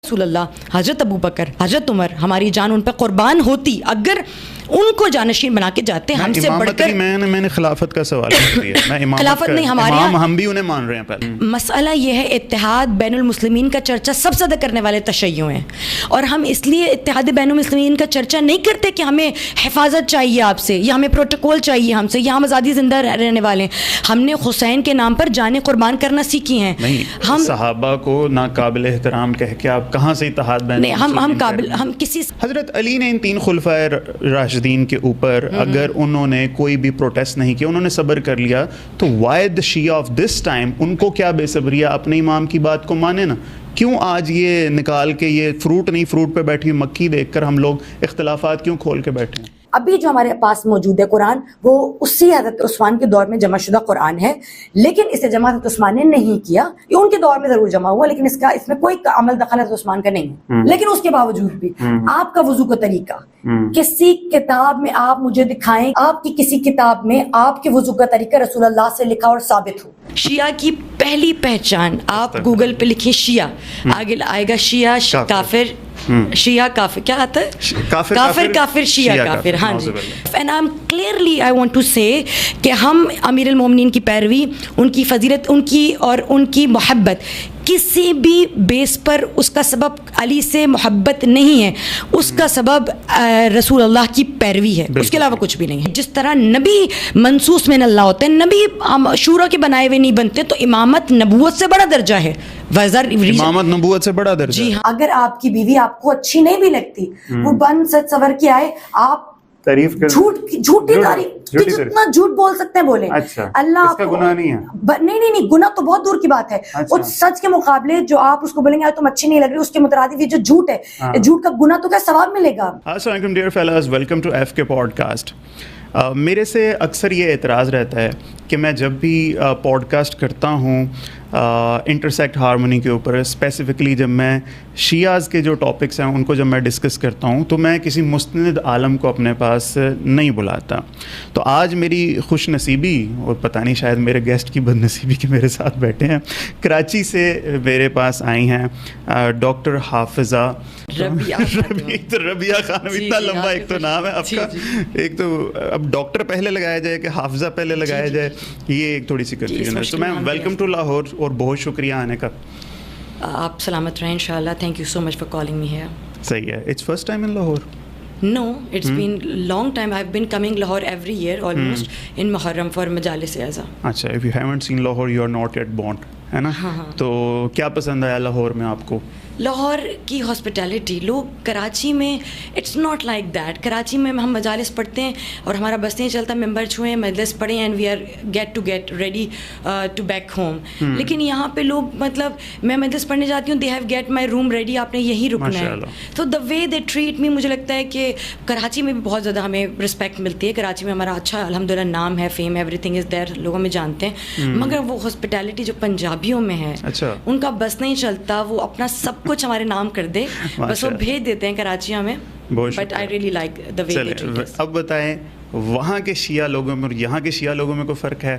رسول اللہ, حضرت ابو بکر, حضرت عمر, ہماری جان ان پہ قربان ہوتی اگر ان کو جانشین بنا کے جاتے. ہم سے بڑھ کر میں نے خلافت کا سوال کیا. خلافت نہیں, ہمارے ہم بھی انہیں مان رہے ہیں. پہلے مسئلہ یہ ہے اتحاد بین المسلمین کا چرچا سب سے زیادہ کرنے والے تشیع ہیں, اور ہم اس لیے اتحاد بین المسلمین کا چرچا نہیں کرتے کہ ہمیں حفاظت چاہیے آپ سے, یا ہمیں پروٹوکول چاہیے ہم سے, یا ہم آزادی زندہ رہنے والے ہیں. ہم نے حسین کے نام پر جانیں قربان کرنا سیکھی ہیں. ہم صحابہ کو ناقابل احترام کہہ کے آپ کہاں سے اتحاد بین ہم کسی حضرت علی نے ان 3 خلفائے راشدین کے اوپر اگر انہوں نے کوئی بھی پروٹیسٹ نہیں کیا, انہوں نے صبر کر لیا, تو why the Shia of this time, ان کو کیا بے صبری ہے اپنے امام کی بات کو مانے نا. کیوں آج یہ نکال کے یہ فروٹ نہیں فروٹ پہ بیٹھی مکھی دیکھ کر ہم لوگ اختلافات کیوں کھول کے بیٹھے ہیں؟ ابھی جو ہمارے پاس موجود ہے قرآن وہ اسی حضرت عثمان کے دور میں جمع شدہ قرآن ہے, لیکن اسے جمع حضرت عثمان نے نہیں کیا. یہ ان کے دور میں ضرور جمع ہوا, لیکن اس میں کوئی عمل دخل حضرت عثمان کا نہیں ہے. لیکن اس کے باوجود بھی آپ کا وضو کا طریقہ کسی کتاب میں آپ مجھے دکھائیں, آپ کی کسی کتاب میں آپ کے وضو کا طریقہ رسول اللہ سے لکھا اور ثابت ہو. شیعہ کی پہلی پہچان آپ گوگل پہ لکھیں شیعہ, آگے آئے گا شیعہ کافر, شیعہ کافر, کیا آتا ہے کافر شیعہ کافر. ہاں جی. And I am clearly I want to say کہ ہم امیر المومنین کی پیروی, ان کی فضیلت, ان کی اور ان کی محبت کسی بھی بیس پر اس کا سبب علی سے محبت نہیں ہے, اس کا سبب رسول اللہ کی پیروی ہے, اس کے علاوہ کچھ بھی نہیں ہے. جس طرح نبی منصوص من اللہ ہوتے ہیں, نبی شورا کے بنائے ہوئے نہیں بنتے, تو امامت نبوت سے بڑا درجہ ہے. امامت نبوت سے بڑا درجہ. جی ہاں. اگر آپ کی بیوی آپ کو اچھی نہیں بھی لگتی, وہ بن سچ سور کے آئے, آپ تعریف کر جھوٹی تعریف, جتنا جھوٹ بول سکتے ہیں بولیں. اللہ کا گناہ نہیں ہے. نہیں, گناہ تو بہت دور کی بات ہے. اس سچ کے مقابلے جو آپ اس کو بولیں گے تم اچھی نہیں لگ رہی, اس کے مترادف یہ جو جھوٹ ہے, جھوٹ کا گناہ تو کیا ثواب ملے گا. السلام علیکم dear fellows, welcome to F K podcast. میرے سے اکثر یہ اعتراض رہتا ہے کہ میں جب بھی پوڈ کاسٹ کرتا ہوں انٹرسیکٹ ہارمونی کے اوپر, اسپیسیفکلی جب میں شیعاز کے جو ٹاپکس ہیں ان کو جب میں ڈسکس کرتا ہوں, تو میں کسی مستند عالم کو اپنے پاس نہیں بلاتا. تو آج میری خوش نصیبی, اور پتہ نہیں شاید میرے گیسٹ کی بد نصیبی کہ میرے ساتھ بیٹھے ہیں, کراچی سے میرے پاس آئی ہیں ڈاکٹر حافظہ ربیہ خانم. اتنا لمبا ایک تو نام ہے آپ کا, ایک تو اب ڈاکٹر پہلے لگایا جائے کہ حافظہ پہلے لگایا جائے, یہ ایک تھوڑی سی کنفیوژن ہے. تو میم ویلکم ٹو لاہور, اور بہت شکریہ آنے کا. آپ سلامت رہیں انشاءاللہ. Thank you so much for calling me here. صحیح ہے. It's first time in Lahore? No, it's been long time. I've been coming Lahore every year almost in Muharram for Majalis Aza. اچھا, if you haven't seen Lahore, you are not yet born, ہے نا. تو کیا پسند آیا لاہور میں آپ کو؟ لاہور کی ہاسپٹیلٹی. لوگ کراچی میں it's not like that. Karachi میں ہم مجالس پڑھتے ہیں اور ہمارا بس نہیں چلتا, ممبر چھوئیں مجلس پڑھیں and we are get ready to back home. لیکن یہاں پہ لوگ, مطلب میں مجلس پڑھنے جاتی ہوں, they have get my room ready, آپ نے یہی رکنا ہے. تو دا وے دے ٹریٹ می, مجھے لگتا ہے کہ کراچی میں بھی بہت زیادہ ہمیں رسپیکٹ ملتی ہے. کراچی میں ہمارا اچھا الحمدللہ نام ہے, فیم, ایوری تھنگ از دیر, لوگوں میں جانتے ہیں. مگر وہ ہاسپٹیلٹی جو پنجابیوں میں ہے, ان کا بس نہیں چلتا, وہ اپنا سب کچھ ہمارے نام کر دے, بس وہ بھیج دیتے ہیں کراچیوں میں. But I really like the way they treat us. اب بتائیں, وہاں کے شیعہ لوگوں میں اور یہاں کے شیعہ لوگوں میں کوئی فرق ہے؟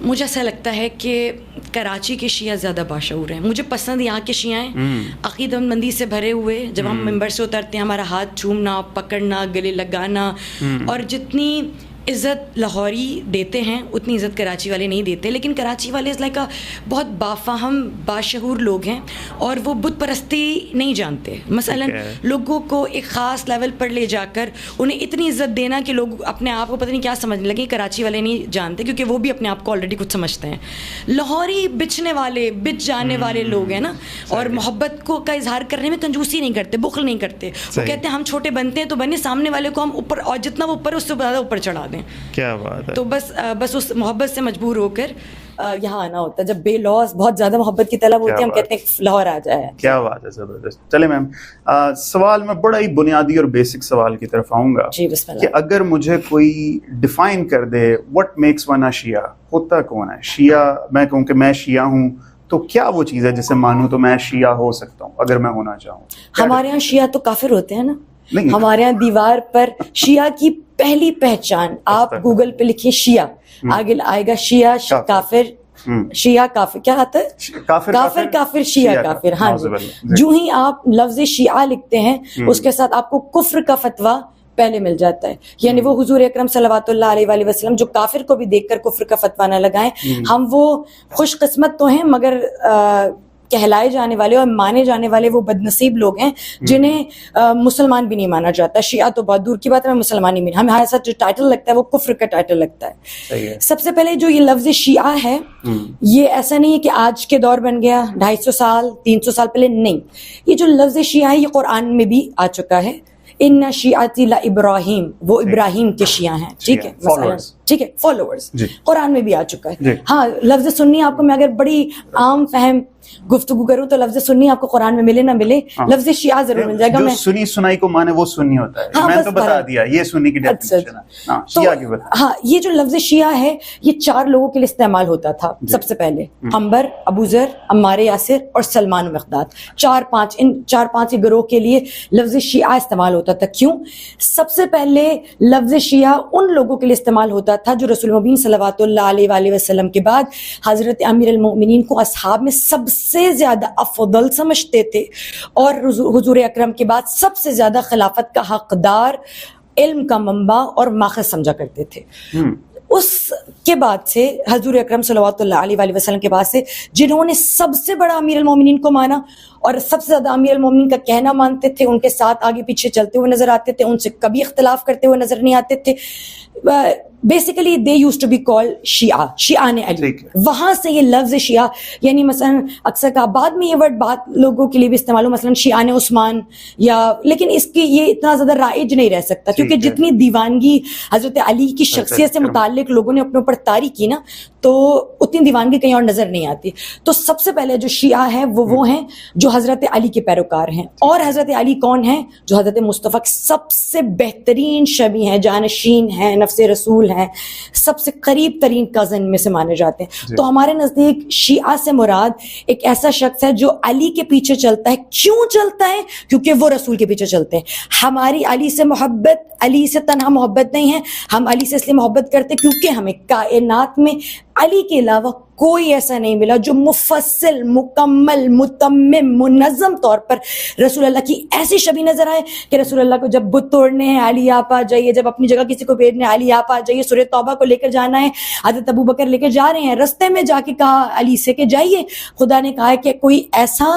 مجھے ایسا لگتا ہے کہ کراچی کے شیعہ زیادہ باشعور ہیں. مجھے پسند یہاں کے شیعہ ہیں, عقیدت مندی سے بھرے ہوئے. جب ہم ممبر سے اترتے ہیں, ہمارا ہاتھ چومنا, پکڑنا, گلے لگانا, اور جتنی عزت لاہوری دیتے ہیں اتنی عزت کراچی والے نہیں دیتے. لیکن کراچی والے از لائک بہت بافہم باشعور لوگ ہیں, اور وہ بت پرستی نہیں جانتے. مثلاً لوگوں کو ایک خاص لیول پر لے جا کر انہیں اتنی عزت دینا کہ لوگ اپنے آپ کو پتہ نہیں کیا سمجھنے لگے. کراچی والے نہیں جانتے, کیونکہ وہ بھی اپنے آپ کو آلریڈی کچھ سمجھتے ہیں. لاہوری بچنے والے, بچ جانے والے لوگ ہیں نا, اور محبت کو کا اظہار کرنے میں کنجوسی نہیں کرتے, بخل نہیں کرتے. وہ کہتے ہیں ہم چھوٹے بنتے ہیں تو بنے, سامنے والے کو ہم اوپر, اور جتنا وہ اوپر اس سے زیادہ اوپر چڑھا دیں. کیا بات ہے. تو بس اس محبت سے مجبور ہو کر یہاں آنا ہوتا ہے. جب بے لوس بہت زیادہ محبت کی طلب ہوتی ہے, ہم کہتے ہیں لاہور آ جائے. کیا بات ہے, زبردست. چلے میم, سوال میں بڑا ہی بنیادی اور بیسک سوال کی طرف آؤں گا. جی بسم اللہ. کہ اگر مجھے کوئی ڈیفائن کر دے وٹ میکس ون اے شیعہ, ہوتا کون ہے شیعہ؟ میں کہوں کہ میں شیعہ ہوں, تو کیا وہ چیز ہے جسے مانوں تو میں شیعہ ہو سکتا ہوں اگر میں ہونا چاہوں؟ ہمارے یہاں شیعہ تو کافر ہوتے ہیں نا. ہمارے یہاں دیوار پر شیعہ کی پہلی پہچان, آپ گوگل پہ لکھیں شیعہ, آگے آئے گا شیعہ کافر شیعہ کافر کیا آتا ہے؟ کافر شیعہ کافر. ہاں جی. جو ہی آپ لفظ شیعہ لکھتے ہیں اس کے ساتھ آپ کو کفر کا فتویٰ پہلے مل جاتا ہے. یعنی وہ حضور اکرم صلوات اللہ علیہ وآلہ وسلم جو کافر کو بھی دیکھ کر کفر کا فتویٰ نہ لگائیں. ہم وہ خوش قسمت تو ہیں مگر کہلائے جانے والے اور مانے جانے والے وہ بد نصیب لوگ ہیں جنہیں مسلمان بھی نہیں مانا جاتا. شیعہ تو بہت دور کی بات ہے, میں مسلمان ہی نہیں, ہمارے ساتھ جو ٹائٹل لگتا ہے وہ کفر کا ٹائٹل لگتا ہے. سب سے پہلے جو یہ لفظ شیعہ ہے یہ ایسا نہیں ہے کہ آج کے دور بن گیا 250 سال 300 سال پہلے, نہیں. یہ جو لفظ شیعہ ہے یہ قرآن میں بھی آ چکا ہے. ان شیعتی لابراہیم, وہ ابراہیم کے شیعہ ہیں, ٹھیک ہے, ٹھیک ہے, فالوورز, قرآن میں بھی آ چکا ہے. ہاں لفظ سنی آپ کو میں اگر بڑی عام فہم گفتگو کروں تو لفظ سنی آپ کو قرآن میں ملے نہ ملے, لفظ شیعہ ضرور مل جائے گا. جو سنی سنائی کو مانے وہ سنی ہوتا ہے, میں تو بتا دیا یہ سنی کی ڈیفینیشن ہے. شیعہ کی بتا. ہاں یہ جو لفظ شیعہ ہے یہ 4 لوگوں کے لیے استعمال ہوتا تھا. سب سے پہلے عنبر, ابو ذر, عمار یاسر اور سلمان مقداد, 4-5 ان 4-5 گروہ کے لیے لفظ شیعہ استعمال ہوتا تھا. کیوں؟ سب سے پہلے لفظ شیعہ ان لوگوں کے لیے استعمال ہوتا تھا جو رسول مبین صلوات اللہ علیہ وآلہ وسلم کے بعد حضرت امیر المؤمنین کو اصحاب میں سب سے زیادہ افضل سمجھتے تھے اور حضور اکرم کے بعد سب سے زیادہ خلافت کا حقدار, علم کا منبع اور ماخذ سمجھا کرتے تھے. اس کے بعد سے حضور اکرم صلوات اللہ علیہ وآلہ وسلم کے بعد سے جنہوں نے سب سے بڑا امیر المومنین کو مانا اور سب سے زیادہ امیر المومنین کا کہنا مانتے تھے, ان کے ساتھ آگے پیچھے چلتے ہوئے نظر آتے تھے, ان سے کبھی اختلاف کرتے ہوئے نظر نہیں آتے تھے, basically they used to be called Shia, شیعان علی. وہاں سے یہ لفظ شیعہ, یعنی مثلا اکثر کا بعد میں یہ ورڈ بات لوگوں کے لیے بھی استعمال ہو, مثلا شیعان عثمان یا, لیکن اس کی یہ اتنا زیادہ رائج نہیں رہ سکتا کیونکہ جتنی دیوانگی حضرت علی کی شخصیت سے متعلق لوگوں نے اپنے اوپر طاری کی نا تو اتنی دیوانگی کہیں اور نظر نہیں آتی. تو سب سے پہلے جو شیعہ ہیں وہ ہیں جو حضرت علی کے پیروکار ہیں. اور حضرت علی کون ہیں؟ جو حضرت مصطفیٰ سب سے بہترین شبیہ ہیں, جانشین ہیں, نفس رسول ہیں, سب سے قریب ترین کزن میں سے مانے جاتے ہیں. تو ہمارے نزدیک شیعہ سے مراد ایک ایسا شخص ہے جو علی کے پیچھے چلتا ہے. کیوں چلتا ہے؟ کیونکہ وہ رسول کے پیچھے چلتے ہیں. ہماری علی سے محبت, علی سے تنہا محبت نہیں ہے, ہم علی سے اس لیے محبت کرتے کیونکہ ہمیں کائنات میں علی کے علاوہ کوئی ایسا نہیں ملا جو مفصل, مکمل, متمم, منظم طور پر رسول اللہ کی ایسی شبیہ نظر آئے کہ رسول اللہ کو جب بت توڑنے ہیں علی آپ آ جائیے, جب اپنی جگہ کسی کو بھیجنے علی آپ آ جائیے, سورہ توبہ کو لے کر جانا ہے, حضرت ابو بکر لے کر جا رہے ہیں, رستے میں جا کے کہا علی سے کہ جائیے, خدا نے کہا ہے کہ کوئی ایسا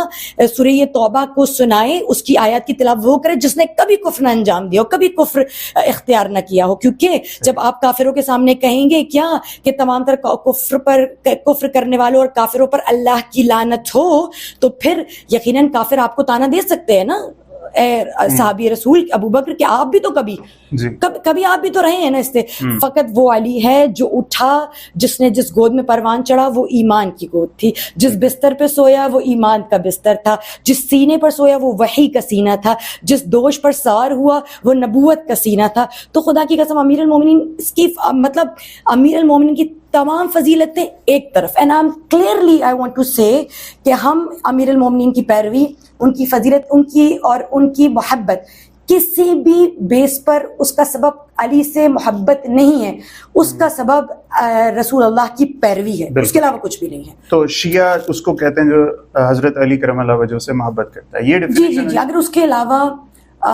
سورہ توبہ کو سنائے, اس کی آیات کی تلاوت وہ کرے جس نے کبھی کفر نہ انجام دیا ہو, کبھی کفر اختیار نہ کیا ہو. کیونکہ جب آپ کافروں کے سامنے کہیں گے کیا کہ تمام تر کفر کرنے والوں اور کافروں پر اللہ کی لعنت ہو, تو پھر یقیناً کافر آپ کو تانا دے سکتے ہیں نا, اے صحابی رسول ابو بکر کہ آپ بھی تو کبھی آپ بھی تو رہے ہیں نا اس سے. فقط وہ علی ہے جو اٹھا, جس نے جس گود میں پروان چڑھا وہ ایمان کی گود تھی, جس بستر پہ سویا وہ ایمان کا بستر تھا, جس سینے پر سویا وہ وحی کا سینہ تھا, جس دوش پر سوار ہوا وہ نبوت کا سینہ تھا. تو خدا کی قسم امیر المومنین اس کی مطلب امیر المومنین کی تمام فضیلتیں ایک طرف, and I am clearly I want to say کہ ہم امیر المومنین کی پیروی, ان کی فضیلت, ان کی اور ان کی محبت کسی بھی بیس پر اس کا سبب علی سے محبت نہیں ہے, اس کا سبب رسول اللہ کی پیروی ہے, اس کے علاوہ کچھ بھی نہیں ہے. تو شیعہ اس کو کہتے ہیں جو حضرت علی کرم اللہ وجہہ سے محبت کرتا ہے, یہ ڈیفینیشن. جی اگر اس کے علاوہ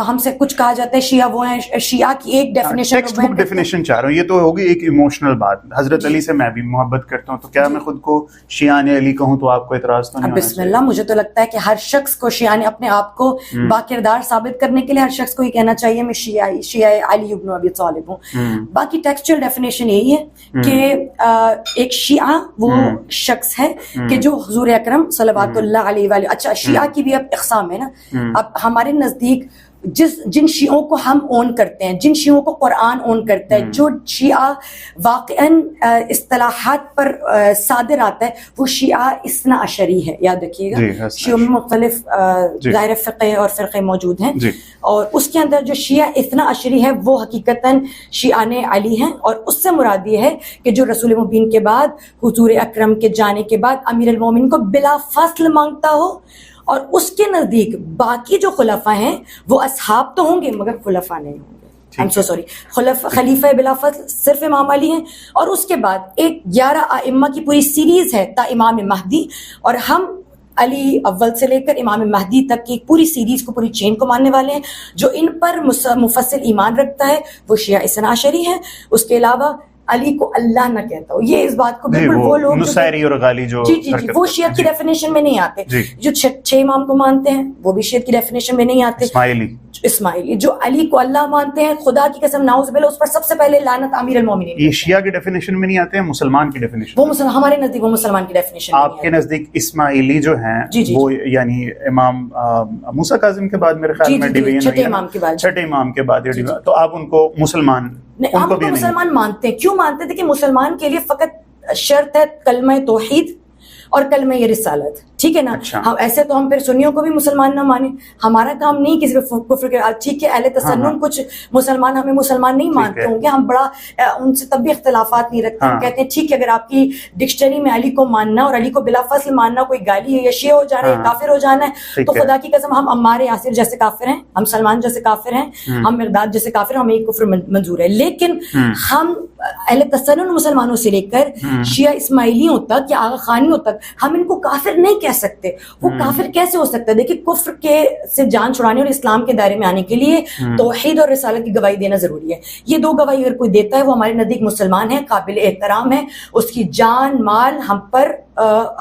ہم سے کچھ کہا جاتا ہے شیعہ وہ ہیں, شیعہ کی ایک ڈیفینیشن, ٹیکسٹ بک ڈیفینیشن چاہ رہا ہوں, یہ تو ہوگی ایک ایموشنل بات. حضرت علی سے میں بھی محبت کرتا ہوں, تو کیا میں خود کو شیعان علی کہوں تو آپ کو اعتراض تو نہیں ہونا چاہیے؟ بسم اللہ, مجھے تو لگتا ہے کہ ہر شخص کو شیعان, اپنے آپ کو باکردار ثابت کرنے کے لیے ہر شخص کو یہ کہنا چاہیے میں شیعہ علی ابن ابی طالب ہوں. باقی ٹیکسچوئل ڈیفینیشن یہی ہے کہ ایک شیعہ وہ شخص ہے کہ جو حضور اکرم صلوات اللہ علیہ وآلہ. اچھا شیعہ کی بھی اب اقسام ہے نا, اب ہمارے نزدیک جن شیعوں کو ہم اون کرتے ہیں, جن شیعوں کو قرآن اون کرتا ہے, جو شیعہ واقعاً اصطلاحات پر صادر آتا ہے, وہ شیعہ اثنا عشری ہے. یاد رکھیے گا شیعوں میں مختلف ظاہر فقہ اور فرقے موجود ہیں, اور اس کے اندر جو شیعہ اثنا عشری ہے وہ حقیقتاً شیعان علی ہیں, اور اس سے مراد یہ ہے کہ جو رسول مبین کے بعد حضور اکرم کے جانے کے بعد امیر المومنین کو بلا فاصل مانگتا ہو, اور اس کے نزدیک باقی جو خلفاء ہیں وہ اصحاب تو ہوں گے مگر خلفاء نہیں ہوں گے. I'm so sorry, خلیفہ بلا فضل صرف امام علی ہیں, اور اس کے بعد ایک 11 ائمہ کی پوری سیریز ہے تا امام مہدی, اور ہم علی اول سے لے کر امام مہدی تک کی پوری سیریز کو, پوری چین کو ماننے والے ہیں. جو ان پر مفصل ایمان رکھتا ہے وہ شیعہ اثنا عشری ہے. اس کے علاوہ علی کو اللہ نہ کہتا ہو, یہ اس بات کو بالکل وہ لوگ نصیری اور غالی جو جی وہ شیعت کی ڈیفینیشن میں نہیں آتے. جو 6 امام کو مانتے ہیں وہ بھی شیعت کی ڈیفینیشن میں نہیں آتے. اسماعیلی جو علی کو اللہ مانتے ہیں, خدا کی قسم نعوذ باللہ, اس پر سب سے پہلے لعنت امیر المومنین. یہ شیعہ کی ڈیفینیشن میں نہیں آتے ہیں, مسلمان کی ڈیفینیشن. وہ ہمارے نزدیک وہ مسلمان کی ڈیفینیشن. آپ کے نزدیک اسماعیلی جو ہیں وہ یعنی امام موسیٰ کاظم کے بعد میرے خیال میں ڈیویژن 6 امام کے بعد, تو آپ ان کو مسلمان ہم کو مسلمان مانتے ہیں. کیوں مانتے تھے کہ مسلمان کے لیے فقط شرط ہے کلمہ توحید اور کلمہ یہ رسالت, ٹھیک ہے نا. ہم ایسے تو ہم پھر سنیوں کو بھی مسلمان نہ مانیں, ہمارا کام نہیں کسی پہ کفر کے. ٹھیک ہے اہل تسنن کچھ مسلمان ہمیں مسلمان نہیں مانتے ہوں گے, ہم بڑا ان سے تب بھی اختلافات نہیں رکھتے. ہم کہتے ہیں ٹھیک ہے اگر آپ کی ڈکشنری میں علی کو ماننا اور علی کو بلا فصل ماننا کوئی گالی ہے یا شیعہ ہو جانا ہے, کافر ہو جانا ہے, تو خدا کی قسم ہم عمار یاسر جیسے کافر ہیں, ہم سلمان جیسے کافر ہیں, ہم مقداد جیسے کافر ہیں, ہمیں یہ کفر منظور ہے. لیکن ہم اہل تسنن مسلمانوں سے لے کر شیعہ اسماعیلیوں تک یا آغا خانیوں تک ہم ان کو کافر نہیں کہہ سکتے. وہ کافر کیسے ہو سکتا ہے؟ دیکھیں کفر کے سے جان چھڑانے اور اسلام کے دائرے میں آنے کے لیے توحید اور رسالت کی گواہی دینا ضروری ہے. یہ 2 گواہی اگر کوئی دیتا ہے وہ ہمارے نزدیک مسلمان ہے, قابل احترام ہے, اس کی جان مال ہم پر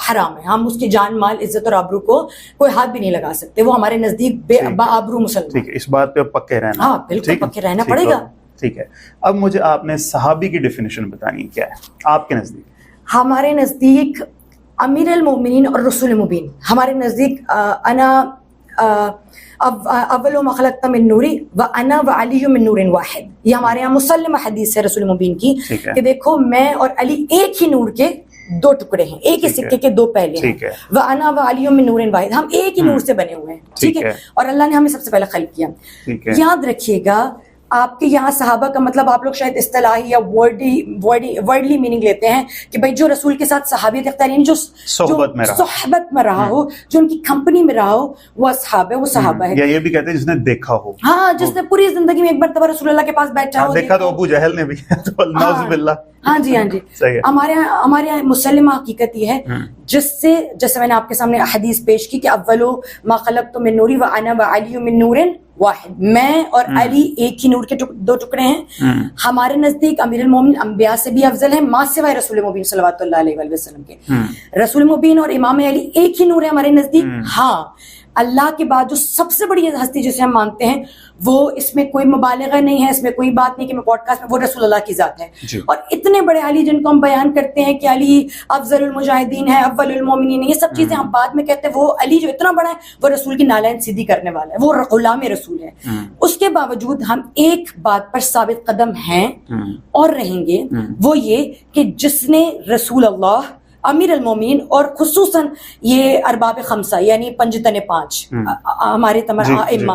حرام ہے, ہم اس کی جان مال عزت اور آبرو کو کوئی ہاتھ بھی نہیں لگا سکتے, وہ ہمارے نزدیک با آبرو مسلمان. ٹھیک ہے, اس بات پہ پکے رہنا. ہاں بالکل پکے رہنا پڑے گا. ٹھیک ہے, اب مجھے آپ نے صحابی کی ڈیفینیشن بتانی کیا ہے آپ کے نزدیک. ہمارے نزدیک امیر المومنین اور رسول مبین, ہمارے نزدیک انا اول ما خلقت من نوری وانا وعلی من نور واحد, یہ ہمارے یہاں مسلم حدیث ہے رسول مبین کی کہ دیکھو میں اور علی ایک ہی نور کے 2 ٹکڑے ہیں, ایک ہی سکے کے 2 پہلے ہیں. وانا وعلی من نور واحد, ہم ایک ہی نور سے بنے ہوئے ہیں, ٹھیک ہے, اور اللہ نے ہمیں سب سے پہلے خلق کیا. یاد رکھیے گا آپ کے یہاں صحابہ کا مطلب آپ لوگ شاید اصطلاحی یا ورڈلی میننگ لیتے ہیں کہ بھائی جو رسول کے ساتھ صحابیت اختیار یعنی جو صحبت میں رہا ہو, جو ان کی کمپنی میں رہا ہو, وہ اصحاب ہے, وہ صحابہ ہے. یا یہ بھی کہتے ہیں جس نے دیکھا ہو, ہاں جس نے پوری زندگی میں ایک مرتبہ رسول اللہ کے پاس بیٹھا ہو, دیکھا تو ابو جہل نے بھی, نعوذ باللہ. ہاں جی ہمارے یہاں مسلمہ حقیقت یہ ہے جس سے, جیسے میں نے آپ کے سامنے حدیث پیش کی کہ اولو ما خلقت من نوری وانا وعلی من نور واحد, میں اور علی ایک ہی نور کے 2 ٹکڑے ہیں. ہمارے نزدیک امیر المومنین انبیاء سے بھی افضل ہیں ماں سوائے رسول مبین صلوات اللہ علیہ وآلہ وسلم کے. رسول مبین اور امام علی ایک ہی نور ہے ہمارے نزدیک. ہاں اللہ کے بعد جو سب سے بڑی ہستی جسے ہم مانتے ہیں وہ, اس میں کوئی مبالغہ نہیں ہے, اس میں کوئی بات نہیں کہ میں پوڈ کاسٹ میں, وہ رسول اللہ کی ذات ہے. اور اتنے بڑے علی جن کو ہم بیان کرتے ہیں کہ علی افضل المجاہدین ہے, اول المومنین, یہ سب چیزیں ہم بعد میں کہتے ہیں. وہ علی جو اتنا بڑا ہے وہ رسول کی نالین سیدھی کرنے والا ہے, وہ غلام رسول ہے. اس کے باوجود ہم ایک بات پر ثابت قدم ہیں اور رہیں گے, وہ یہ کہ جس نے رسول اللہ, امیر المومنین اور خصوصاً یہ ارباب خمسہ یعنی پنجتن 5 ہمارے تمام ائمہ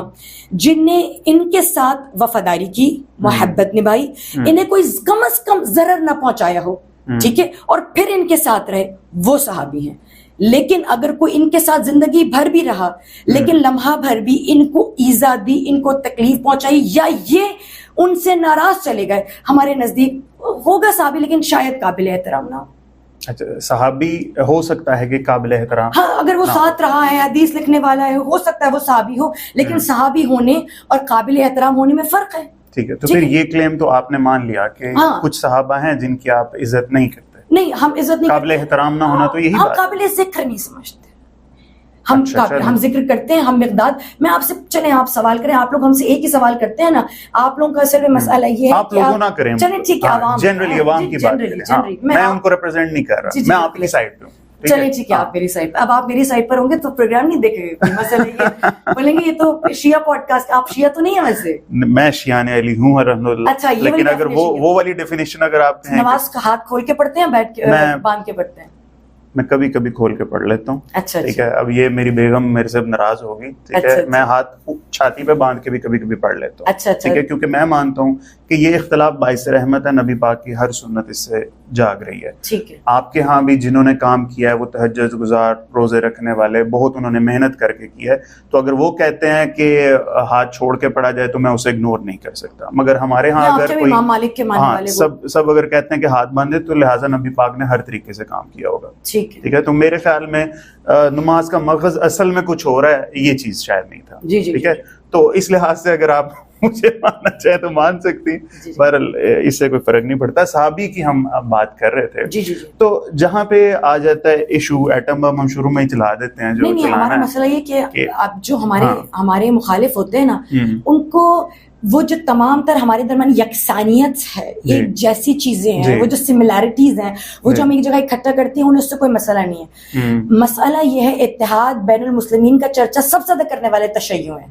جن نے ان کے ساتھ وفاداری کی, محبت نبھائی, انہیں کوئی کم از کم ضرر نہ پہنچایا ہو, ٹھیک ہے, اور پھر ان کے ساتھ رہے, وہ صحابی ہیں. لیکن اگر کوئی ان کے ساتھ زندگی بھر بھی رہا لیکن لمحہ بھر بھی ان کو ایذا دی, ان کو تکلیف پہنچائی, یا یہ ان سے ناراض چلے گئے, ہمارے نزدیک ہوگا صحابی لیکن شاید قابل احترام نہ ہو. اچھا, صحابی ہو سکتا ہے کہ قابل احترام, ہاں اگر وہ ساتھ رہا ہے, حدیث لکھنے والا ہے, ہو سکتا ہے وہ صحابی ہو, لیکن صحابی ہونے اور قابل احترام ہونے میں فرق ہے. ٹھیک ہے, تو پھر یہ کلیم تو آپ نے مان لیا کہ کچھ صحابہ ہیں جن کی آپ عزت نہیں کرتے. نہیں, ہم عزت نہیں, قابل احترام نہ ہونا تو یہی بات, ہم قابل ذکر نہیں سمجھتے. ہم ذکر کرتے ہیں, ہم مقداد. میں آپ سے, چلیں آپ سوال کریں, آپ لوگ ہم سے ایک ہی سوال کرتے ہیں نا, آپ لوگوں کا اصل میں مسئلہ یہ ہے آپ لوگوں نہ کریں, چلیں ٹھیک ہے, عوام جنرلی عوام کی بات کریں, میں ان کو ریپرزینٹ نہیں کر رہا, میں آپ کی سائڈ پہ ہوں. چلیں ٹھیک ہے, آپ میری سائڈ پہ, اب آپ میری سائڈ پر ہوں گے تو پروگرام نہیں دیکھیں گے, مسئلہ یہ بولیں گے یہ تو شیعہ پوڈ کاسٹ, آپ شیعہ تو نہیں ہیں ویسے. میں شیعہ علی ہوں الحمد للہ. اچھا, لیکن اگر وہ والی ڈیفینیشن اگر آپ نماز کا ہاتھ کھول کے پڑھتے ہیں, بیٹھ کے باندھ کے پڑھتے ہیں, میں کبھی کبھی کھول کے پڑھ لیتا ہوں. اچھا ٹھیک ہے, اب یہ میری بیگم میرے سے ناراض ہوگی, ٹھیک ہے, میں ہاتھ چھاتی پہ باندھ کے بھی کبھی کبھی پڑھ لیتا ہوں. اچھا, ٹھیک ہے, کیونکہ میں مانتا ہوں کہ یہ اختلاف باعث رحمت ہے, نبی پاک کی ہر سنت اس سے جاگ رہی ہے. ٹھیک ہے. آپ کے ہاں بھی جنہوں نے کام کیا ہے وہ تہجد گزار, روزے رکھنے والے, بہت انہوں نے محنت کر کے کی ہے, تو اگر وہ کہتے ہیں کہ ہاتھ چھوڑ کے پڑا جائے تو میں اسے اگنور نہیں کر سکتا. مگر ہمارے ہاں اگر کوئی امام مالک کے ماننے والے سب اگر کہتے ہیں کہ ہاتھ باندھے تو لہٰذا نبی پاک نے ہر طریقے سے کام کیا ہوگا. ٹھیک ہے. تو میرے خیال میں نماز کا مغز اصل میں کچھ ہو رہا ہے, یہ چیز شاید نہیں تھا. ٹھیک ہے. تو اس لحاظ سے اگر آپ مجھے ماننا چاہیں تو مان سکتی, بہرحال اس سے کوئی فرق نہیں پڑتا. صحابی کی ہم بات کر رہے تھے. تو جہاں پہ آ جاتا ہے ایشو ایٹم بم, ہم شروع میں ہی چلا دیتے ہیں. نہیں, ہمارا مسئلہ یہ کہ اب جو ہمارے مخالف ہوتے ہیں نا, ان کو وہ جو تمام تر ہمارے درمیان یکسانیت ہے, ایک جیسی چیزیں ہیں, وہ جو سملیرٹیز ہیں, وہ جو ہم ایک جگہ اکٹھا کرتے ہیں, انہیں اس سے کوئی مسئلہ نہیں ہے. مسئلہ یہ ہے اتحاد بین المسلمین کا چرچا سب سے زیادہ کرنے والے تشیع ہیں,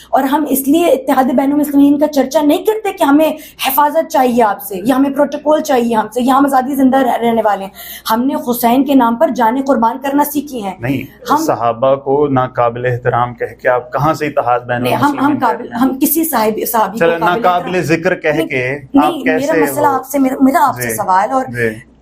اور ہم اس لیے اتحاد بین المسلمین کا چرچا نہیں کرتے کہ ہمیں حفاظت چاہیے آپ سے, یا ہمیں پروٹوکول چاہیے ہم سے, یا ہم آزادی زندہ رہنے والے ہیں. ہم نے حسین کے نام پر جانیں قربان کرنا سیکھی ہیں. نہیں, صحابہ کو ناقابل احترام کہہ کے آپ کہاں سے اتحاد بین المسلمین, ہم کسی صحابی ناقابل ذکر کہہ کے نہیں. میرا مسئلہ آپ سے, میرا آپ سے سوال, اور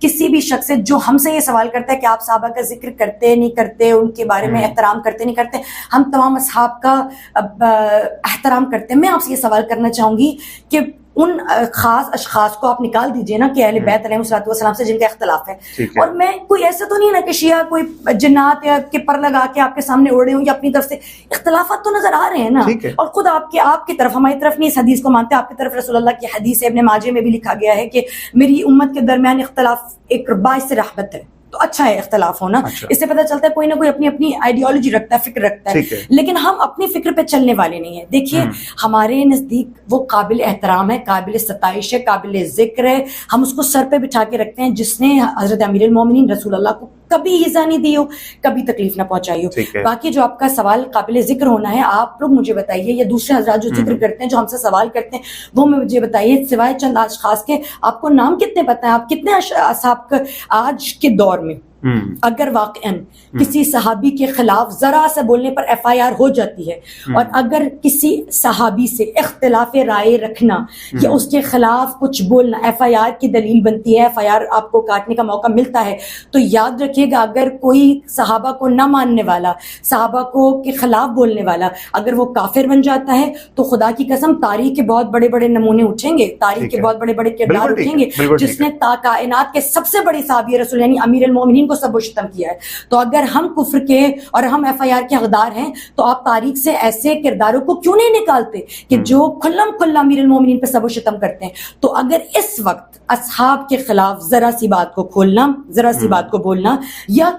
کسی بھی شخص سے جو ہم سے یہ سوال کرتا ہے کہ آپ صحابہ کا ذکر کرتے نہیں کرتے, ان کے بارے میں احترام کرتے نہیں کرتے, ہم تمام اصحاب کا احترام کرتے ہیں. میں آپ سے یہ سوال کرنا چاہوں گی کہ ان خاص اشخاص کو آپ نکال دیجئے نا کہ اہل بیت علیہ الصلوۃ والسلام سے جن کا اختلاف ہے. اور میں کوئی ایسا تو نہیں نا کہ شیعہ کوئی جنات یا کے پر لگا کے آپ کے سامنے اڑے ہوں, یا اپنی طرف سے اختلافات تو نظر آ رہے ہیں نا. اور خود آپ کی طرف, ہماری طرف نہیں اس حدیث کو مانتے, آپ کی طرف رسول اللہ کی حدیث ابن ماجہ میں بھی لکھا گیا ہے کہ میری امت کے درمیان اختلاف ایک باعث رحمت ہے. تو اچھا ہے اختلاف ہونا, اس سے پتہ چلتا ہے کوئی نہ کوئی اپنی آئیڈیالوجی رکھتا ہے, فکر رکھتا ہے, لیکن ہم اپنی فکر پہ چلنے والے نہیں ہیں. دیکھیے ہمارے نزدیک وہ قابل احترام ہے, قابل ستائش ہے, قابل ذکر ہے, ہم اس کو سر پہ بٹھا کے رکھتے ہیں جس نے حضرت امیر المومنین رسول اللہ کو کبھی ایذا نہیں دی ہو, کبھی تکلیف نہ پہنچائی ہو. باقی جو آپ کا سوال قابل ذکر ہونا ہے, آپ لوگ مجھے بتائیے, یا دوسرے حضرات جو ذکر کرتے ہیں, جو ہم سے سوال کرتے ہیں, وہ مجھے بتائیے, سوائے چند اشخاص کے آپ کو نام کتنے پتہ ہیں, آپ کتنے اصحاب کا آج کے دور میں اگر واقعاً کسی صحابی کے خلاف ذرا سے بولنے پر ایف آئی آر ہو جاتی ہے, اور اگر کسی صحابی سے اختلاف رائے رکھنا یا اس کے خلاف کچھ بولنا ایف آئی آر کی دلیل بنتی ہے, ایف آئی آر آپ کو کاٹنے کا موقع ملتا ہے, تو یاد رکھیے گا اگر کوئی صحابہ کو نہ ماننے والا, صحابہ کو کے خلاف بولنے والا, اگر وہ کافر بن جاتا ہے تو خدا کی قسم تاریخ کے بہت بڑے بڑے نمونے اٹھیں گے, تاریخ کے بہت بڑے بڑے کردار اٹھیں گے, جس نے کائنات کے سب سے بڑی صحابی رسول یعنی امیر المومنین کو سب و شتم کیا ہے. تو اگر ہم کفر کے اور ہم ایف آئی آر کے حقدار ہیں, تو آپ تاریخ سے ایسے کرداروں کو کیوں نہیں نکالتے کہ جو کھلم کھلا امیر المومنین پہ سب و شتم کرتے ہیں. تو اگر اس وقت اصحاب کے خلاف ذرا سی بات کو کھولنا, ذرا سی بات کو بولنا, یا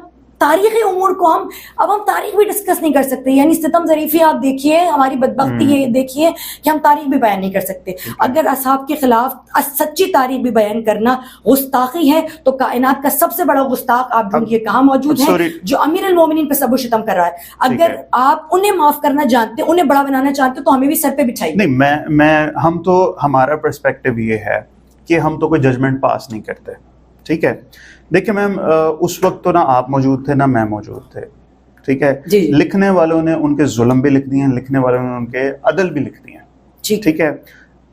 تاریخی امور کو ہم تاریخ بھی ڈسکس نہیں کر سکتے, یعنی ستم ظریفی آپ دیکھیے, ہماری بدبختی یہ دیکھیے کہ ہم تاریخ بھی بیان نہیں کر سکتے. اگر اصحاب کے خلاف سچی تاریخ بھی بیان کرنا گستاخی ہے, تو کائنات کا سب سے بڑا گستاخ آپ ڈھونڈیے کہاں موجود ہے, جو امیر المومنین پہ سب و شتم کر رہا ہے. اگر آپ انہیں معاف کرنا جانتے, انہیں بڑا بنانا چاہتے, تو ہمیں بھی سر پہ بٹھائیے. نہیں, ہم تو ہمارا پرسپیکٹو یہ ہے کہ ہم تو کوئی ججمنٹ پاس نہیں کرتے. ٹھیک ہے, دیکھیں میم, اس وقت تو نہ آپ موجود تھے نہ میں موجود تھے. ٹھیک ہے, لکھنے والوں نے ان کے ظلم بھی لکھ دیے ہیں, لکھنے والوں نے ان کے عدل بھی لکھ دیے ہیں. ٹھیک ہے,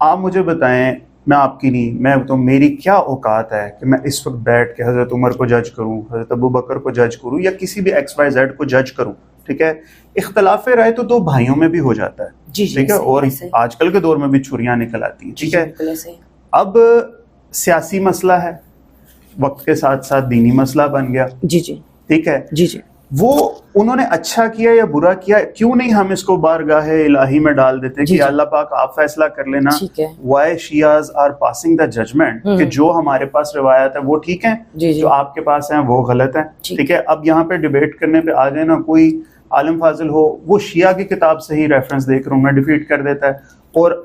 آپ مجھے بتائیں, میں آپ کی نہیں, میں تو میری کیا اوقات ہے کہ میں اس وقت بیٹھ کے حضرت عمر کو جج کروں, حضرت ابو بکر کو جج کروں, یا کسی بھی ایکس وائی زیڈ کو جج کروں. ٹھیک ہے, اختلاف رائے تو دو بھائیوں میں بھی ہو جاتا ہے. ٹھیک ہے, اور آج کل کے دور میں بھی چھریاں نکل آتی ہیں. ٹھیک ہے, اب سیاسی مسئلہ ہے, وقت کے ساتھ ساتھ دینی مسئلہ بن گیا. ٹھیک ہے, وہ انہوں نے اچھا کیا یا برا کیا, کیوں نہیں ہم اس کو بارگاہ الہی میں ڈال دیتے کہ اللہ پاک آپ فیصلہ کر لینا. Why Shias are passing the judgment کہ جو ہمارے پاس روایت ہے وہ ٹھیک ہیں, جو آپ کے پاس ہیں وہ غلط ہیں. ٹھیک ہے, اب یہاں پہ ڈیبیٹ کرنے پہ آ جائے نا, کوئی عالم فاضل ہو, وہ شیعہ کی کتاب سے ہی ریفرنس دے کر انہیں ڈیفیٹ کر دیتا ہے, اور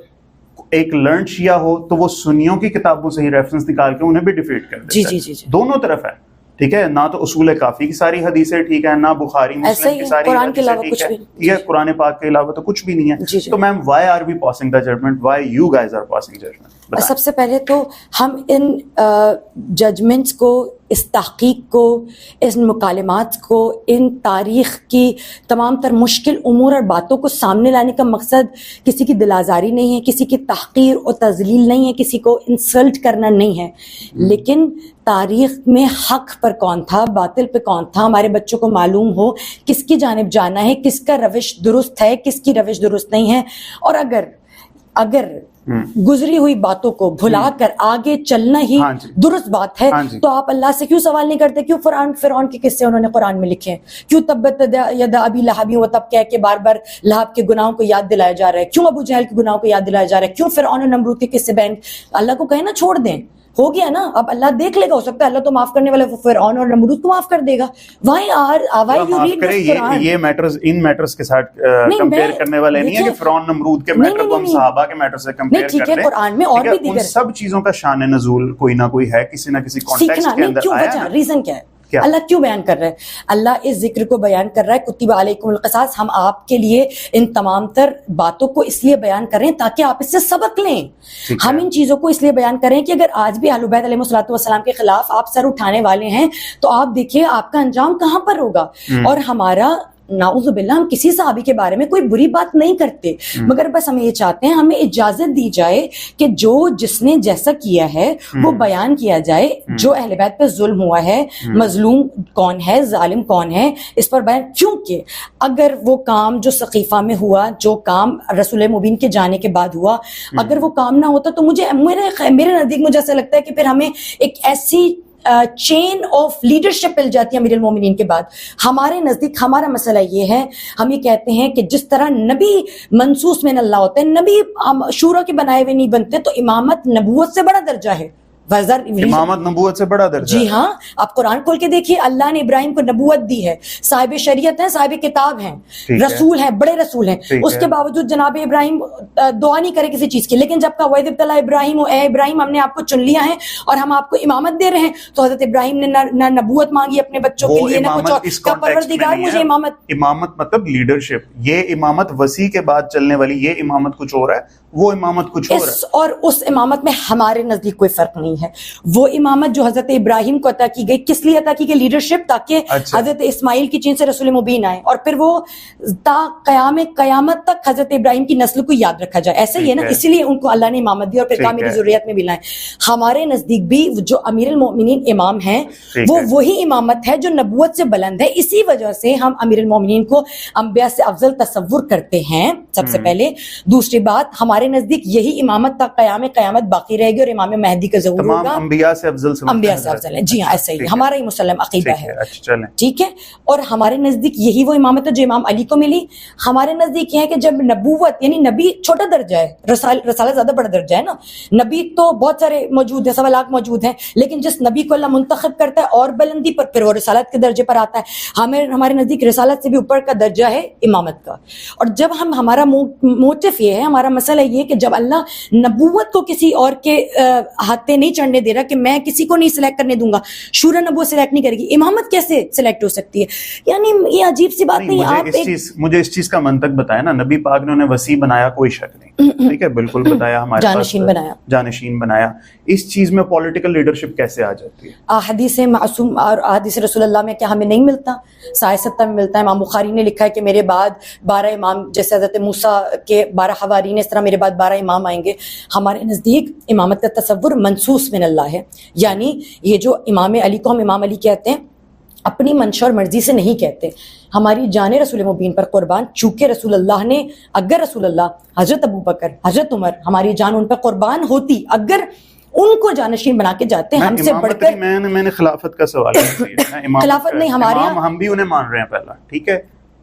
ایک لرنڈ شیعہ ہو تو وہ سنیوں کی کتابوں سے ہی ریفرنس نکال کے انہیں بھی ڈیفیٹ کر دیتا ہے. دونوں طرف ہے. ٹھیک ہے, نہ تو اصول کافی کی ساری حدیثیں ٹھیک ہے, نہ بخاری مسلم کی ساری حدیثیں ٹھیک ہے, یہ قرآن پاک کے علاوہ تو کچھ بھی نہیں ہے. تو ma'am, why are we passing the judgment, why you guys are passing judgment? سب سے پہلے تو ہم ان ججمنٹس کو، اس تحقیق کو، ان مکالمات کو، ان تاریخ کی تمام تر مشکل امور اور باتوں کو سامنے لانے کا مقصد کسی کی دل آزاری نہیں ہے، کسی کی تحقیر اور تذلیل نہیں ہے، کسی کو انسلٹ کرنا نہیں ہے، لیکن تاریخ میں حق پر کون تھا، باطل پہ کون تھا، ہمارے بچوں کو معلوم ہو کس کی جانب جانا ہے، کس کا روش درست ہے، کس کی روش درست نہیں ہے. اور اگر گزری ہوئی باتوں کو بھلا کر آگے چلنا ہی درست بات ہے تو آپ اللہ سے کیوں سوال نہیں کرتے؟ کیوں فرعون کے قصے انہوں نے قرآن میں لکھے ہیں؟ کیوں تبت یدا ابی لہب و تب کہہ کے بار بار لہب کے گناہوں کو یاد دلایا جا رہا ہے؟ کیوں ابو جہل کے گناہوں کو یاد دلایا جا رہا ہے؟ کیوں فرعون و نمرود کے قصے بیان؟ اللہ کو کہیں نا چھوڑ دیں، ہو گیا نا، اب اللہ دیکھ لے گا، ہو سکتا ہے اللہ تو معاف کرنے والا فرعون اور نمرود کو معاف کر دے گا. یہ میٹرز ان میٹرز کے ساتھ کمپیئر کرنے والے نہیں ہے کہ فرعون نمرود کے میٹر کو ہم صحابہ کے میٹر سے کمپیئر کر رہے ہیں. قرآن میں اور بھی دیگر ان سب چیزوں کا شان نزول کوئی نہ کوئی ہے، کسی نہ کسی کانٹیکسٹ کے اندر آیا ہے. ریزن کیا ہے؟ اللہ کیوں بیان کر رہا ہے؟ اللہ اس ذکر کو بیان کر رہا ہے کتب علیکم القصاص، ہم آپ کے لیے ان تمام تر باتوں کو اس لیے بیان کر رہے ہیں تاکہ آپ اس سے سبق لیں. ہم ان چیزوں کو اس لیے بیان کر رہے ہیں کہ اگر آج بھی اہل بیت علیہ الصلوۃ والسلام کے خلاف آپ سر اٹھانے والے ہیں تو آپ دیکھیے آپ کا انجام کہاں پر ہوگا. اور ہمارا نعوذ باللہ، ہم کسی صحابی کے بارے میں کوئی بری بات نہیں کرتے، مگر بس ہم یہ چاہتے ہیں ہمیں اجازت دی جائے کہ جو جس نے جیسا کیا ہے وہ بیان کیا جائے، جو اہل بیت پہ ظلم ہوا ہے، مظلوم کون ہے، ظالم کون ہے، اس پر بیان. کیونکہ اگر وہ کام جو سقیفہ میں ہوا، جو کام رسول مبین کے جانے کے بعد ہوا، اگر وہ کام نہ ہوتا تو میرے نزدیک مجھے ایسا لگتا ہے کہ پھر ہمیں ایک ایسی چین آف لیڈرشپ مل جاتی ہے امیر المومنین کے بعد. ہمارے نزدیک ہمارا مسئلہ یہ ہے، ہم یہ کہتے ہیں کہ جس طرح نبی منصوص من اللہ ہوتے ہیں، نبی شورا کے بنائے ہوئے نہیں بنتے، تو امامت نبوت سے بڑا درجہ ہے. امامت نبوت سے بڑا درجہ. جی ہاں، آپ قرآن کھول کے دیکھیے، اللہ نے ابراہیم کو نبوت دی ہے، صاحب شریعت ہیں، صاحب کتاب ہیں، رسول ہیں، بڑے رسول ہیں. اس کے باوجود جناب ابراہیم دعا نہیں کرے کسی چیز کی، لیکن جب کہا وَإِذِ ابْتَلَىٰ إِبْرَاهِيمُ، اے ابراہیم ہم نے آپ کو چن لیا ہے اور ہم آپ کو امامت دے رہے ہیں، تو حضرت ابراہیم نے نہ نبوت مانگی اپنے بچوں کے لیے، نہ کچھ اور. پروردگار مجھے امامت مطلب لیڈرشپ، یہ امامت وسیع کے بعد چلنے والی، یہ امامت کچھ اور ہے، وہ امامت کچھ اور ہے. اور اس امامت میں ہمارے نزدیک کوئی فرق نہیں ہے. وہ امامت جو حضرت ابراہیم کو عطا کی گئی، کس لیے عطا کی گئی؟ لیڈرشپ، تاکہ حضرت اسماعیل کی چین سے رسول مبین آئے اور پھر وہ تا قیامت تک حضرت ابراہیم کی نسل کو یاد رکھا جائے. ایسا ہی ہے نا، اسی لیے ان کو اللہ نے امامت دی اور پھر کہا میری ذریت میں بھی لائیں. ہمارے نزدیک بھی جو امیر المومنین امام ہیں وہ وہی امامت ہے جو نبوت سے بلند ہے. اسی وجہ سے ہم امیر المومنین کو انبیاء سے افضل تصور کرتے ہیں سب سے پہلے. دوسری بات، ہمارے نزدیک یہی امامت تک قیامت باقی رہے گی اور امام مہدی کا ظہور ہوگا. انبیاء سے افضل ہے. جی ہاں، ایسا ہی ہمارا ہی مسلم عقیدہ ہے. ٹھیک ہے. اور ہمارے نزدیک یہی وہ امامت ہے جو امام علی کو ملی. ہمارے نزدیک یہ ہے کہ جب نبوت، یعنی نبی چھوٹا درجہ ہے، رسالہ زیادہ بڑا درجہ ہے نا. نبی تو بہت سارے موجود ہیں، 1.25 لاکھ موجود ہیں، لیکن جس نبی کو اللہ منتخب کرتا ہے اور بلندی پر، پھر وہ رسالت کے درجے پر آتا ہے. ہمارے نزدیک رسالت سے بھی اوپر کا درجہ ہے امامت کا. اور جب ہمارا موٹف یہ ہے، ہمارا مسئلہ یہ ہے کہ جب اللہ نبوت کو کسی اور کے ہاتھے نہیں چڑھنے دے رہا کہ میں کسی کو نہیں سلیکٹ کرنے دوں گا، شورا نبوت سلیکٹ نہیں کرے گی، امامت کیسے سلیکٹ ہو سکتی ہے؟ یعنی یہ عجیب سی بات نہیں. مجھے اس چیز کا منطق بتایا نا. نبی پاک نے انہیں وسیع بنایا، کوئی شک نہیں، ٹھیک ہے، بالکل بتایا. ہمارے جانشین بنایا. اس چیز میں پولیٹیکل لیڈرشپ کیسے آ جاتی ہے؟ احادیث معصوم اور احادیث رسول اللہ میں کیا ہمیں نہیں ملتا؟ سیاست میں ملتا ہے. امام بخاری نے لکھا ہے کہ میرے بعد 12 امام، جیسے حضرت موسیٰ کے 12 حوارین، اس طرح میرے بعد 12 امام آئیں گے. ہمارے نزدیک امامت کا تصور منصوص من اللہ ہے. یعنی یہ جو امام علی کو ہم امام علی کہتے ہیں، اپنی منشا اور مرضی سے نہیں کہتے. ہماری جان رسول مبین پر قربان، چونکہ رسول اللہ نے، اگر رسول اللہ، حضرت ابوبکر، حضرت عمر، ہماری جان ان پر قربان ہوتی، اگر ان کو جانشین بنا کے جاتے ہم سے بڑھ کر. میں نے خلافت کا سوال کیا. خلافت نہیں، ہمارے یہاں ہم بھی انہیں مان رہے ہیں پہلا، ٹھیک ہے.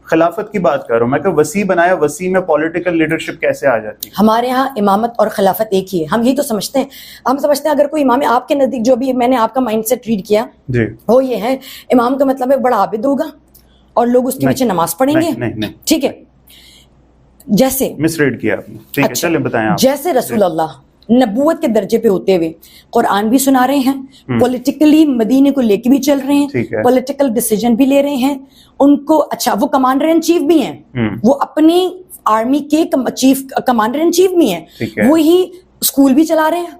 خلافت کی بات کر رہا ہوں میں کہ وسیع بنایا، وسیع میں پولیٹیکل لیڈرشپ کیسے آ جاتی ہے؟ ہمارے ہاں امامت اور خلافت ایک ہی ہے. ہم یہی تو سمجھتے ہیں. ہم سمجھتے ہیں اگر کوئی امام، آپ کے نزدیک جو بھی میں نے آپ کا مائنڈ سیٹ ریڈ کیا وہ یہ ہے، امام کا مطلب ہے بڑا عابد ہوگا اور لوگ اس کے پیچھے نماز پڑھیں گے. ٹھیک ہے، جیسے مس ریڈ کیا آپ نے. ٹھیک ہے، چلیں بتائیں آپ. جیسے رسول اللہ نبوت کے درجے پہ ہوتے ہوئے قرآن بھی سنا رہے ہیں، پولیٹیکلی مدینے کو لے کے بھی چل رہے ہیں، پولیٹیکل ڈیسیجن بھی لے رہے ہیں. ان کو اچھا، وہ کمانڈر ان چیف بھی ہیں، وہ اپنی آرمی کے چیف کمانڈر ان چیف بھی ہیں. وہی اسکول بھی چلا رہے ہیں,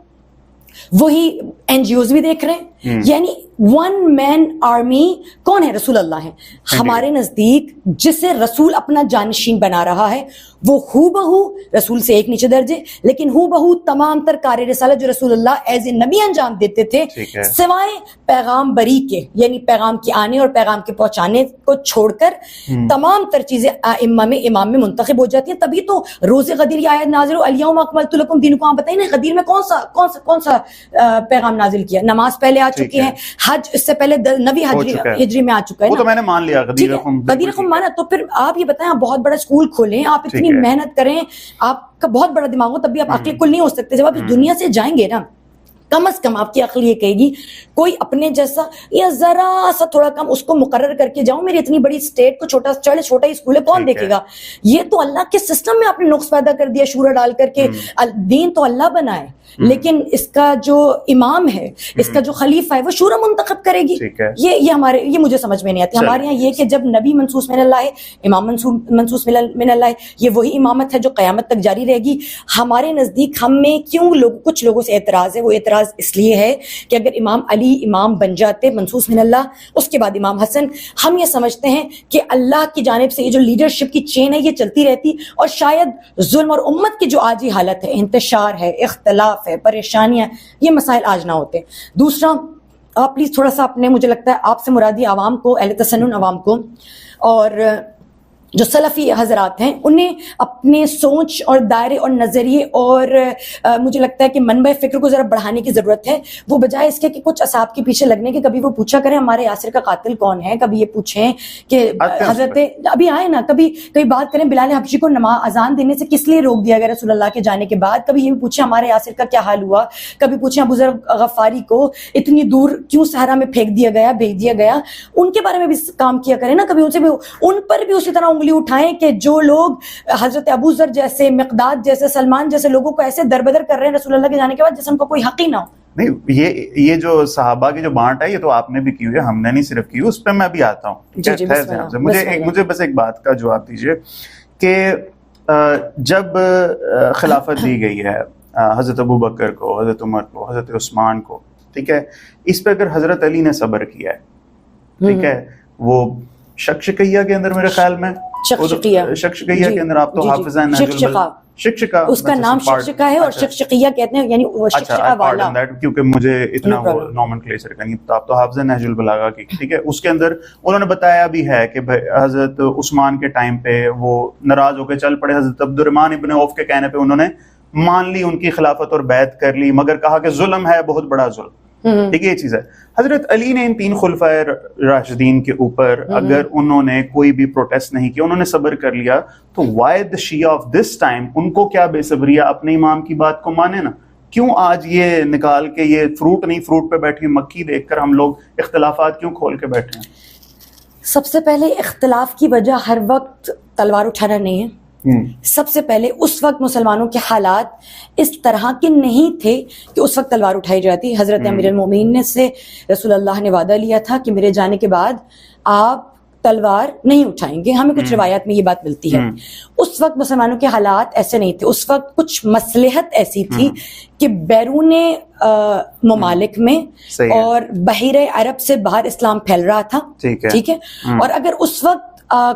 وہی NGOs بھی دیکھ رہے ہیں. یعنی ون مین آرمی کون ہے؟ رسول اللہ ہے. ہمارے نزدیک جسے رسول اپنا جانشین بنا رہا ہے وہ ہو بہو رسول سے ایک نیچے درجے, لیکن ہو بہو تمام تر کار رسالت جو رسول اللہ ایز اے نبی انجام دیتے تھے, سوائے پیغام بری کے, یعنی پیغام کے آنے اور پیغام کے پہنچانے کو چھوڑ کر تمام تر چیزیں امام میں منتخب ہو جاتی ہیں. تبھی تو روز غدیر کی آیت نازل ہو, الیوم اکملت لکم دینکم. آپ بتائیے نا غدیر میں کون سا پیغام نازل کیا؟ نماز پہلے آ چکی ہے, حج اس سے پہلے نبی ہجری میں آ چکا ہے, وہ تو میں نے مان لیا غدیر خم مانا. تو پھر آپ یہ بتائیں, آپ بہت بڑا اسکول کھولیں, آپ اتنی محنت کریں, آپ کا بہت بڑا دماغ ہو, تب بھی آپ عقل کل نہیں ہو سکتے. جب آپ اس دنیا سے جائیں گے نا, کم از کم آپ کی عقل یہ کہے گی کوئی اپنے جیسا یا ذرا سا تھوڑا کم اس کو مقرر کر کے جاؤں. میری اتنی بڑی اسٹیٹ کو چھوٹا ہی اسکول ہے, کون دیکھے گا؟ یہ تو اللہ کے سسٹم میں آپ نے نقص پیدا کر دیا شورا ڈال کر کے. دین تو اللہ بنائے, لیکن اس کا جو امام ہے, اس کا جو خلیفہ ہے, وہ شورا منتخب کرے گی. یہ مجھے سمجھ میں نہیں آتی. ہمارے یہاں یہ کہ جب نبی منصوص من اللہ ہے, امام منصوص من اللہ ہے, یہ وہی امامت ہے جو قیامت تک جاری رہے گی. ہمارے نزدیک ہمیں کیوں کچھ لوگوں سے اعتراض ہے, وہ اعتراض اس لیے ہے کہ اگر امام علی امام بن جاتے منصوص من اللہ, اس کے بعد امام حسن, ہم یہ سمجھتے ہیں کہ اللہ کی جانب سے یہ جو لیڈرشپ کی چین ہے یہ چلتی رہتی, اور شاید ظلم اور امت کی جو آج ہی حالت ہے, انتشار ہے, اختلاف ہے, پریشانیاں, یہ مسائل آج نہ ہوتے. دوسرا, آپ پلیز تھوڑا سا اپنے, مجھے لگتا ہے آپ سے مرادی عوام کو, اہل تسنن عوام کو اور جو سلفی حضرات ہیں, انہیں اپنے سوچ اور دائرے اور نظریے اور مجھے لگتا ہے کہ منبع فکر کو ذرا بڑھانے کی ضرورت ہے. وہ بجائے اس کے کہ کچھ اصحاب کے پیچھے لگنے کے, کبھی وہ پوچھا کریں ہمارے یاسر کا قاتل کون ہے, کبھی یہ پوچھیں کہ حضرت ابھی آئے نا, کبھی بات کریں بلال حبشی کو اذان دینے سے کس لیے روک دیا گیا رسول اللہ کے جانے کے بعد, کبھی یہ بھی پوچھیں ہمارے یاسر کا کیا حال ہوا, کبھی پوچھیں ابو ذر غفاری کو اتنی دور کیوں صحرا میں بھیج دیا گیا. ان کے بارے میں بھی کام کیا کریں نا, کبھی ان سے بھی, ان پر بھی اسی طرح اٹھائیں کہ جو لوگ حضرت ابو ذر جیسے, مقداد جیسے, سلمان جیسے لوگوں کو ایسے دربدر کر رہے ہیں رسول اللہ کے جانے کے بعد, جس ان کو کوئی حق ہی نہ ہو. نہیں, یہ جو صحابہ کی جو بانٹ ہے یہ تو آپ نے بھی کی ہوئی ہے, ہم نے نہیں صرف کی, اس پہ میں بھی آتا ہوں. مجھے بس ایک بات کا جواب دیجیے کہ جب خلافت دی گئی ہے حضرت ابو بکر کو, حضرت عمر کو, حضرت عثمان کو, ٹھیک ہے, اس پہ اگر حضرت علی نے صبر کیا ہے, ٹھیک ہے, وہ شکشقیہ کے اندر میرے خیال میں شکشقیہ کے اندر آپ تو حافظہ شکشقہ, اس کا نام شکشقہ ہے, اور شکشقیہ کہتے ہیں یعنی وہ شکشقہ والا, کیونکہ مجھے اتنا وہ نومنکلیچر کا نہیں پتا. آپ تو حافظہ نہج البلاغہ کی, ٹھیک ہے, اس کے اندر انہوں نے بتایا بھی ہے کہ حضرت عثمان کے ٹائم پہ وہ ناراض ہو کے چل پڑے, حضرت عبد الرحمن ابن عوف کے کہنے پہ انہوں نے مان لی ان کی خلافت اور بیعت کر لی, مگر کہا کہ ظلم ہے, بہت بڑا ظلم. ٹھیک ہے, یہ چیز ہے. حضرت علی نے ان 3 خلفائے راشدین کے اوپر اگر انہوں نے کوئی بھی پروٹیسٹ نہیں کیا, انہوں نے صبر کر لیا, تو why the Shia of this time, ان کو کیا بے صبریہ اپنے امام کی بات کو مانے نا. کیوں آج یہ نکال کے یہ فروٹ پہ بیٹھی مکھی دیکھ کر ہم لوگ اختلافات کیوں کھول کے بیٹھے ہیں؟ سب سے پہلے اختلاف کی وجہ ہر وقت تلوار اٹھانا نہیں ہے. سب سے پہلے اس وقت مسلمانوں کے حالات اس طرح کے نہیں تھے کہ اس وقت تلوار اٹھائی جاتی. حضرت امیر المومنین سے رسول اللہ نے وعدہ لیا تھا کہ میرے جانے کے بعد آپ تلوار نہیں اٹھائیں گے. ہمیں کچھ روایات میں یہ بات ملتی ہے. اس وقت مسلمانوں کے حالات ایسے نہیں تھے. اس وقت کچھ مصلحت ایسی تھی کہ بیرون ممالک میں اور بحیرہ عرب سے باہر اسلام پھیل رہا تھا, ٹھیک ہے, اور اگر اس وقت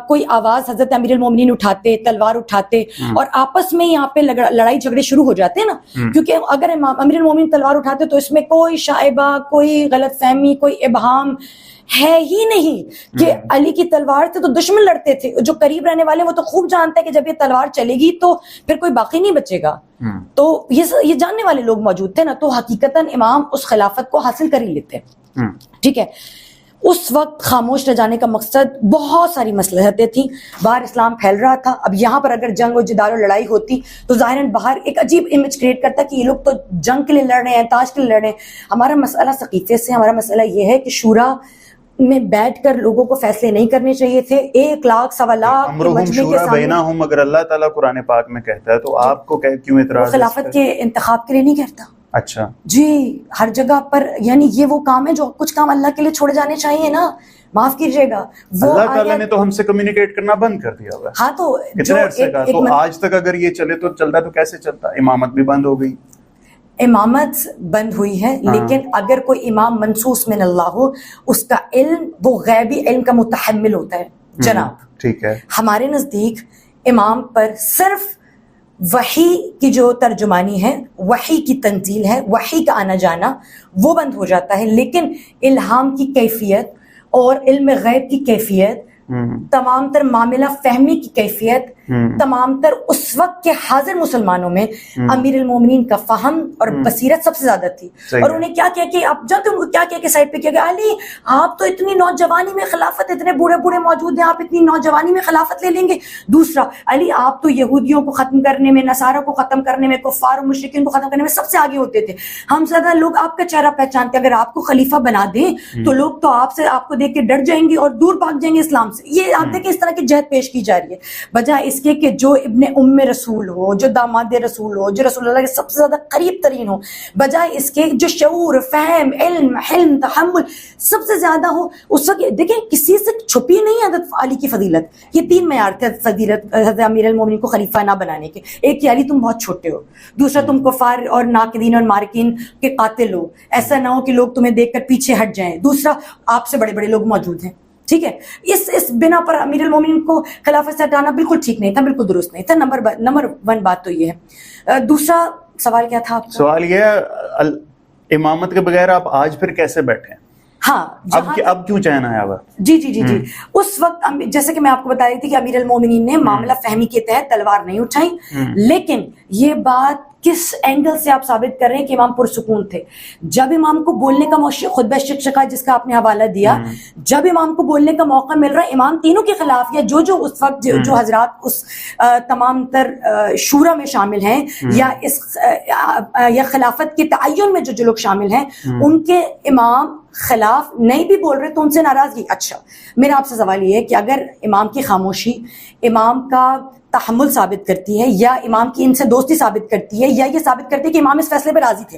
کوئی آواز حضرت امیر المومنین اٹھاتے, تلوار اٹھاتے, اور آپس میں یہاں پہ لڑائی جھگڑے شروع ہو جاتے ہیں نا, کیونکہ اگر امیر المومنین تلوار اٹھاتے تو اس میں کوئی شائبہ, کوئی غلط فہمی, کوئی ابہام ہے ہی نہیں کہ علی کی تلوار سے تو دشمن لڑتے تھے. جو قریب رہنے والے وہ تو خوب جانتے ہیں کہ جب یہ تلوار چلے گی تو پھر کوئی باقی نہیں بچے گا. تو یہ جاننے والے لوگ موجود تھے نا, تو حقیقتاً امام اس خلافت کو حاصل کر ہی لیتے. ٹھیک ہے, اس وقت خاموش رہ جانے کا مقصد بہت ساری مصلحتیں تھیں. باہر اسلام پھیل رہا تھا. اب یہاں پر اگر جنگ و جدال و لڑائی ہوتی تو ظاہراً باہر ایک عجیب امیج کریٹ کرتا کہ یہ لوگ تو جنگ کے لیے لڑ رہے ہیں, تاج کے لیے لڑ رہے ہیں. ہمارا مسئلہ سقیفے سے, ہمارا مسئلہ یہ ہے کہ شورا میں بیٹھ کر لوگوں کو فیصلے نہیں کرنے چاہیے تھے. 1 لاکھ سوا لاکھ مجمع کے سامنے اگر اللہ تعالیٰ قرآن پاک میں کہتا ہے تو آپ کو کیوں اعتراض؟ خلافت کے انتخاب کے لیے نہیں کہتا. اچھا جی, ہر جگہ پر, یعنی یہ وہ کام ہے جو کچھ کام اللہ کے لیے چھوڑے جانے چاہیے نا. معاف کیجیے گا, اللہ تعالیٰ نے تو ہم سے کمیونیکیٹ کرنا بند کر دیا ہوا ہے. ہاں, تو کتنے عرصے کا, تو آج تک اگر یہ چلے تو چلتا, تو کیسے چلتا؟ امامت بھی بند ہو گئی, امامت بند ہوئی ہے, لیکن اگر کوئی امام منصوص من اللہ ہو, اس کا علم وہ غیبی علم کا متحمل ہوتا ہے جناب. ٹھیک ہے, ہمارے نزدیک امام پر صرف وحی کی جو ترجمانی ہے, وحی کی تنزیل ہے, وحی کا آنا جانا وہ بند ہو جاتا ہے, لیکن الہام کی کیفیت اور علم غیب کی کیفیت, تمام تر معاملہ فہمی کی کیفیت, تمام تر اس وقت کے حاضر مسلمانوں میں امیر المومنین کا فہم اور بصیرت سب سے زیادہ تھی. اور انہیں کیا کیا کہ اب جب تم کیا کیا کہ سائڈ پہ کیا کہ علی آپ تو اتنی نوجوانی میں خلافت, اتنے بوڑھے بوڑھے موجود ہیں, آپ اتنی نوجوانی میں خلافت لے لیں گے. دوسرا, علی آپ تو یہودیوں کو ختم کرنے میں, نصارہ کو ختم کرنے میں, کفار و مشرکین کو ختم کرنے میں سب سے آگے ہوتے تھے. ہم زیادہ لوگ آپ کا چہرہ پہچانتے, اگر آپ کو خلیفہ بنا دیں تو لوگ تو آپ کو دیکھ کے ڈر جائیں گے اور دور بھاگ جائیں گے اسلام سے. یہ آپ دیکھیں اس طرح کی جہد پیش کی جا رہی ہے, بجائے اس کے کہ جو ابن ام رسول ہو, جو داماد رسول ہو, جو رسول اللہ کے سب سے زیادہ قریب ترین ہو, بجائے اس کے جو شعور, فہم, علم, حلم, تحمل سب سے زیادہ ہو. اس وقت دیکھیں کسی سے چھپی نہیں حضرت علی کی فضیلت. یہ 3 معیار تھے فضیلت حضرت امیر المومنین کو خلیفہ نہ بنانے کے. ایک کہ علی تم بہت چھوٹے ہو, دوسرا تم کفار اور ناقدین اور مارکین کے قاتل ہو, ایسا نہ ہو کہ لوگ تمہیں دیکھ کر پیچھے ہٹ جائیں, دوسرا آپ سے بڑے بڑے لوگ موجود ہیں. ٹھیک ہے, اس بنا پر امیر المومنین کو خلافت سے ہٹانا بالکل ٹھیک نہیں تھا, بالکل درست نہیں تھا. نمبر 1 بات تو یہ ہے. دوسرا سوال کیا تھا آپ کا؟ سوال یہ ہے امامت کے بغیر آپ آج پھر کیسے بیٹھے ہیں؟ ہاں, اب کیوں چین آیا ہوا؟ جی اس وقت جیسے کہ میں آپ کو بتا رہی تھی کہ امیر المومنین نے معاملہ فہمی کے تحت تلوار نہیں اٹھائی, لیکن یہ بات کس اینگل سے آپ ثابت کر رہے ہیں کہ امام پرسکون تھے؟ جب امام کو بولنے کا موقع, خطبہ شکشکا جس کا آپ نے حوالہ دیا, جب امام کو بولنے کا موقع مل رہا ہے, امام تینوں کے خلاف یا جو اس وقت جو حضرات اس تمام تر شورا میں شامل ہیں یا خلافت کے تعین میں جو لوگ شامل ہیں, ان کے امام خلاف نہیں بھی بول رہے تو ان سے ناراضگی. اچھا, میرا آپ سے سوال یہ ہے کہ اگر امام کی خاموشی امام کا تحمل ثابت کرتی ہے, یا امام کی ان سے دوستی ثابت کرتی ہے, یا یہ ثابت کرتی ہے کہ امام اس فیصلے پہ راضی تھے.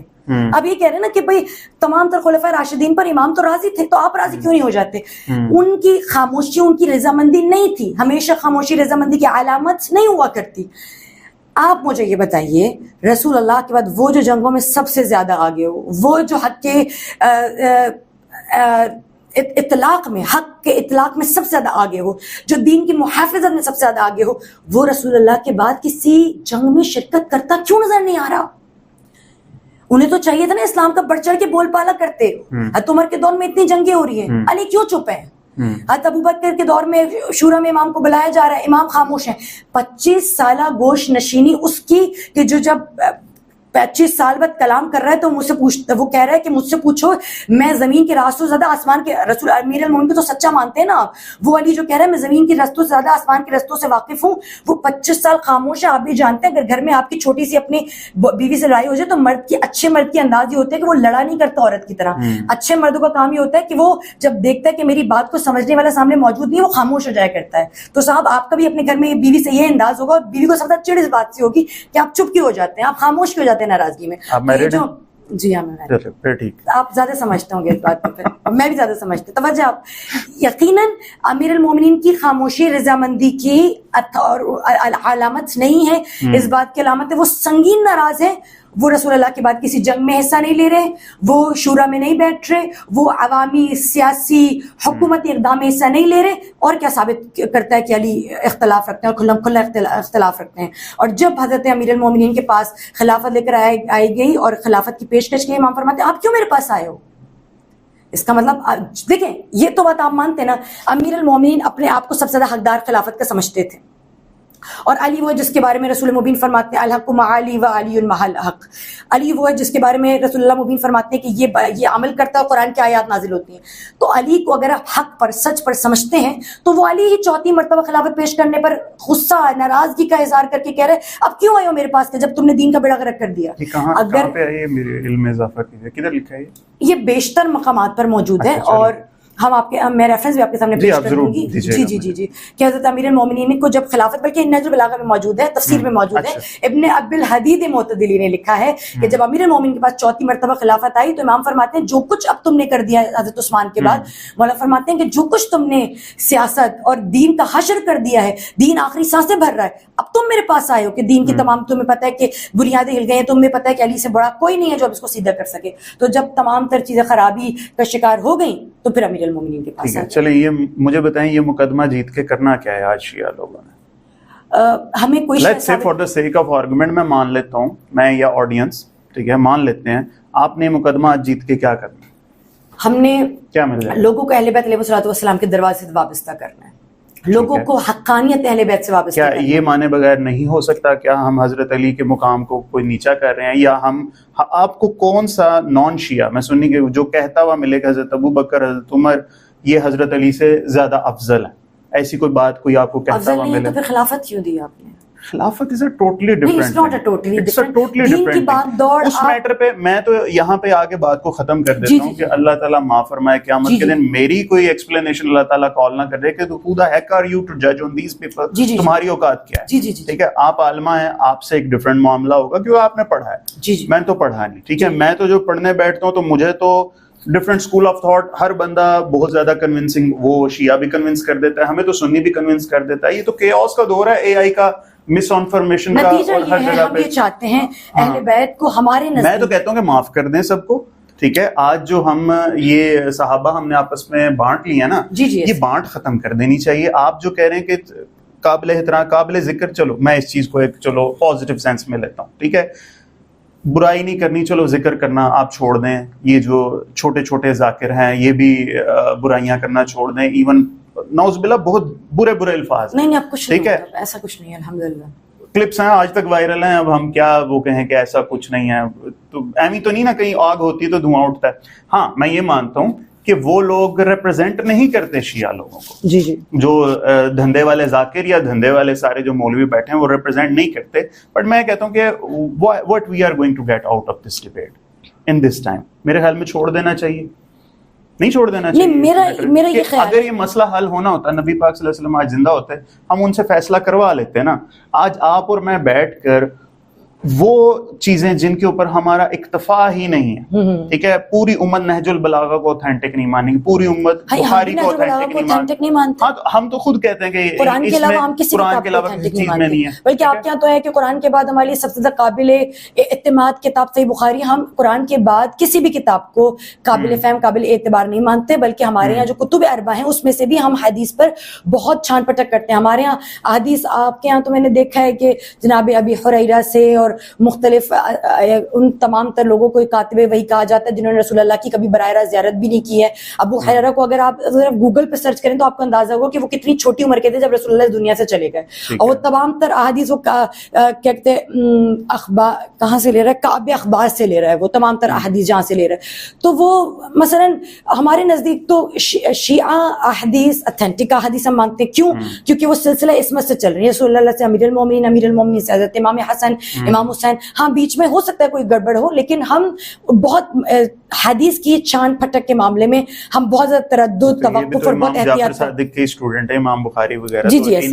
اب یہ کہہ رہے ہیں نا کہ بھئی تمام تر خلفاء راشدین پر امام تو راضی تھے, تو آپ راضی کیوں نہیں ہو جاتے؟ ان کی خاموشی ان کی رضامندی نہیں تھی. ہمیشہ خاموشی رضامندی کی علامت نہیں ہوا کرتی. آپ مجھے یہ بتائیے, رسول اللہ کے بعد وہ جو جنگوں میں سب سے زیادہ آگے ہو, وہ جو حق کے اطلاق میں سب سے زیادہ آگے ہو, جو دین کی محافظت میں سب سے زیادہ آگے ہو, وہ رسول اللہ کے بعد کسی جنگ میں شرکت کرتا کیوں نظر نہیں آ رہا؟ انہیں تو چاہیے تھا نا اسلام کا بڑھ چڑھ کے بول پالا کرتے. حضرت عمر کے دور میں اتنی جنگیں ہو رہی ہیں, علی کیوں چپ ہیں؟ حضرت ابوبکر کے دور میں شورا میں امام کو بلایا جا رہا ہے, امام خاموش ہیں. 25 سالہ گوش نشینی اس کی کہ جو جب 25 سال بعد کلام کر رہا ہے تو مجھ سے پوچھتا, وہ کہہ رہا ہے کہ مجھ سے پوچھو میں زمین کے راستوں سے زیادہ آسمان کے, رسول امیر المومنین کو تو سچا مانتے ہیں نا آپ, وہ علی جو کہہ رہا ہے میں زمین کے رستوں سے زیادہ آسمان کے رستوں سے واقف ہوں, وہ 25 سال خاموش ہے. آپ بھی جانتے ہیں اگر گھر میں آپ کی چھوٹی سی اپنی بیوی سے لڑائی ہو جائے تو اچھے مرد کے انداز یہ ہوتا ہے کہ وہ لڑا نہیں کرتا عورت کی طرح. اچھے مردوں کا کام یہ ہوتا ہے کہ وہ جب دیکھتا ہے کہ میری بات کو سمجھنے والا سامنے موجود نہیں, وہ خاموش ہو جایا کرتا ہے. تو صاحب آپ کا بھی اپنے گھر میں بیوی سے یہ انداز ہوگا, اور بیوی کو سب سے چڑ اس بات سے ہوگی کہ آپ چپ کیوں ہو جاتے ہیں, آپ خاموش کیوں ہو جاتے ہیں ناراضگی میں. جی ہاں, آپ زیادہ سمجھتے ہوں گے اس بات کو, میں بھی زیادہ سمجھتی. توجہ آپ, یقیناً امیر المومنین کی خاموشی رضامندی کی علامت نہیں ہے, اس بات کی علامت ہے وہ سنگین ناراض ہے. وہ رسول اللہ کے بعد کسی جنگ میں حصہ نہیں لے رہے, وہ شورا میں نہیں بیٹھ رہے, وہ عوامی سیاسی حکومتی اقدام میں حصہ نہیں لے رہے. اور کیا ثابت کرتا ہے کہ علی اختلاف رکھتے ہیں اور کھلا اختلاف رکھتے ہیں. اور جب حضرت امیر المومنین کے پاس خلافت لے کر آئی گئی اور خلافت کی پیشکش کی, امام فرماتے ہیں آپ کیوں میرے پاس آئے ہو؟ اس کا مطلب دیکھیں, یہ تو بات آپ مانتے نا, امیر المومنین اپنے آپ کو سب سے زیادہ حقدار خلافت کا سمجھتے تھے, اور علی وہ ہے جس کے بارے میں رسول مبین فرماتے ہیں الحق مع علی و علی مع الحق. علی وہ ہے جس کے بارے میں رسول اللہ مبین فرماتے ہیں کہ یہ عمل کرتا ہے, قرآن کی آیات نازل ہوتی ہیں. تو علی کو اگر آپ حق پر سچ پر سمجھتے ہیں تو وہ علی ہی 4تھی مرتبہ خلافت پیش کرنے پر غصہ ناراضگی کا اظہار کر کے کہہ رہے اب کیوں آئے ہو میرے پاس جب تم نے دین کا بیڑا غرق کر دیا. اگر میرے علم میں اضافہ کیجیے, کدھر لکھا ہے یہ بیشتر مقامات پر موجود ہے. اور ہم آپ کے میں ریفرنس بھی آپ کے سامنے پیش کر دوں گی. جی کہ حضرت امیر المومنین کو جب خلافت, بلکہ نہج البلاغہ میں موجود ہے, تفسیر میں موجود ہے, ابن ابی الحدید معتدلی نے لکھا ہے کہ جب امیر المومنین کے پاس چوتھی مرتبہ خلافت آئی تو امام فرماتے ہیں جو کچھ اب تم نے کر دیا حضرت عثمان کے بعد, مولا فرماتے ہیں کہ جو کچھ تم نے سیاست اور دین کا حشر کر دیا ہے, دین آخری سانسیں بھر رہا ہے, اب تم میرے پاس آئے ہو کہ دین کی تمام, تمہیں پتہ ہے کہ بنیادیں ہل گئی ہیں, تمہیں پتہ ہے کہ علی سے بڑا کوئی نہیں ہے جو اب اس کو سیدھا کر سکے. تو جب تمام تر چیزیں خرابی کا شکار ہو گئیں تو پھر امیر المومنین کے پاس. چلیں یہ مجھے بتائیں, یہ مقدمہ جیت کے کرنا کیا ہے آج شیعہ لوگوں نے؟ ہمیں کوئی let's say for the sake of argument میں مان لیتا ہوں, میں یا آڈینس ٹھیک ہے مان لیتے ہیں, آپ نے مقدمہ آج جیت کے کیا کرنا؟ ہم نے کیا مل جائے لوگوں کو اہل بیت علیہ الصلوۃ والسلام کے دروازے سے وابستہ کرنا ہے, لوگوں کو حقانیت اہل بیت سے وابستہ کیا یہ مانے بغیر نہیں ہو سکتا کیا ہم حضرت علی کے مقام کو کوئی نیچا کر رہے ہیں, یا ہم آپ کو کون سا نان شیعہ میں سنی کہ جو کہتا ہوا ملے کہ حضرت ابو بکر حضرت عمر یہ حضرت علی سے زیادہ افضل ہے, ایسی کوئی بات کوئی آپ کو کہتا ہوا ملے؟ تو پھر خلافت کیوں دی آپ نے؟ خلافت از اے ٹوٹلی ڈفرنٹ. اس میٹر پہ میں تو یہاں پہ آگے بات کو ختم کر دیتا ہوں کہ اللہ تعالیٰ معاف فرمائے قیامت کے دن میری کوئی ایکسپلینیشن اللہ تعالیٰ کال نہ کر دے کہ who the heck are you to judge on these people, تمہاری اوقات کیا ہے. ٹھیک ہے, آپ عالمہ ہیں, آپ سے ایک ڈفرنٹ معاملہ ہوگا کیوں آپ نے پڑھا ہے, میں تو پڑھا نہیں. ٹھیک ہے, میں تو جو پڑھنے بیٹھتا ہوں تو مجھے تو ڈفرنٹ اسکول آف تھاٹ, ہر بندہ بہت زیادہ کنونسنگ, وہ شیعہ بھی کنونس کر دیتا ہے, ہمیں تو سنی بھی کنونس کر دیتا ہے. یہ تو کیوس کا دور ہے, اے آئی کا, مس انفارمیشن کا, اور ہر جگہ پہ ہم یہ چاہتے ہیں اہل بیت کو ہمارے نزدیک. میں تو کہتا ہوں کہ معاف کر دیں سب کو. ٹھیک ہے, آج جو ہم یہ صحابہ ہم نے آپس میں بانٹ لی ہے نا, یہ بانٹ ختم کر دینی چاہیے. آپ جو کہہ رہے ہیں کہ قابل احترام قابل ذکر, چلو میں اس چیز کو ایک چلو پازیٹیو سینس میں لیتا ہوں. ٹھیک ہے, برائی نہیں کرنی, چلو ذکر کرنا آپ چھوڑ دیں. یہ جو چھوٹے چھوٹے ذاکر ہیں یہ بھی برائیاں کرنا چھوڑ دیں. ایون نعوذ باللہ بہت برے برے الفاظ. نہیں اب کچھ ٹھیک ہے, ایسا کچھ نہیں ہے الحمدللہ. کلپس ہیں آج تک وائرل ہیں, اب ہم کیا وہ کہیں کہ ایسا کچھ نہیں ہے. تو ایمی تو نہیں نا کہیں آگ ہوتی ہے تو دھواں اٹھتا ہے. ہاں میں یہ مانتا ہوں کہ وہ لوگ ریپرزینٹ نہیں کرتے شیعہ لوگوں کو. جو دھندے والے ذاکر یا دھندے والے سارے جو مولوی بیٹھے ہیں وہ ریپرزینٹ نہیں کرتے. بٹ میں کہتا ہوں کہ what we are going to get out of this debate in this time, میرے خیال میں چھوڑ دینا چاہیے, نہیں چھوڑ دینا چاہیے. میرا یہ خیال, اگر یہ مسئلہ حل ہونا ہوتا, نبی پاک صلی اللہ علیہ وسلم آج زندہ ہوتے, ہم ان سے فیصلہ کروا لیتے نا. آج آپ اور میں بیٹھ کر وہ چیزیں جن کے اوپر ہمارا اکتفا ہی نہیں ہے, ٹھیک ہے, پوری امت نہج البلاغہ کو اوتھینٹک نہیں مانیں گی, پوری امت بخاری کو اوتھینٹک نہیں مانتی. ہاں تو ہم تو خود کہتے ہیں کہ قرآن کے علاوہ ہم کسی چیز میں نہیں ہے. بلکہ آپ کے یہاں تو ہے کہ قرآن کے بعد ہمارے لیے سب سے زیادہ قابل اعتماد کتاب صحیح بخاری, ہم قرآن کے بعد کسی بھی کتاب کو قابل فہم قابل اعتبار نہیں مانتے. بلکہ ہمارے یہاں جو کتب اربع ہیں اس میں سے بھی ہم حدیث پر بہت چھان پٹک کرتے ہیں. ہمارے یہاں حدیث, آپ کے یہاں تو میں نے دیکھا ہے کہ جناب ابی ہریرہ سے اور مختلف ان تمام تر لوگوں کو کاتب وحی کہا جاتا ہے جنہوں نے رسول اللہ کی کبھی براہ راست زیارت بھی نہیں کی ہے. ابو ہریرہ کو اگر آپ گوگل پہ سرچ کریں تو آپ کو اندازہ ہوگا کہ وہ کتنی چھوٹی عمر کے تھے جب رسول اللہ اس دنیا سے چلے گئے. اور وہ تمام تر احادیث وہ کہتے ہیں اخبار کہاں سے لے رہا ہے, کعب اخبار سے لے رہا ہے, وہ تمام تر احادیث جہاں سے لے رہا ہے. تو وہ مثلا ہمارے نزدیک تو شیعہ احادیث اتھینٹک احادیث ہم مانتے ہیں. کیوں؟ کیونکہ وہ سلسلہ عصمت سے چل رہی ہے, رسول اللہ سے امیر المومنین سے حضرت امام حسن امام حسین. ہاں بیچ میں ہو سکتا ہے کوئی گڑبڑ ہو, لیکن ہم بہت حدیث کی چھان پھٹک کے معاملے میں ہم بہت زیادہ تردد توقف اور بہت احتیاط. جعفر صادق کے اسٹوڈنٹ ہیں امام بخاری وغیرہ,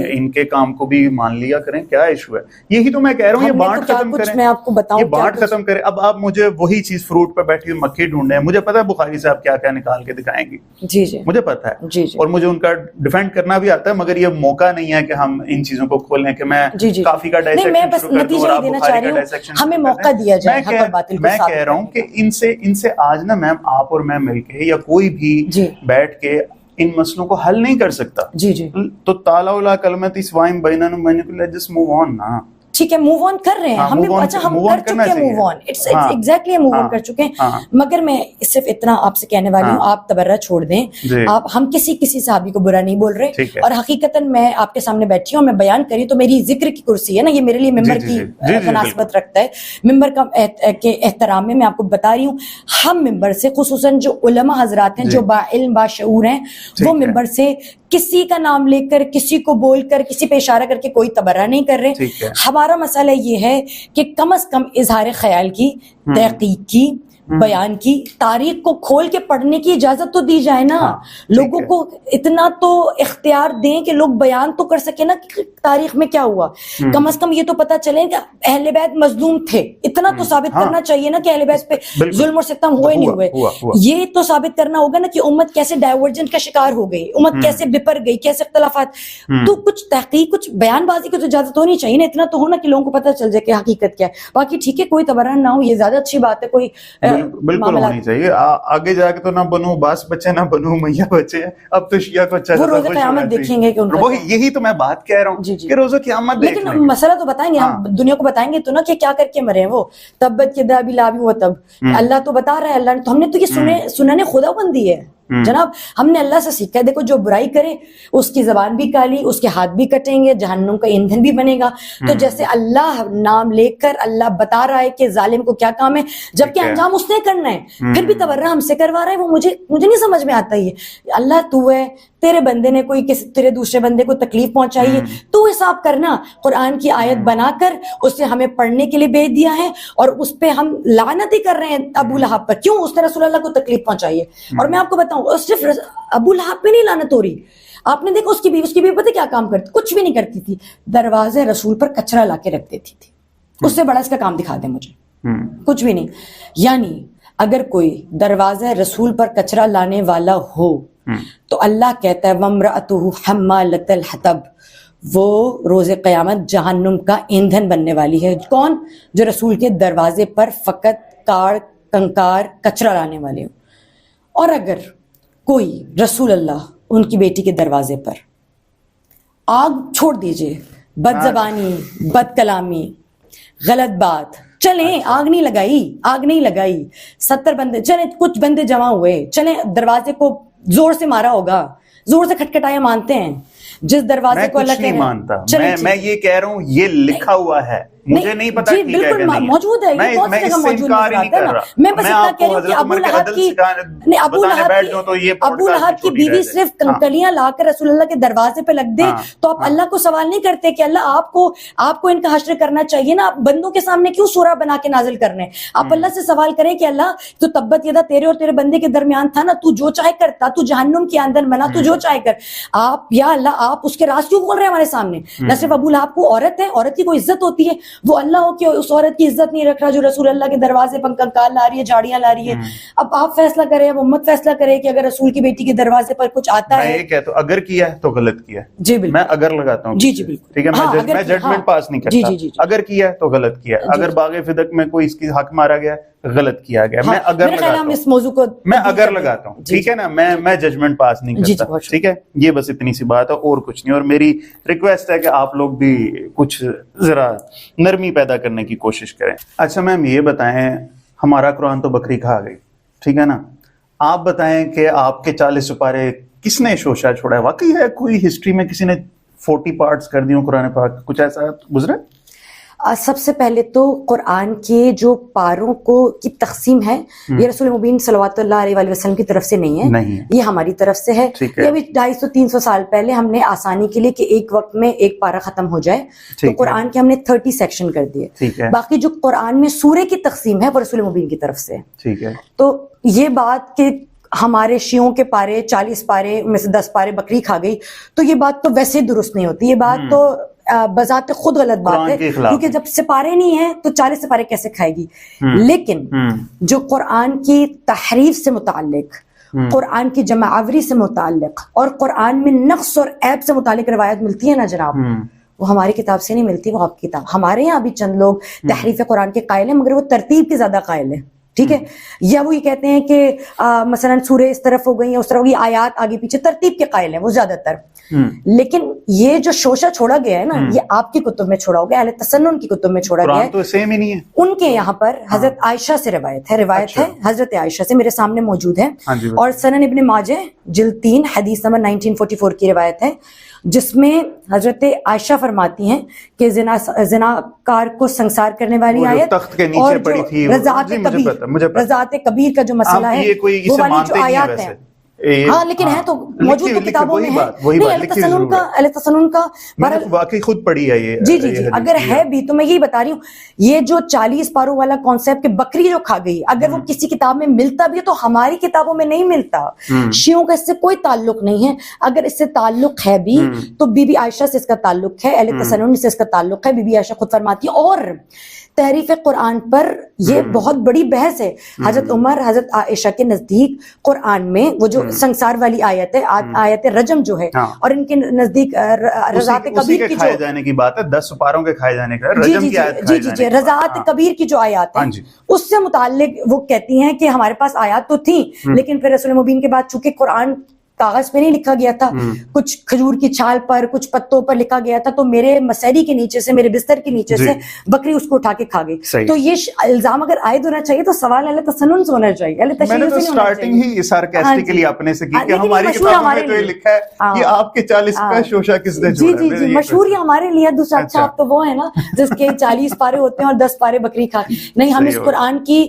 ان کے کام کو بھی مان لیا کریں, کیا ایشو ہے؟ یہی تو میں کہہ رہا ہوں, یہ بانٹ ختم کریں, میں آپ کو بتاؤں یہ بانٹ ختم کریں. اب آپ مجھے وہی چیز فروٹ پہ بیٹھی ہوئی مکھی ڈھونڈے ہیں, مجھے پتا ہے بخاری صاحب کیا کیا نکال کے دکھائیں گی, مجھے پتا ہے, اور مجھے ان کا ڈیفینڈ کرنا بھی آتا ہے. مگر یہ موقع نہیں ہے کہ ہم ان چیزوں کو کھولیں کہ میں کافی کا ڈائسیکشن شروع کر دوں اور آپ بخاری کا ڈائسیکشن. ہمیں موقع دیا جائے. میں کہہ رہا ہوں کہ ان سے آج نا میم آپ اور میں مل کے یا کوئی بھی بیٹھ کے ان مسئلوں کو حل نہیں کر سکتا. تو تعالیٰ لا کلمۃ سواء بیننا وبینکم, جسٹ موو آن نا. ٹھیک ہے, موو آن کر رہے ہیں ہم. اچھا ہم کر چکے ہیں move on, it's exactly move on کر چکے ہیں. مگر میں صرف اتنا آپ سے کہنے والی ہوں, آپ تبرہ چھوڑ دیں. آپ ہم کسی صحابی کو برا نہیں بول رہے, اور حقیقتاً میں آپ کے سامنے بیٹھی ہوں, میں بیان کری تو میری ذکر کی کرسی ہے نا, یہ میرے لیے ممبر کی مناسبت رکھتا ہے. ممبر کا کے احترام میں آپ کو بتا رہی ہوں, ہم ممبر سے خصوصاً جو علماء حضرات ہیں جو با علم با شعور ہیں, وہ ممبر سے کسی کا نام لے کر, کسی کو بول کر, کسی پہ اشارہ کر کے کوئی تبرہ نہیں کر رہے. ہمارا مسئلہ یہ ہے کہ کم از کم اظہار خیال کی, تحقیق کی, بیان کی, تاریخ کو کھول کے پڑھنے کی اجازت تو دی جائے نا, لوگوں کو اتنا تو اختیار دیں کہ لوگ بیان تو کر سکیں نا کہ تاریخ میں کیا ہوا, کم از کم یہ تو پتا چلے کہ اہل بیت مظلوم تھے, اتنا تو ثابت کرنا چاہیے نا کہ اہل بیت پہ ظلم اور ستم ہوئے نہیں ہوئے. یہ تو ثابت کرنا ہوگا نا کہ امت کیسے ڈائیورجن کا شکار ہو گئی, امت کیسے بپر گئی, کیسے اختلافات. تو کچھ تحقیق, کچھ بیان بازی کی تو اجازت ہونی چاہیے نا, اتنا تو ہونا کہ لوگوں کو پتہ چل جائے کہ حقیقت کیا ہے. باقی ٹھیک ہے کوئی تبرہ نہ ہو, یہ زیادہ اچھی بات ہے. کوئی بالکل ہونی چاہیے. آگے جا کے تو نہ بنو عباس بچے نہ بنو امیہ بچے, اب تو شیعہ کو اچھا وہ روز قیامت دیکھیں گے کہ ان کا, وہی یہی تو میں بات کہہ رہا ہوں کہ روز قیامت دیکھیں گے. لیکن مسئلہ تو بتائیں گے, ہم دنیا کو بتائیں گے تو نا کہ کیا کر کے مرے ہیں وہ. تبت یدا ابی لہب وتب, اللہ تو بتا رہا ہے, اللہ نے تو, ہم نے تو یہ سنن خدا بندی ہے جناب, ہم نے اللہ سے سیکھا ہے. دیکھو جو برائی کرے اس کی زبان بھی کالی, اس کے ہاتھ بھی کٹیں گے, جہنم کا ایندھن بھی بنے گا. تو جیسے اللہ نام لے کر اللہ بتا رہا ہے کہ ظالم کو کیا کام ہے, جبکہ انجام اس نے کرنا ہے, پھر بھی تبرہ ہم سے کروا رہا ہے. وہ مجھے نہیں سمجھ میں آتا. یہ اللہ تو ہے, تیرے بندے نے کوئی تیرے دوسرے بندے کو تکلیف پہنچائی ہے, تو حساب کرنا. قرآن کی آیت بنا کر اسے ہمیں پڑھنے کے لیے بھیج دیا ہے, اور اس پہ ہم لعنت ہی کر رہے ہیں ابو لہب پر. کیوں؟ اس نے رسول اللہ کو تکلیف پہنچائی ہے. اور میں آپ کو بتاؤں, صرف ابو لہب پہ نہیں لعنت ہو رہی. آپ نے دیکھا اس کی بیوی پتہ کیا کام کرتی, کچھ بھی نہیں کرتی تھی, دروازے رسول پر کچرا لا کے رکھ دیتی تھی. اس سے بڑا اس کا کام دکھا دیں مجھے, کچھ بھی نہیں. یعنی اگر کوئی دروازے رسول پر کچرا لانے والا ہو تو اللہ کہتا ہے وَامْرَأَتُهُ حَمَّالَةَ الْحَطَبِ, وہ روز قیامت جہنم کا ایندھن بننے والی ہے. کون؟ جو رسول کے دروازے پر فقط کاڑ کنکار کچرا لانے والے ہو. اور اگر کوئی رسول اللہ ان کی بیٹی کے دروازے پر آگ چھوڑ دیجئے, بد زبانی, بد کلامی, غلط بات, چلیں آگ نہیں لگائی, 70 بندے چلیں, کچھ بندے جمع ہوئے, چلیں دروازے کو زور سے مارا ہوگا, زور سے کھٹکھٹایا, مانتے ہیں جس دروازے کو اللہ نہیں مانتا. میں یہ کہہ رہا ہوں یہ لکھا ہوا ہے, مجھے نہیں پتا. جی بالکل موجود ہے, یہ بہت سی جگہ موجود ہے. میں بس اتنا کہہ رہی ہوں کہ ابو لہب کی بیوی صرف کنکریاں لا کر رسول اللہ کے دروازے پہ لگ دے تو آپ اللہ کو سوال نہیں کرتے کہ اللہ آپ کو ان کا حشر کرنا چاہیے نا, آپ بندوں کے سامنے کیوں سورہ بنا کے نازل کرنے. آپ اللہ سے سوال کریں کہ اللہ تو تبت یدا تیرے اور تیرے بندے کے درمیان تھا نا, تو جو چاہے کرتا, تو جہنم کے اندر بنا, تو جو چاہے کر. آپ یا اللہ آپ اس کے راز کیوں کھول رہے ہیں ہمارے سامنے. نہ صرف ابو لہب کو عورت ہے, عورت کی کوئی عزت ہوتی ہے, وہ اللہ ہو کہ اس عورت کی عزت نہیں رکھ رہا جو رسول اللہ کے دروازے پر کنکال لا رہی ہے, جھاڑیاں لا رہی ہے. اب آپ فیصلہ کریں, اب امت فیصلہ کرے کہ اگر رسول کی بیٹی کے دروازے پر کچھ آتا ہے. میں یہ کہتا ہوں اگر کیا ہے تو غلط کیا ہے. جی بالکل, میں اگر لگاتا ہوں. جی جی بالکل, ٹھیک ہے, میں ججمنٹ پاس نہیں کرتا. اگر کیا ہے تو غلط کیا ہے. اگر باغ فدق میں کوئی اس کی حق مارا گیا غلط کیا گیا, میں اگر لگاتا ہوں, ٹھیک ہے نا, میں ججمنٹ پاس نہیں کرتا. ٹھیک ہے, یہ بس اتنی سی بات ہے اور کچھ نہیں. اور میری ریکویسٹ ہے کہ آپ لوگ بھی کچھ ذرا نرمی پیدا کرنے کی کوشش کریں. اچھا میم یہ بتائیں, ہمارا قرآن تو بکری کھا گئی, ٹھیک ہے نا, آپ بتائیں کہ آپ کے 40 سپارے کس نے شوشہ چھوڑا ہے؟ واقعی ہے کوئی ہسٹری میں کسی نے 40 پارٹس کر دیوں قرآن پاک, کچھ ایسا گزرا؟ سب سے پہلے تو قرآن کے جو پاروں کی تقسیم ہے یہ رسول مبین صلوات اللہ علیہ وآلہ وسلم کی طرف سے نہیں ہے, یہ ہماری طرف سے ہے. یہ ابھی 250-300 سال پہلے ہم نے آسانی کے لیے کہ ایک وقت میں ایک پارہ ختم ہو جائے تو قرآن کے ہم نے 30 سیکشن کر دیے. باقی جو قرآن میں سورے کی تقسیم ہے وہ رسول مبین کی طرف سے. ٹھیک ہے, تو یہ بات کہ ہمارے شیعوں کے پارے 40 پارے میں سے 10 پارے بکری کھا گئی, تو یہ بات تو ویسے درست نہیں ہوتی. یہ بات تو بذات خود غلط بات ہے, کیونکہ جب سپارے نہیں ہیں تو 40 سپارے کیسے کھائے گی. لیکن جو قرآن کی تحریف سے متعلق, قرآن کی جمع آوری سے متعلق اور قرآن میں نقص اور عیب سے متعلق روایت ملتی ہے نا جناب, وہ ہماری کتاب سے نہیں ملتی, وہ آپ کی کتاب. ہمارے یہاں بھی چند لوگ تحریف قرآن کے قائل ہیں مگر وہ ترتیب کے زیادہ قائل ہیں, ٹھیک ہے, یا وہ یہ کہتے ہیں کہ مثلا سورہ اس طرف ہو گئی یا اس طرف ہوگی, آیات آگے پیچھے, ترتیب کے قائل ہیں وہ زیادہ تر. لیکن یہ جو شوشہ چھوڑا گیا ہے نا, یہ آپ کی کتب میں چھوڑا ہو گیا, اہل تسنن کی کتب میں چھوڑا گیا ہے. تو سیم ہی نہیں ہے. ان کے یہاں پر حضرت عائشہ سے روایت ہے حضرت عائشہ سے, میرے سامنے موجود ہے, اور سنن ابن ماجہ جلد 3 حدیث نمبر 1944 کی روایت ہے, جس میں حضرت عائشہ فرماتی ہیں کہ زناکار کو سنسار کرنے والی آیت اور رضاعت کبیر کا جو مسئلہ ہے وہ والی جو آیات ہیں ہاں لیکن ہے تو موجود تو کتابوں میں ہے. اہل تسنن کا واقعی خود پڑھی ہے یہ. جی جی جی اگر ہے بھی تو میں یہی بتا رہی ہوں, یہ جو 40 پاروں والا کانسیپٹ کہ بکری جو کھا گئی, اگر وہ کسی کتاب میں ملتا بھی ہے تو ہماری کتابوں میں نہیں ملتا. شیعوں کا اس سے کوئی تعلق نہیں ہے. اگر اس سے تعلق ہے بھی تو بی بی عائشہ سے اس کا تعلق ہے, اہل تسنن سے اس کا تعلق ہے. بی بی عائشہ خود فرماتی ہے. اور تحریف قرآن پر یہ بہت بڑی بحث ہے. حضرت عمر, حضرت عائشہ کے نزدیک قرآن میں وہ جو سنسار والی آیت ہے, آیت رجم جو ہے, اور ان کے نزدیک رضاعت کبیر کی جو کھائے جانے کی بات ہے, 10 سپاروں کے کھائے جانے کا رجم کی آیت, جی جی جی رضاعت کبیر کی جو آیات ہیں اس سے متعلق وہ کہتی ہیں کہ ہمارے پاس آیات تو تھیں, لیکن پھر رسول مبین کے بعد چونکہ قرآن کاغذ پہ نہیں لکھا گیا تھا, کچھ کھجور کی چھال پر, کچھ پتوں پر لکھا گیا تھا, تو میرے مسیری کے نیچے سے, میرے بستر کے نیچے سے بکری اس کو اٹھا کے کھا گئی. تو یہ الزام اگر عائد ہونا چاہیے تو سوال اہل تسنن سے ہونا چاہیے. میں نے تو سٹارٹنگ ہی سارکاسٹکلی اپنے سے کی کہ ہماری کتابوں میں تو یہ لکھا ہے کہ آپ کے 40 کا شوشہ کس نے جوڑا. جی جی جی مشہور ہی ہمارے لیے. دوسرا اچھا آپ تو وہ ہے نا جس کے 40 پارے ہوتے ہیں اور 10 پارے بکری کھا. نہیں, ہم اس قرآن کی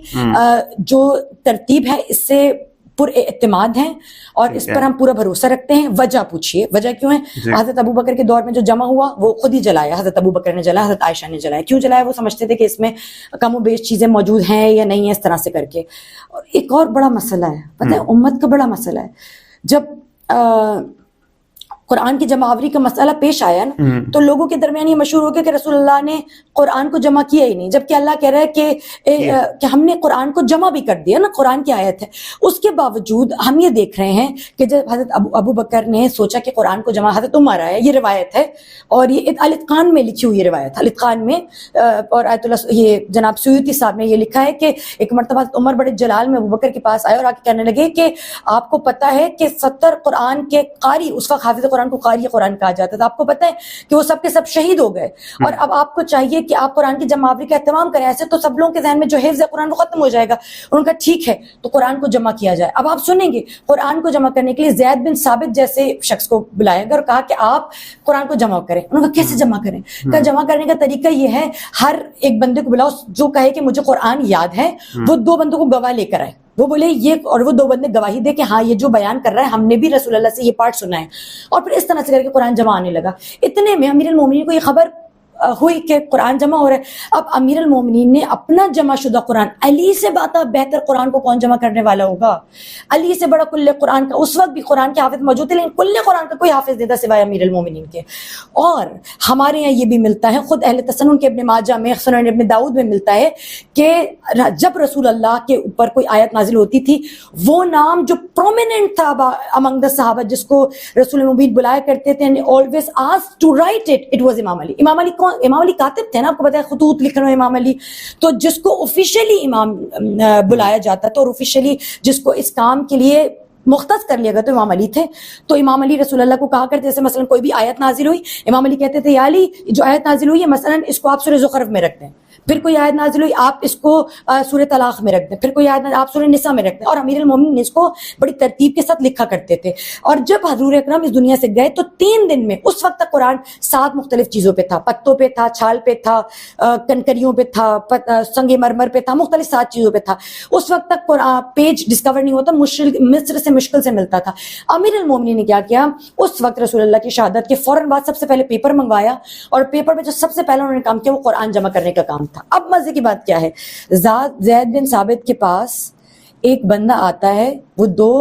جو ترتیب ہے اس سے پر اعتماد ہیں اور اس پر ہم پورا بھروسہ رکھتے ہیں. وجہ پوچھیے وجہ کیوں ہے؟ حضرت ابو بکر کے دور میں جو جمع ہوا وہ خود ہی جلایا, حضرت ابو بکر نے جلایا, حضرت عائشہ نے جلایا. کیوں جلایا؟ وہ سمجھتے تھے کہ اس میں کم و بیش چیزیں موجود ہیں یا نہیں ہے, اس طرح سے کر کے. اور ایک اور بڑا مسئلہ ہے, پتہ ہے امت کا بڑا مسئلہ ہے, جب قرآن کی جمع آوری کا مسئلہ پیش آیا نا تو لوگوں کے درمیان یہ مشہور ہو گیا کہ رسول اللہ نے قرآن کو جمع کیا ہی نہیں, جبکہ اللہ کہہ رہا ہے کہ ہم نے قرآن کو جمع بھی کر دیا نا, قرآن کی آیت ہے. اس کے باوجود ہم یہ دیکھ رہے ہیں کہ جب حضرت ابو بکر نے سوچا کہ قرآن کو جمع, حضرت عمر آیا, یہ روایت ہے اور یہ الاتقان میں لکھی ہوئی روایت ہے, الاتقان میں, اور آیت اللہ یہ جناب سیوطی صاحب نے یہ لکھا ہے کہ ایک مرتبہ حضرت عمر بڑے جلال میں ابو بکر کے پاس آئے اور آ کے کہنے لگے کہ آپ کو پتہ ہے کہ 70 قرآن کے قاری, اس وقت حافظ قرآن کو قاری قرآن کہا جاتا تھا, آپ کو پتہ ہے کہ وہ سب کے سب شہید ہو گئے, اور اب آپ کو چاہیے کہ آپ قرآن کی جمع آوری کا اہتمام کریں, ایسے تو سب لوگوں کے ذہن میں جو حفظ ہے قرآن وہ ختم ہو جائے گا. ان کا ٹھیک ہے تو قرآن کو جمع کیا جائے. اب آپ سنیں گے قرآن کو جمع کرنے کے لیے زید بن ثابت جیسے شخص کو بلایا گیا اور کہا کہ آپ قرآن کو جمع کریں. انہوں نے کہا کیسے جمع کریں؟ کہ جمع کرنے کا طریقہ یہ ہے, ہر ایک بندے کو بلاؤ جو کہے کہ مجھے قرآن یاد ہے, وہ 2 بندوں کو گواہ لے کر آئے. وہ بولے یہ, اور وہ 2 بندے گواہی دے کہ ہاں یہ جو بیان کر رہا ہے ہم نے بھی رسول اللہ سے یہ پارٹ سنا ہے. اور پھر اس طرح سے کر کے قرآن جمع آنے لگا. اتنے میں امیر المومنین کو یہ خبر ہوئی کہ قرآن جمع ہو رہا ہے. اب امیر المومنین نے اپنا جمع شدہ قرآن, علی سے بہتر قرآن کو کون جمع کرنے والا ہوگا, علی سے بڑا کل قرآن کا, اس وقت بھی قرآن کے حافظ موجود تھے لیکن کل قرآن کا کوئی حافظ نہیں تھا سوائے امیر المومنین کے. اور ہمارے یہاں یہ بھی ملتا ہے, خود اہل تسنن کے ابن ماجہ میں, سنن ابن داؤد میں ملتا ہے کہ جب رسول اللہ کے اوپر کوئی آیت نازل ہوتی تھی, وہ نام جو پرومیننٹ تھا امنگ دا صحابہ جس کو رسول مبین بلایا کرتے تھے, always asked to write it, it was امام علی. امام علی امام علی کاتب تھے نا, آپ کو پتا ہے خطوط لکھ رہے ہیں امام علی, تو جس کو آفیشیلی امام بلایا جاتا تھا اور آفیشیلی جس کو اس کام کے لیے مختص کر لیا گیا تو امام علی تھے. تو امام علی رسول اللہ کو کہا کرتے, جیسے مثلا کوئی بھی آیت نازل ہوئی, امام علی کہتے تھے یا علی جو آیت نازل ہوئی ہے مثلا اس کو آپ سورہ زخرف میں رکھ دیں, پھر کوئی آیت نازل ہوئی آپ اس کو سورہ طلاق میں رکھ دیں, پھر کوئی آیت آپ سورہ نساء میں رکھ دیں. اور امیر المومنین اس کو بڑی ترتیب کے ساتھ لکھا کرتے تھے. اور جب حضور اکرم اس دنیا سے گئے تو 3 دن میں, اس وقت تک قرآن 7 مختلف چیزوں پہ تھا, پتوں پہ تھا, چھال پہ تھا, کنکریوں پہ تھا, سنگ مرمر پہ تھا, مختلف 7 چیزوں پہ تھا. اس وقت تک پیج ڈسکور نہیں ہوتا, مصر سے مشکل سے ملتا تھا. امیر المومنین نے کیا کیا, اس وقت رسول اللہ کی شہادت کے فوراً بعد سب سے پہلے پیپر منگوایا, اور پیپر میں جو سب سے پہلے انہوں نے کام کیا وہ قرآن جمع کرنے کا کام تھا. اب مزے کی بات کیا ہے, زید بن ثابت کے پاس ایک بندہ آتا ہے, وہ 2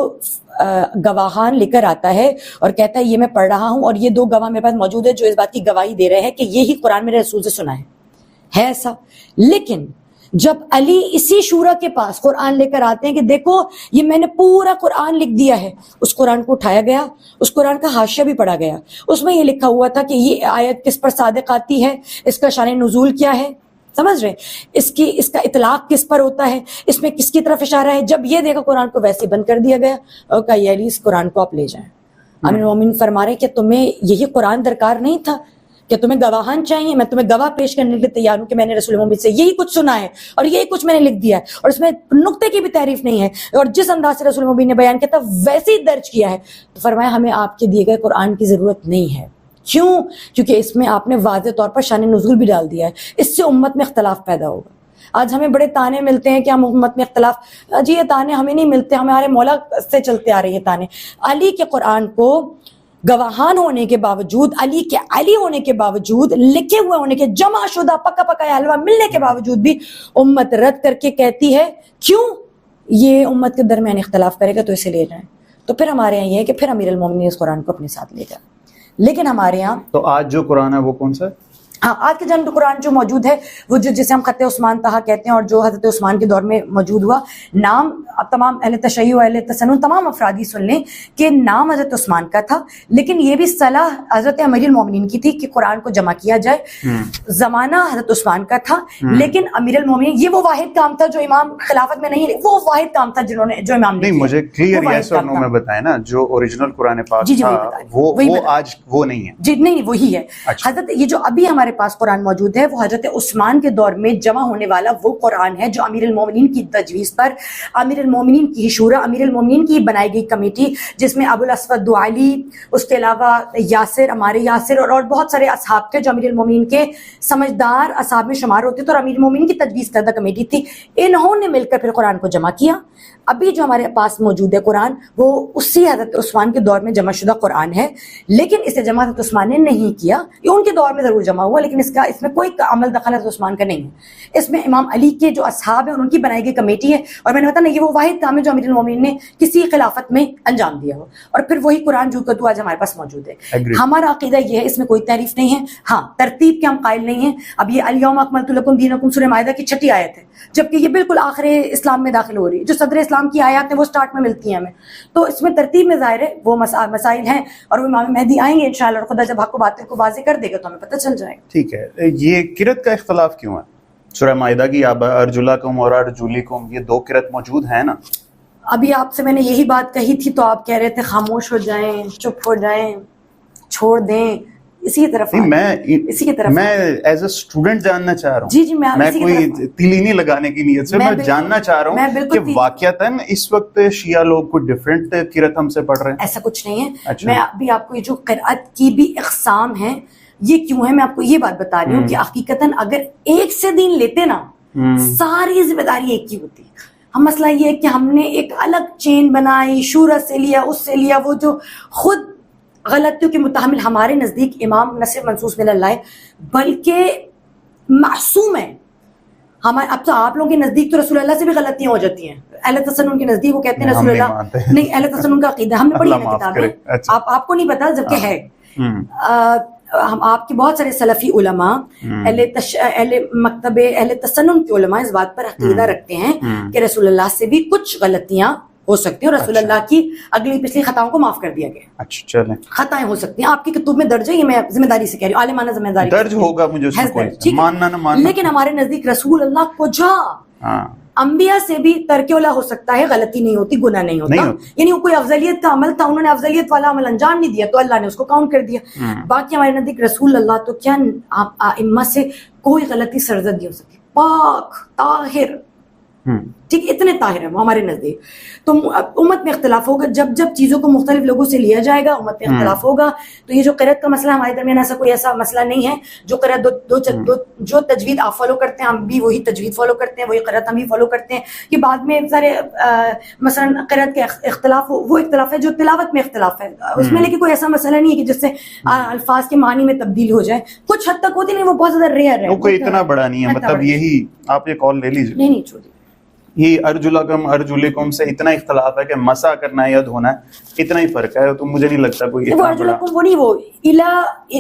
گواہان لے کر آتا ہے اور کہتا ہے یہ میں پڑھ رہا ہوں اور یہ 2 گواہ میرے پاس موجود ہے جو اس بات کی گواہی دے رہے ہیں کہ یہی قرآن میرے رسول سے سنا ہے ایسا. لیکن جب علی اسی شورا کے پاس قرآن لے کر آتے ہیں کہ دیکھو یہ میں نے پورا قرآن لکھ دیا ہے, اس قرآن کو اٹھایا گیا, اس قرآن کا حاشیہ بھی پڑھا گیا, اس میں یہ لکھا ہوا تھا کہ یہ آیت کس پر صادق آتی ہے, اس کا شان نزول کیا ہے, سمجھ رہے, اس کا اطلاق کس پر ہوتا ہے, اس میں کس کی طرف اشارہ ہے. جب یہ دیکھا قرآن کو ویسے بند کر دیا گیا اور کہا یہ علی اس قرآن کو آپ لے جائیں. امیر المومنین فرما رہے کہ تمہیں یہی قرآن درکار نہیں تھا, کہ تمہیں گواہان چاہیے, میں تمہیں گواہ پیش کرنے کے لیے تیار ہوں کہ میں نے رسول محمد سے یہی کچھ سنا ہے اور یہی کچھ میں نے لکھ دیا ہے, اور اس میں نقطے کی بھی تعریف نہیں ہے, اور جس انداز سے رسول محمد نے بیان کیا تھا ویسے ہی درج کیا ہے. تو فرمایا ہمیں آپ کے دیے گئے قرآن کی ضرورت نہیں ہے. کیوں؟ کیونکہ اس میں آپ نے واضح طور پر شان نزول بھی ڈال دیا ہے, اس سے امت میں اختلاف پیدا ہوگا. آج ہمیں بڑے تانے ملتے ہیں کہ ہم امت میں اختلاف, جی یہ تانے ہمیں نہیں ملتے, ہمارے مولا سے چلتے آ رہے ہیں تانے. علی کے قرآن کو گواہان ہونے کے باوجود, علی کے علی ہونے کے باوجود, لکھے ہوئے ہونے کے, جمع شدہ پکا پکا حلوہ ملنے کے باوجود بھی امت رد کر کے کہتی ہے کیوں یہ امت کے درمیان اختلاف کرے گا تو اسے لے جائیں. تو پھر ہمارے یہاں یہ ہے کہ پھر امیر المومنین اس قرآن کو اپنے ساتھ لے جائیں. لیکن ہمارے یہاں تو آج جو قرآن ہے وہ کون سا ہے؟ ہاں, آج کے جنگ قرآن جو موجود ہے وہ جسے ہم خط عثمان طہا کہتے ہیں اور جو حضرت عثمان کے دور میں موجود ہوا. نام اب تمام اہل تشیع و اہل تسنن تمام افرادی سن لیں کہ نام حضرت عثمان کا تھا, لیکن یہ بھی صلاح حضرت امیر المومنین کی تھی کہ قرآن کو جمع کیا جائے. زمانہ حضرت عثمان کا تھا, لیکن امیر المومنین یہ وہ واحد کام تھا جو امام خلافت میں نہیں, وہ واحد کام تھا جنہوں نے, جو امام نے, نہیں مجھے کلیئر یس اور نو میں بتائیں نا, جو اوریجنل قرآن پاک تھا وہ آج وہ نہیں ہے. جی نہیں وہی ہے. حضرت یہ جو ابھی ہمارے پاس قرآن موجود ہے وہ حضرت عثمان کے دور میں جمع ہونے والا وہ قرآن ہے جو امیر المومنین کی تجویز پر, امیر المومنین کی شورا, امیر المومنین کی بنائی گئی کمیٹی جس میں ابو الاسود دعالی, اس کے علاوہ یاسر, ہمارے یاسر اور بہت سارے اصحاب تھے جو امیر المومنین کے سمجھدار اصحاب میں شمار ہوتے تھے اور امیر المومنین کی تجویز کردہ کمیٹی تھی. انہوں نے مل کر پھر قرآن کو جمع کیا. ابھی جو ہمارے پاس موجود ہے قرآن وہ اسی حضرت عثمان کے دور میں جمع شدہ قرآن ہے, لیکن اسے جمع حضرت عثمان نے نہیں کیا. یہ ان کے دور میں ضرور جمع ہوا, لیکن اس میں کوئی عمل دخل حضرت عثمان کا نہیں ہے. اس میں امام علی کے جو اصحاب ہیں ان کی بنائی گئی کمیٹی ہے, اور میں نے بتایا نا یہ وہ واحد کام ہے جو امیر المومنین نے کسی خلافت میں انجام دیا ہو, اور پھر وہی قرآن جو تو آج ہمارے پاس موجود ہے. ہمارا عقیدہ یہ ہے, اس میں کوئی تعریف نہیں ہے. ہاں ترتیب کے ہم قائل نہیں ہیں. اب یہ الیوم اکملت لکم دینکم سورہ مائدہ کی 6 آیت ہے, جبکہ یہ بالکل آخر اسلام میں داخل ہو رہی ہے. جو صدر اسلام کی آیات ہیں وہ سٹارٹ میں ملتی ہیں ہمیں, تو اس میں ترتیب میں ظاہر ہے وہ مسائل ہیں, اور وہ امام مہدی آئیں گے انشاءاللہ, اور خدا جب حق و باطل کو واضح کر دے گا تو ہمیں پتہ چل جائے گا. ٹھیک ہے, یہ قرأت کا اختلاف کیوں ہے؟ سورہ مائدہ کی ارجلکم اور ارجلکم یہ 2 قرأت موجود ہیں نا. ابھی آپ سے میں نے یہی بات کہی تھی تو آپ کہہ رہے تھے خاموش ہو جائیں, چپ ہو جائیں, چھوڑ دیں. اسی کی طرف میں ایز اے اسٹوڈنٹ جاننا چاہ رہا ہوں. جی میں کوئی تیلی نہیں لگانے کی نیت سے, میں جاننا چاہ رہا ہوں کہ واقعتاً اس وقت شیعہ لوگ کوئی ڈفرینٹ قرأت ہم سے پڑھ رہے ہیں. ایسا کچھ نہیں ہے. میں ابھی آپ کو یہ جو قرأت کی بھی اقسام ہیں یہ کیوں ہے, میں آپ کو یہ بات بتا رہی ہوں کہ حقیقتاً اگر ایک سے دین لیتے نا, ساری ذمہ داری ایک کی ہوتی. ہم مسئلہ یہ ہے کہ ہم نے ایک الگ چین بنائی, شورا سے لیا, اس سے لیا, وہ جو خود غلطیوں کے متحمل ہمارے نزدیک امام نہ صرف منصوص من اللہ ہے بلکہ معصوم ہے. ہمارے اب تو آپ لوگوں کے نزدیک تو رسول اللہ سے بھی غلطیاں ہو جاتی ہیں. اہل تسنن کے نزدیک وہ کہتے ہیں رسول اللہ نہیں, اہل تسنن کا عقیدہ ہم نے پڑھی ہے کتابیں, آپ کو نہیں پتا جبکہ ہے. ہم آپ کے بہت سارے سلفی علماء, اہل مکتب اہل تسنن کے علماء اس بات پر عقیدہ رکھتے ہیں کہ رسول اللہ سے بھی کچھ غلطیاں ہو سکتی ہیں, اور رسول اللہ کی اگلی پچھلی خطاؤں کو معاف کر دیا گیا. اچھا چلیں, خطائیں ہو سکتی ہیں, آپ کی کتب میں درج ہے, یہ میں ذمہ داری سے کہہ رہی ہوں, عالمانہ ذمہ داری درج ہوگا, مجھے اس کو ماننا نہ ماننا, لیکن ہمارے نزدیک رسول اللہ کو جا انبیاء سے بھی ترک اولا ہو سکتا ہے, غلطی نہیں ہوتی, گناہ نہیں ہوتا. یعنی کوئی افضلیت کا عمل تھا, انہوں نے افضلیت والا عمل انجام نہیں دیا تو اللہ نے اس کو کاؤنٹ کر دیا. باقی ہمارے نزدیک رسول اللہ تو کیا ائمہ سے کوئی غلطی سرزد نہیں ہو سکتی, پاک طاہر, ٹھیک, اتنے طاہر ہیں وہ ہمارے نزدیک. تو امت میں اختلاف ہوگا, جب جب چیزوں کو مختلف لوگوں سے لیا جائے گا امت میں اختلاف ہوگا. تو یہ جو قرأت کا مسئلہ ہمارے درمیان ایسا مسئلہ نہیں ہے. جو قرأت جو تجوید آپ فالو کرتے ہیں ہم بھی وہی تجوید فالو کرتے ہیں, وہی قرأت ہم بھی فالو کرتے ہیں. کہ بعد میں سارے مثلا قرأت کے اختلاف وہ اختلاف ہے جو تلاوت میں اختلاف ہے اس میں, لیکن کوئی ایسا مسئلہ نہیں ہے کہ جس سے الفاظ کے معنی میں تبدیل ہو جائے. کچھ حد تک ہوتی نہیں, وہ بہت زیادہ ریئر ہے, کوئی اتنا بڑا نہیں ہے. مطلب یہی آپ یہ کال لے لیجیے. نہیں چھوڑیے, یہ ارجلکم ارجلکم سے اتنا اختلاف ہے کہ مسا کرنا ہے یا دھونا ہے, اتنا ہی فرق ہے. تو مجھے نہیں لگتا کوئی اتنا بڑا. وہ نہیں, وہ الا,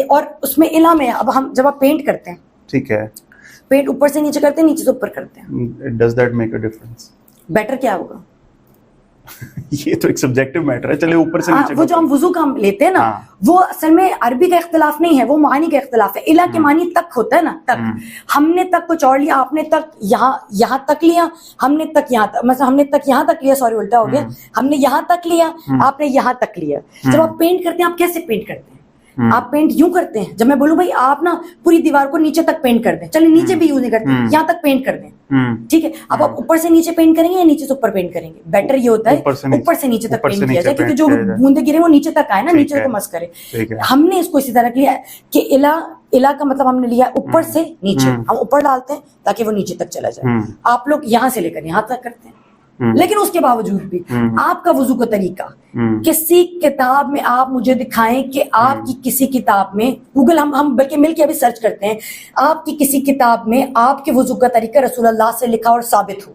اور اس میں الا میں اب ہم جب آپ پینٹ کرتے ہیں, ٹھیک ہے, پینٹ اوپر سے نیچے کرتے ہیں, نیچے سے اوپر کرتے ہیں, does that make a difference? Better کیا ہوگا؟ یہ تو ایک سبجیکٹو میٹر ہے. چلے اوپر سے نیچے, وہ جو ہم وضو کا لیتے ہیں نا, وہ اصل میں عربی کا اختلاف نہیں ہے, وہ معنی کا اختلاف ہے. الا کے معنی تک ہوتا ہے نا, تک. ہم نے تک کچھ اور لیا, آپ نے تک یہاں تک لیا, ہم نے تک یہاں تک, مثلا ہم نے تک یہاں تک لیا, سوری الٹا ہو گیا, ہم نے یہاں تک لیا, آپ نے یہاں تک لیا. جب آپ پینٹ کرتے ہیں آپ کیسے پینٹ کرتے ہیں؟ آپ پینٹ یوں کرتے ہیں, جب میں بولوں بھائی آپ نا پوری دیوار کو نیچے تک پینٹ کر دیں, چلے نیچے بھی یوز نہیں کرتے, یہاں تک پینٹ کر دیں, ٹھیک ہے, اب آپ اوپر سے نیچے پینٹ کریں گے یا نیچے سے اوپر پینٹ کریں گے؟ بیٹر یہ ہوتا ہے اوپر سے نیچے تک پینٹ کیا جائے, کیونکہ جو بوندے گرے وہ نیچے تک آئے نا, نیچے کو مس کرے. ہم نے اس کو اسی طرح لیا کہ الہ کا مطلب ہم نے لیا اوپر سے نیچے, ہم اوپر ڈالتے ہیں تاکہ وہ نیچے تک چلا جائے. آپ لوگ یہاں سے لے کر یہاں تک کرتے ہیں, لیکن اس کے باوجود بھی آپ کا وضو کا طریقہ کسی کتاب میں آپ مجھے دکھائیں کہ آپ کی کسی کتاب میں, گوگل ہم بلکہ مل کے ابھی سرچ کرتے ہیں, آپ کی کسی کتاب میں آپ کے وضو کا طریقہ رسول اللہ سے لکھا اور ثابت ہو,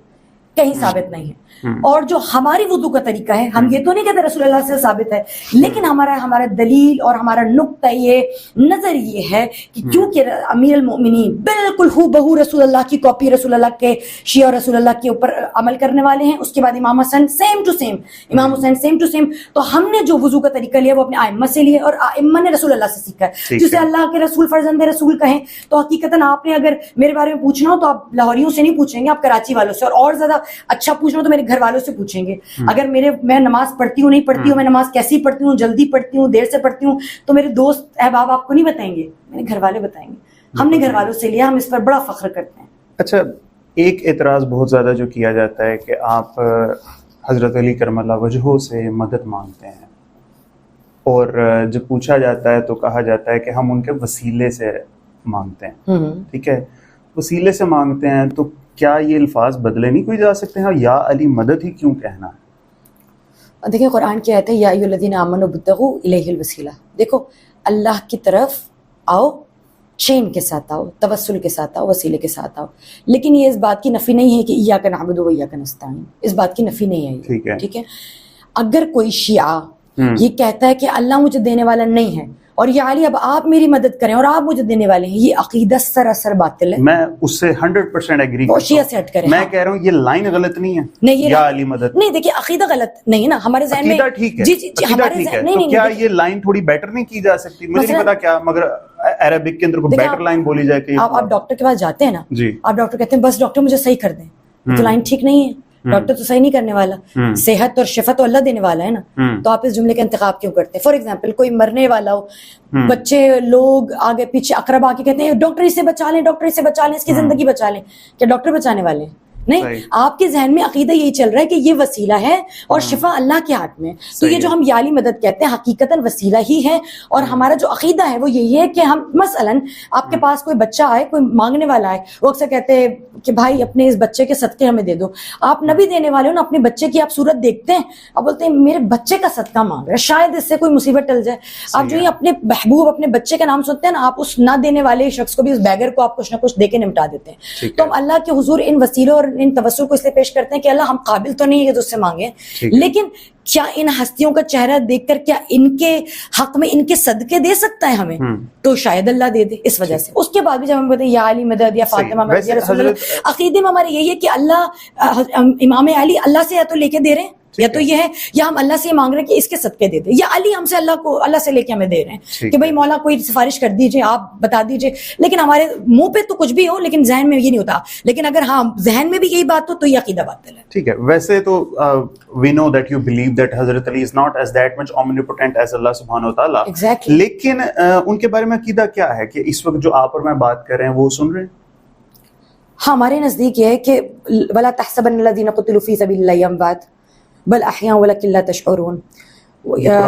کہیں ثابت نہیں ہے. اور جو ہماری وضو کا طریقہ ہے, ہم یہ تو نہیں کہتے رسول اللہ سے ثابت ہے, لیکن ہمارا دلیل اور ہمارا نقطہ یہ نظر یہ ہے کہ کیونکہ امیر المؤمنین بالکل ہو بہو رسول اللہ کی کاپی, رسول اللہ کے شیعہ اور رسول اللہ کے اوپر عمل کرنے والے ہیں, اس کے بعد امام حسن سیم ٹو سیم, امام حسین سیم ٹو سیم, تو ہم نے جو وضو کا طریقہ لیا وہ اپنے ائمہ سے لیا اور ائمہ نے رسول اللہ سے سیکھا ہے. جسے اللہ کے رسول فرزند رسول کہیں تو حقیقتاً آپ نے اگر میرے بارے میں پوچھنا ہو تو آپ لاہوریوں سے نہیں پوچھیں گے, آپ کراچی والوں سے, اور زیادہ اچھا پوچھنا ہو تو میرے گھر والوں سے پوچھیں گے. اگر میں نماز پڑھتی ہوں نہیں پڑھتی ہوں, میں نماز کیسی پڑھتی ہوں, جلدی پڑھتی ہوں, دیر سے پڑھتی ہوں, تو میرے دوست احباب آپ کو نہیں بتائیں گے, میرے گھر والے بتائیں گے. ہم نے گھر والوں سے لیا, ہم اس پر بڑا فخر کرتے ہیں. اچھا, ایک اعتراض بہت زیادہ جو کیا جاتا ہے کہ آپ حضرت علی کرم اللہ وجہہ سے مدد مانگتے ہیں, اور جب پوچھا جاتا ہے تو کہا جاتا ہے کہ ہم ان کے وسیلے سے مانگتے ہیں. ٹھیک ہے, وسیلے سے مانگتے ہیں تو کیا یہ الفاظ بدلے نہیں کوئی جا سکتے ہیں؟ یا علی مدد ہی کیوں کہنا ہے؟ دیکھیں قرآن کی آیت ہے یا ایھا الذین آمنوا ابتغوا الیہ الوسیلہ. دیکھو اللہ کی طرف آؤ, چین کے ساتھ آؤ, توسل کے ساتھ آؤ, وسیلے کے ساتھ آؤ, لیکن یہ اس بات کی نفی نہیں ہے کہ ایاک نعبد و ایاک نستعین, اس بات کی نفی نہیں ہے. ٹھیک ہے, اگر کوئی شیعہ یہ کہتا ہے کہ اللہ مجھے دینے والا نہیں ہے اور یا علی اب آپ میری مدد کریں اور آپ مجھے دینے والے ہیں, یہ عقیدہ سراسر باطل ہے. میں اس سے 100% ایگری کرتا ہوں. میں کہہ رہا ہوں یہ لائن غلط نہیں ہے, نہیں یا علی مدد نہیں. دیکھیے عقیدہ غلط نہیں ہے نا ہمارے ذہن میں, عقیدہ ٹھیک ہے, جی جی ہمارے ذہن نہیں, کیا یہ لائن تھوڑی بیٹر نہیں کی جا سکتی؟ مجھے نہیں پتا کیا, مگر عربک کے اندر کوئی بیٹر لائن بولی جائے کہ آپ ڈاکٹر کے پاس جاتے ہیں نا, آپ ڈاکٹر کہتے ہیں بس ڈاکٹر مجھے صحیح کر دیں, تو لائن ٹھیک نہیں ہے. ڈاکٹر تو صحیح نہیں کرنے والا, صحت اور شفا تو اللہ دینے والا ہے نا, تو آپ اس جملے کا انتخاب کیوں کرتے ہیں؟ فار ایگزامپل کوئی مرنے والا ہو, بچے لوگ آگے پیچھے اقرب آ کے کہتے ہیں ڈاکٹر اسے بچا لیں, ڈاکٹر اسے بچا لیں, اس کی زندگی بچا لیں. کیا ڈاکٹر بچانے والے ہیں؟ نہیں. آپ کے ذہن میں عقیدہ یہی چل رہا ہے کہ یہ وسیلہ ہے اور شفا اللہ کے ہاتھ میں. تو یہ جو ہم یا علی مدد کہتے ہیں حقیقتاً وسیلہ ہی ہے, اور ہمارا جو عقیدہ ہے وہ یہی ہے کہ ہم مثلاً آپ کے پاس کوئی بچہ آئے, کوئی مانگنے والا آئے, وہ اکثر کہتے ہیں کہ بھائی اپنے اس بچے کے صدقے ہمیں دے دو. آپ نبی دینے والے ہو نا, اپنے بچے کی آپ صورت دیکھتے ہیں, آپ بولتے ہیں میرے بچے کا صدقہ مانگ رہا ہے, شاید اس سے کوئی مصیبت ٹل جائے. آپ جو ہی اپنے محبوب اپنے بچے کا نام سنتے ہیں نا, آپ اس نہ دینے والے شخص کو بھی, اس بیگر کو آپ کچھ نہ کچھ دے کے نمٹا دیتے ہیں. تو ہم اللہ کے حضور ان وسیلوں اور ان توسل کو اس لیے پیش کرتے ہیں کہ اللہ ہم قابل تو نہیں ہے تو اس سے مانگیں, لیکن کیا ان ہستیوں کا چہرہ دیکھ کر کیا ان کے حق میں ان کے صدقے دے سکتا ہے ہمیں؟ تو شاید اللہ دے دے. اس وجہ سے اس کے بعد بھی جب ہم بولتے ہیں یا علی مدد یا فاطمہ مدد یا رسول اللہ, عقیدے میں ہمارے یہی ہے کہ اللہ امام علی اللہ سے یا تو لے کے دے رہے ہیں, یا تو یہ ہے, یا ہم اللہ سے یہ مانگ رہے ہیں کہ اس کے صدقے دے دیں, یا علی ہم سے اللہ سے لے کے ہمیں دے رہے ہیں کہ بھائی مولا کوئی سفارش کر دیجئے, آپ بتا دیجئے. لیکن ہمارے منہ پہ تو کچھ بھی ہو لیکن ذہن میں یہ نہیں ہوتا. لیکن اگر ہاں ذہن میں بھی یہی بات ہو تو یہ عقیدہ باطل ہے. ٹھیک ہے. ویسے تو we know that you believe that حضرت علی is not as that much omnipotent as Allah subhanahu wa ta'ala. Exactly. لیکن ان کے بارے میں عقیدہ کیا ہے کہ اس وقت جو آپ اور میں بات کر رہے ہیں وہ سن رہے ہیں؟ ہمارے نزدیک یہ ہے کہ وَلَا تَحْسَبَنَّ الَّذِينَ قُتِلُوا فِي سَبِيلِ اللَّهِ أَمْوَاتٌ بل احیاء ولکن لا تشعرون.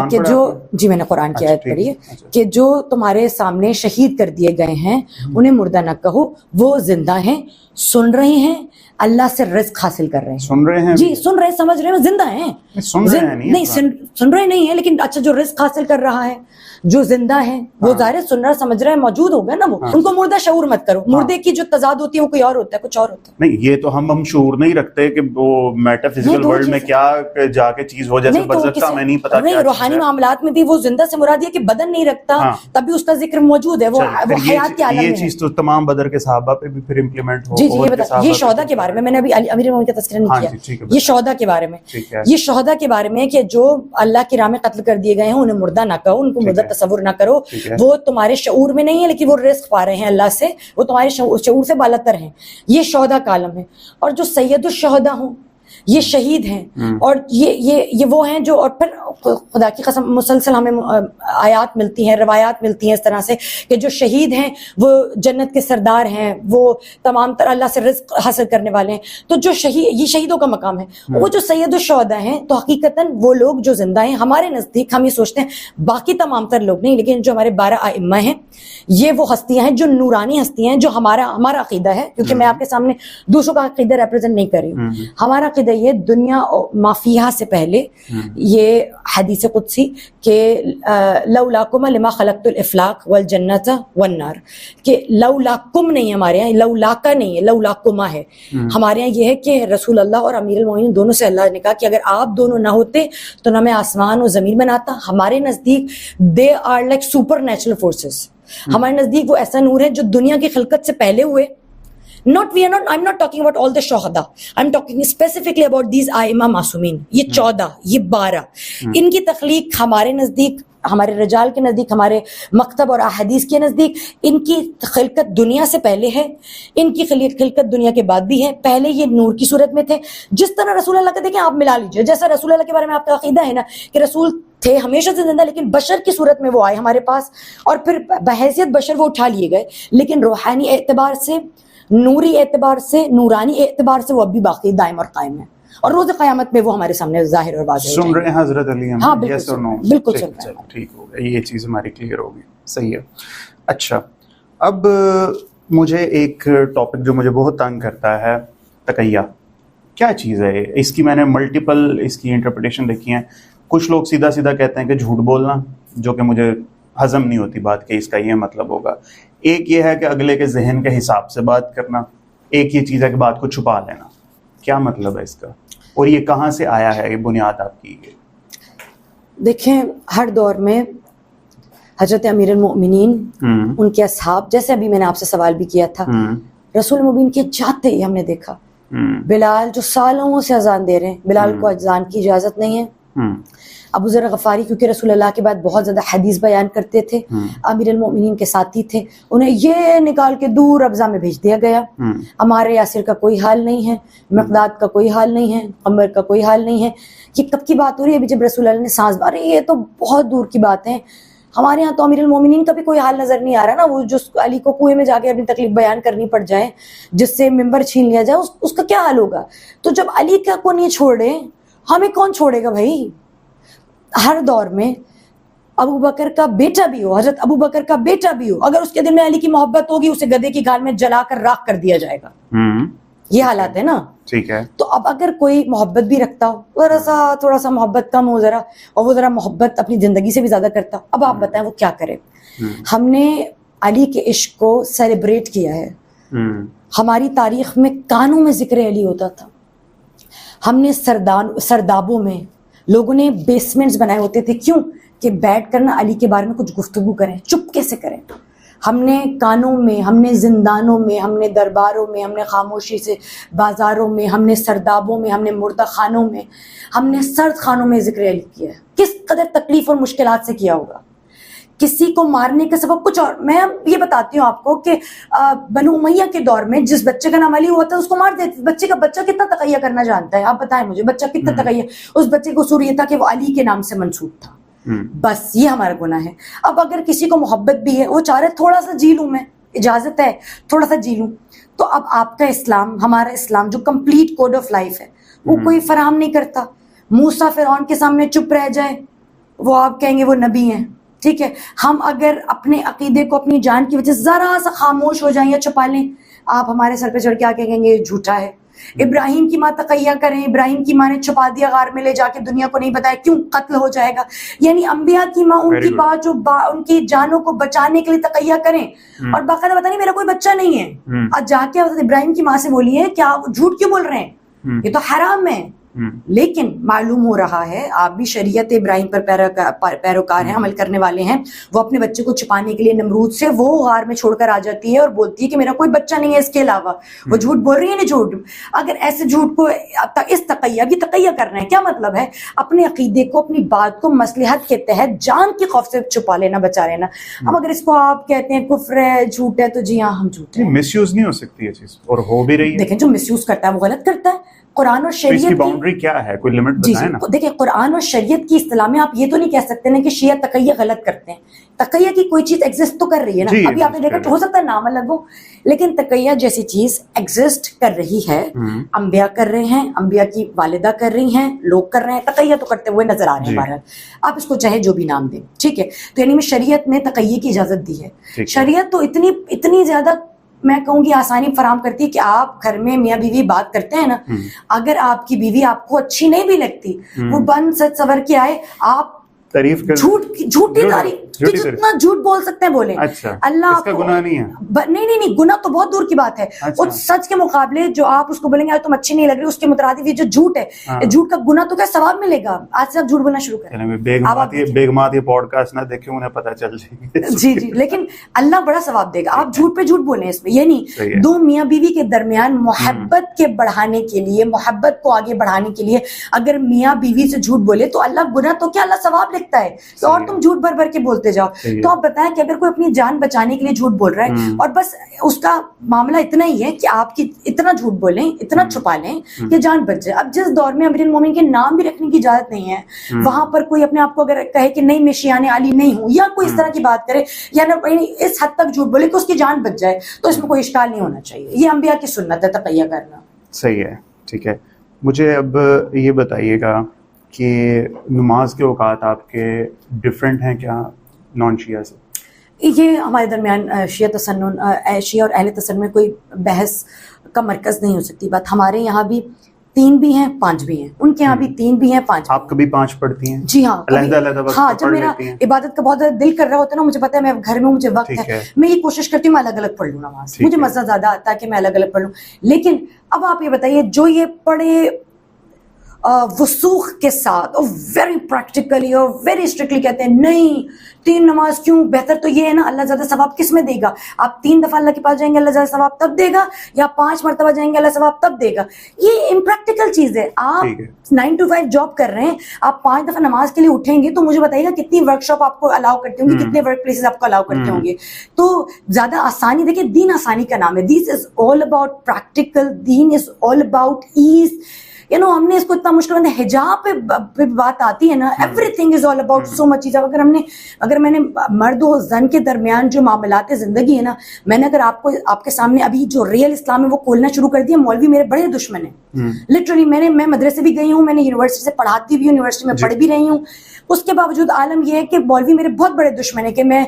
کہ جو, جی میں نے قرآن کی آیت پڑھی ہے کہ جو تمہارے سامنے شہید کر دیے گئے ہیں انہیں مردہ نہ کہو, وہ زندہ ہیں, سن رہے ہیں, اللہ سے رزق حاصل کر رہے ہیں. سن رہے ہیں, جی سن رہے ہیں, سمجھ رہے ہیں, زندہ ہیں. نہیں سن رہے نہیں ہیں, لیکن اچھا جو رزق حاصل کر رہا ہے, جو زندہ ہے وہ ظاہر سن رہا سمجھ رہا ہے, موجود ہوگا نا وہ. ان کو مردہ شعور مت کرو, مردے کی جو تضاد ہوتی ہے وہ کوئی اور ہوتا ہے, کچھ اور ہوتا ہے. نہیں, یہ تو ہم شعور نہیں رکھتے کہ وہ میٹا فزیکل ورلڈ میں کیا جا کے چیز ہو, جیسے برزخ کا ہمیں نہیں پتا. نہیں, روحانی معاملات میں بھی وہ زندہ سے مراد یہ کہ بدن نہیں رکھتا تب بھی اس کا ذکر موجود ہے, وہ حیات کے عالم میں. یہ چیز تو تمام بدر کے صحابہ پہ بھی پھر امپلیمنٹ ہو. جی جی, یہ بتا, یہ شہداء کے بارے میں نے ابھی امیر المومنین کا تذکرہ نہیں کیا, یہ شہداء کے بارے میں, یہ شہداء کے بارے میں کہ جو اللہ کی راہ میں قتل کر دیے گئے ہیں انہیں مردہ نہ کہو, ان کو مردہ تصور نہ کرو. وہ تمہارے شعور میں نہیں ہے لیکن وہ رزق پا رہے ہیں اللہ سے, وہ تمہارے شعور سے بالاتر ہیں. یہ شہداء کا عالم ہے. اور جو سید الشہداء ہوں, یہ شہید ہیں اور یہ وہ ہیں جو, اور پھر خدا کی قسم مسلسل ہمیں آیات ملتی ہیں, روایات ملتی ہیں اس طرح سے کہ جو شہید ہیں وہ جنت کے سردار ہیں, وہ تمام طرح اللہ سے رزق حاصل کرنے والے ہیں. تو جو شہید, یہ شہیدوں کا مقام ہے. وہ جو سید الشہداء ہیں تو حقیقتاً وہ لوگ جو زندہ ہیں ہمارے نزدیک, ہم یہ سوچتے ہیں باقی تمام تر لوگ نہیں, لیکن جو ہمارے 12 ائمہ ہیں یہ وہ ہستیاں ہیں جو نورانی ہستیاں ہیں, جو ہمارا عقیدہ ہے. کیونکہ میں آپ کے سامنے دوسروں کا عقیدہ ریپرزینٹ نہیں کر رہی ہوں. ہمارا عقیدہ یہ دنیا مافیہ سے پہلے یہ حدیث قدسی کہ لولاکم لما خلقت الافلاک والجنت والنار, کہ لولاکم نہیں, ہمارے یہاں لولاکا نہیں ہے, لولاکما ہے. ہمارے یہاں یہ ہے کہ رسول اللہ اور امیر المومنین دونوں سے اللہ نے کہا کہ اگر آپ دونوں نہ ہوتے تو نہ میں آسمان اور زمین بناتا. ہمارے نزدیک they are like supernatural forces. ہمارے نزدیک وہ ایسا نور ہے جو دنیا کی خلقت سے پہلے ہوئے. I'm not talking about all the شہداء, I'm talking specifically about these ائمہ معصومین. یہ 14, یہ 12, ان کی تخلیق ہمارے نزدیک, ہمارے رجال کے نزدیک, ہمارے مکتب اور احادیث کے نزدیک ان کی خلقت دنیا سے پہلے ہے, ان کی خلقت دنیا کے بعد بھی ہے. پہلے یہ نور کی صورت میں تھے, جس طرح رسول اللہ کا دیکھیں آپ ملا لیجیے, جیسا رسول اللہ کے بارے میں آپ کا عقیدہ ہے نا کہ رسول تھے ہمیشہ سے زندہ, لیکن بشر کی صورت میں وہ آئے ہمارے پاس, اور پھر بحیثیت بشر وہ اٹھا لیے گئے, لیکن روحانی اعتبار سے, نوری اعتبار سے, نورانی اعتبار سے وہ اب بھی باقی دائم اور قائم ہے, اور روز قیامت میں وہ ہمارے سامنے ظاہر اور واضح. سن رہے ہیں حضرت علی ہم؟ ہاں بالکل سن رہے ہیں. ٹھیک ہو گیا, یہ چیز ہماری کلیئر ہوگی. صحیح ہے. اچھا, اب مجھے ایک ٹاپک جو مجھے بہت تنگ کرتا ہے, تقیہ. کیا چیز ہے اس کی؟ میں نے ملٹیپل اس کی انٹرپریٹیشن دیکھی ہیں. کچھ لوگ سیدھا سیدھا کہتے ہیں کہ جھوٹ بولنا, جو کہ مجھے ہضم نہیں ہوتی بات کہ اس کا یہ مطلب ہوگا. ایک یہ ہے کہ اگلے کے ذہن کے حساب سے بات کرنا, ایک یہ چیز ہے کہ بات کو چھپا لینا. کیا مطلب ہے اس کا, اور یہ کہاں سے آیا ہے, یہ بنیاد آپ کی؟ دیکھیں, ہر دور میں حضرت امیر المؤمنین, ان کے اصحاب, جیسے ابھی میں نے آپ سے سوال بھی کیا تھا, رسول مبین کے جاتے ہی ہم نے دیکھا بلال جو سالوں سے اذان دے رہے ہیں, بلال کو اذان کی اجازت نہیں ہے. ابو ذر غفاری کیونکہ رسول اللہ کے بعد بہت زیادہ حدیث بیان کرتے تھے, امیر المؤمنین کے ساتھی تھے, انہیں یہ نکال کے دور ابزا میں بھیج دیا گیا. عمار یاسر کا کوئی حال نہیں ہے, مقداد کا کوئی حال نہیں ہے, عمر کا کوئی حال نہیں ہے. یہ کب کی بات ہو رہی ہے؟ ابھی جب رسول اللہ نے سانس ماری, یہ تو بہت دور کی بات ہے. ہمارے یہاں تو امیر المومنین کا بھی کوئی حال نظر نہیں آ رہا نا. وہ جو علی کو کنویں میں جا کے اپنی تکلیف بیان کرنی پڑ جائے, جس سے ممبر چھین لیا جائے, اس کا کیا حال ہوگا؟ تو جب علی کا کو نہیں چھوڑے, ہمیں کون چھوڑے گا بھائی؟ ہر دور میں ابو بکر کا بیٹا بھی ہو, حضرت ابو بکر کا بیٹا بھی ہو, اگر اس کے دل میں علی کی محبت ہوگی, اسے گدھے کی گال میں جلا کر راکھ کر دیا جائے گا. یہ حالات ہے نا. ٹھیک ہے. تو اب اگر کوئی محبت بھی رکھتا ہو, ذرا سا تھوڑا سا محبت کم ہو ذرا, اور وہ ذرا محبت اپنی زندگی سے بھی زیادہ کرتا, اب آپ بتائیں وہ کیا کرے؟ ہم نے علی کے عشق کو سیلیبریٹ کیا ہے. ہماری تاریخ میں کانوں میں ذکر علی ہوتا تھا. ہم نے سردابوں میں لوگوں نے بیسمنٹس بنائے ہوتے تھے. کیوں؟ کہ بیٹھ کر نا علی کے بارے میں کچھ گفتگو کریں, چپکے سے کریں. ہم نے کانوں میں, ہم نے زندانوں میں, ہم نے درباروں میں, ہم نے خاموشی سے بازاروں میں, ہم نے سردابوں میں, ہم نے مردہ خانوں میں, ہم نے سرد خانوں میں ذکر علی کیا ہے. کس قدر تکلیف اور مشکلات سے کیا ہوگا. کسی کو مارنے کا سبب کچھ اور. میں یہ بتاتی ہوں آپ کو کہ بنو امیہ کے دور میں جس بچے کا نام علی ہوا تھا اس کو مار دیتے. بچے کا بچہ کتنا تقیہ کرنا جانتا ہے؟ آپ بتائیں مجھے, بچہ کتنا تقیہ. اس بچے کو قصور یہ تھا کہ وہ علی کے نام سے منسوب تھا, بس یہ ہمارا گناہ ہے. اب اگر کسی کو محبت بھی ہے, وہ چاہ رہے تھوڑا سا جی لوں, میں اجازت ہے تھوڑا سا جی لوں, تو اب آپ کا اسلام, ہمارا اسلام جو کمپلیٹ کوڈ آف لائف ہے, وہ کوئی فراہم نہیں کرتا. موسیٰ فرعون کے سامنے چپ رہ جائے, وہ آپ کہیں گے وہ نبی ہیں. ٹھیک ہے, ہم اگر اپنے عقیدے کو اپنی جان کی وجہ سے ذرا سا خاموش ہو جائیں یا چھپا لیں, آپ ہمارے سر پہ چڑھ کے آ کے کہیں گے یہ جھوٹا ہے. ابراہیم کی ماں تقیہ کریں, ابراہیم کی ماں نے چھپا دیا غار میں لے جا کے, دنیا کو نہیں بتایا, کیوں؟ قتل ہو جائے گا. یعنی انبیاء کی ماں, ان کی بات جو ان کی جانوں کو بچانے کے لیے تقیہ کریں, اور باقاعدہ بتائیں میرا کوئی بچہ نہیں ہے. آج جا کے حضرت ابراہیم کی ماں سے بولیے کیا وہ جھوٹ کیوں بول رہے ہیں؟ یہ تو حرام ہے. لیکن معلوم ہو رہا ہے آپ بھی شریعت ابراہیم پر پیروکار ہیں, عمل کرنے والے ہیں. وہ اپنے بچے کو چھپانے کے لیے نمرود سے وہ غار میں چھوڑ کر آ جاتی ہے اور بولتی ہے کہ میرا کوئی بچہ نہیں ہے اس کے علاوہ. وہ جھوٹ بول رہی ہے نا. جھوٹ, اگر ایسے جھوٹ کو اس تقیہ کرنا ہے, کیا مطلب ہے اپنے عقیدے کو, اپنی بات کو مصلحت کے تحت جان کے خوف سے چھپا لینا, بچا لینا. اب اگر اس کو آپ کہتے ہیں کفر ہے, جھوٹ ہے, تو جی ہاں ہم جھوٹ ہیں. مس یوز نہیں ہو سکتی یہ چیز, اور ہو بھی رہی ہے. دیکھیں جو مس یوز کرتا ہے وہ غلط کرتا ہے. قرآن اور شریعت کی باؤنڈری کیا ہے, کوئی لمٹ بتائیں نا. دیکھیں قرآن اور شریعت کی اصطلاح میں آپ یہ تو نہیں کہہ سکتے نا کہ شیعہ تقیہ غلط کرتے ہیں. تقیہ کی کوئی چیز ایگزسٹ تو کر رہی ہے نا. ابھی آپ نے دیکھا ہو سکتا ہے نام الگ ہو, لیکن تقیہ جیسی چیز ایگزسٹ کر رہی ہے. انبیاء کر رہے ہیں, انبیاء کی والدہ کر رہی ہیں, لوگ کر رہے ہیں, تقیہ تو کرتے ہوئے نظر آ رہے ہیں. بہرحال آپ اس کو چاہے جو بھی نام دیں, ٹھیک ہے. تو یعنی میں شریعت نے تقیہ کی اجازت دی ہے. شریعت تو اتنی زیادہ میں کہوں گی آسانی فراہم کرتی ہے کہ آپ گھر میں میاں بیوی بات کرتے ہیں نا, اگر آپ کی بیوی آپ کو اچھی نہیں بھی لگتی, وہ بند سچ سور کے آئے, آپ تعریف کر, جھوٹی تعریف, جتنا جھوٹ بول سکتے ہیں بولیں. اللہ اس کا گناہ نہیں ہے. نہیں, گناہ تو بہت دور کی بات ہے. اس سچ کے مقابلے جو آپ اس کو بولیں گے تم اچھی نہیں لگ رہی, اس کے مترادف یہ جو جھوٹ ہے, جھوٹ کا گناہ تو کیا ثواب ملے گا. آج سے آپ جھوٹ بولنا شروع کریں. بیگمات یہ پوڈ کاسٹ نہ دیکھیں, انہیں پتہ چل جائے گا. جی, لیکن اللہ بڑا ثواب دے گا. آپ جھوٹ پہ جھوٹ بولیں. اس میں یہ نہیں, دو میاں بیوی کے درمیان محبت کے بڑھانے کے لیے, محبت کو آگے بڑھانے کے لیے اگر میاں بیوی سے جھوٹ بولے تو اللہ گناہ تو کیا اللہ ثواب لکھتا ہے. اور تم جھوٹ بھر بھر کے بولتے جاؤ. تو آپ بتائیں کہ اگر کوئی اپنی جان بچانے کے لیے جھوٹ بول رہا ہے اور بس اس کا معاملہ اتنا ہی ہے کہ آپ کی اتنا جھوٹ بولیں, اتنا چھپا لیں کہ جان بچ جائے. اب جس دور میں امیر المومنین کے نام بھی رکھنے کی اجازت نہیں ہے, وہاں پر کوئی اپنے آپ کو اگر کہے کہ نہیں میں شیعان علی نہیں ہوں, یا کوئی اس طرح کی بات کرے, یا اس حد تک جھوٹ بولے کہ اس کی جان بچ جائے, تو اس میں کوئی اشکال نہیں ہونا چاہیے. یہ انبیاء کی سنت ہے تقیہ کرنا. صحیح ہے, ٹھیک ہے. مجھے اب یہ بتائیے گا کہ نماز کے اوقات آپ کے ڈفرینٹ ہیں کیا نان شیعہ سے؟ یہ ہمارے درمیان شیعہ اور اہل تسنن میں کوئی بحث کا مرکز نہیں ہو سکتی بات. ہمارے یہاں بھی 3 بھی ہیں 5 بھی ہیں, ان کے یہاں بھی 3 بھی ہیں 5. آپ کبھی 5 پڑھتی ہیں؟ جی ہاں, علیحدہ ہاں. جب میرا عبادت کا بہت زیادہ دل کر رہا ہوتا ہے نا, مجھے پتا ہے میں گھر میں مجھے وقت ہے, میں یہ کوشش کرتی ہوں میں الگ الگ پڑھ لوں نماز. مجھے مزہ زیادہ آتا ہے کہ میں الگ الگ پڑھ لوں. لیکن اب آپ یہ بتائیے جو یہ پڑھے وسوخ کے ساتھ اور ویری پریکٹیکلی اور ویری اسٹرکٹلی کہتے ہیں نہیں 3 نماز کیوں, بہتر تو یہ ہے نا اللہ زیادہ ثواب کس میں دے گا. آپ 3 دفعہ اللہ کے پاس جائیں گے اللہ زیادہ ثواب تب دے گا, یا 5 مرتبہ جائیں گے اللہ ثواب تب دے گا. یہ امپریکٹیکل چیز ہے. آپ 9 to 5 جاب کر رہے ہیں, آپ 5 دفعہ نماز کے لیے اٹھیں گے تو مجھے بتائیے گا کتنی ورک شاپ آپ کو الاؤ کرتے ہوں گے, کتنے ورک پلیسز آپ کو الاؤ کرتے ہوں گے. تو زیادہ آسانی, دیکھیں دین آسانی کا نام ہے. This is all about practical, then is all about ease. ہم نے اس کو اتنا مشکل بنایا. حجاب پہ بات آتی ہے نا, everything is all about so much چیز. اگر میں نے مرد و زن کے درمیان جو معاملات زندگی ہے نا, میں نے اگر آپ کے سامنے ابھی جو ریئل اسلام ہے وہ کھولنا شروع کر دیا. مولوی میرے بڑے دشمن ہیں لٹرلی. میں مدرسے بھی گئی ہوں, میں نے یونیورسٹی سے پڑھاتی بھی ہوں, یونیورسٹی میں پڑھ بھی رہی ہوں. اس کے باوجود عالم یہ ہے کہ مولوی میرے بہت بڑے دشمن ہے کہ میں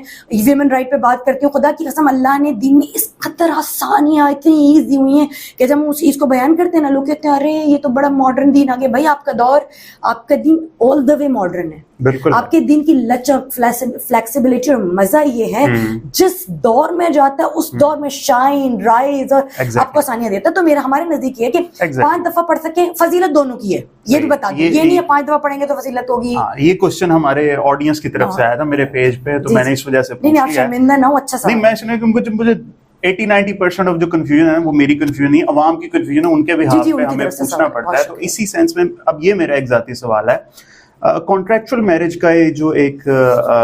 ویمن رائٹ پہ بات کرتی ہوں. خدا کی قسم اللہ نے دین میں اس قدر آسانیاں اتنی ایز دی ہوئی ہیں کہ جب ہم اس چیز کو بیان کرتے ہیں نا, لوگ کہتے ہیں ارے یہ تو بڑا ماڈرن دین آ گیا. بھائی آپ کا دور, آپ کا دین آل دا وے ماڈرن ہے. آپ کے دین کی لچک, فلیکسیبلٹی اور مزہ یہ ہے جس دور میں جاتا ہے اس دور میں شائن رائز اور آپ کو آسانیاں دیتا ہے. تو میرا ہمارے نزدیک یہ ہے کہ 5 دفعہ پڑھ سکیں, فضیلت دونوں کی ہے. یہ بھی بتا دیں, یہ نہیں ہے 5 دفعہ پڑھیں گے تو فضیلت ہوگی. یہ کوسچن ہمارے آڈینس کی طرف سے آیا تھا میرے پیج پہ, تو میں نے اس وجہ سے نہیں آپ شرمندہ نہ ہو. اچھا سوال. نہیں میں سنا کہ مجھے 80-90% آف جو کنفیوژن ہے وہ میری کنفیوژن نہیں, عوام کی کنفیوژن ہے, ان کے بھی ہاتھ پہ ہمیں پوچھنا پڑتا ہے. تو اسی سینس میں اب یہ میرا ایک ذاتی سوال ہے, کانٹریکچوئل میرج کا جو ایک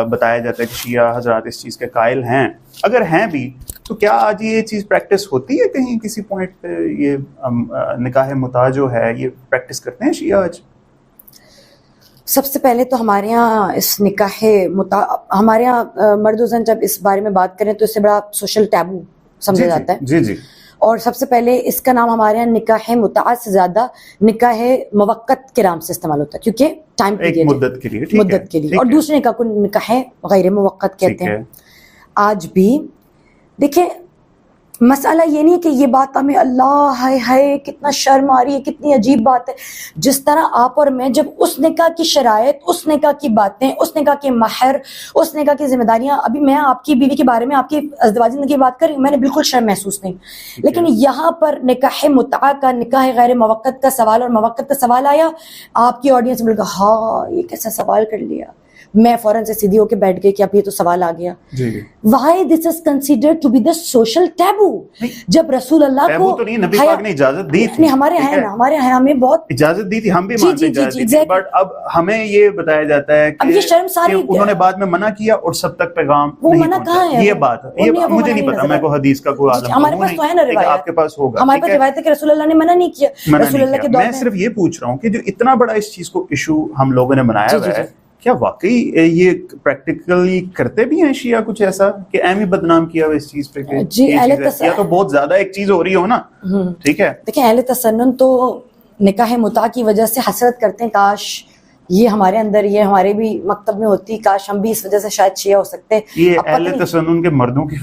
بتایا جاتا ہے کہ شیعہ حضرات اس چیز کے قائل ہیں, اگر ہیں بھی تو کیا آج یہ چیز پریکٹس ہوتی ہے کہیں کسی پوائنٹ پہ؟ یہ نکاح متع جو ہے یہ پریکٹس کرتے ہیں شیعہ آج؟ سب سے پہلے تو ہمارے یہاں اس نکاح متع, ہمارے یہاں مرد و زن جب اس بارے میں بات کریں تو اس سے بڑا سوشل ٹیبو سمجھا جاتا ہے. جی. اور سب سے پہلے اس کا نام ہمارے یہاں نکاح متع سے زیادہ نکاح موقت کے نام سے استعمال ہوتا ہے, کیونکہ ٹائم پیریڈ مدت کے لیے. اور دوسرے نکاح کو نکاح غیر موقت کہتے ہیں. آج بھی دیکھیں مسئلہ یہ نہیں کہ یہ بات ہمیں اللہ ہائے ہائے کتنا شرم آ رہی ہے, کتنی عجیب بات ہے. جس طرح آپ اور میں جب اس نکاح کی شرائط, اس نکاح کی باتیں, اس نکاح کے مہر, اس نکاح کی ذمہ داریاں, ابھی میں آپ کی بیوی کے بارے میں آپ کی ازدواجی زندگی کی بات کر رہی ہوں, میں نے بالکل شرم محسوس نہیں, لیکن یہاں پر نکاح متعہ کا, نکاح غیر موقت کا سوال اور موقت کا سوال آیا, آپ کی آڈینس میں کہا ہاں یہ کیسا سوال کر لیا, میں فوراً سے سیدھی ہو کے بیٹھ گئی کہ اب یہ تو سوال آ گیا. Why this is considered to be the social taboo؟ جب رسول اللہ کو تو نہیں, نبی پاک نے اجازت دی تھی, ہمارے ہیں نا, ہمارے ہیں, ہمیں بہت اجازت دی تھی, ہم بھی مانتے ہیں اجازت دی تھی, بٹ اب ہمیں یہ بتایا جاتا ہے کہ یہ شرم ساری انہوں نے بعد میں منع کیا اور سب تک پیغام وہ منع کہاں ہے, یہ بات ہے, یہ مجھے نہیں پتا, میں کو حدیث کا کوئی عالم ہمارے پاس تو ہے نا روایت, آپ کے پاس ہوگا, ہمارے پاس روایت ہے کہ رسول اللہ نے منع نہیں کیا. رسول اللہ کے دور میں صرف یہ پوچھ رہا ہوں کہ جو اتنا بڑا اس چیز کو ایشو ہم لوگوں نے بنایا ہوا ہے, کیا واقعی یہ پریکٹیکلی کرتے بھی ہیں شیعہ کچھ ایسا کہ اہم ہی بدنام کیا ہوا اس چیز پہ کہ یا تو بہت زیادہ ایک چیز ہو رہی ہو نا, ٹھیک ہے. دیکھیں اہل تسنن تو نکاح متعہ کی وجہ سے حسرت کرتے ہیں, کاش یہ ہمارے اندر, یہ ہمارے بھی مکتب میں ہوتی, کاش ہم بھی اس وجہ سے شاید شیعہ ہو سکتے. یہ اہل تسنن کے مردوں کی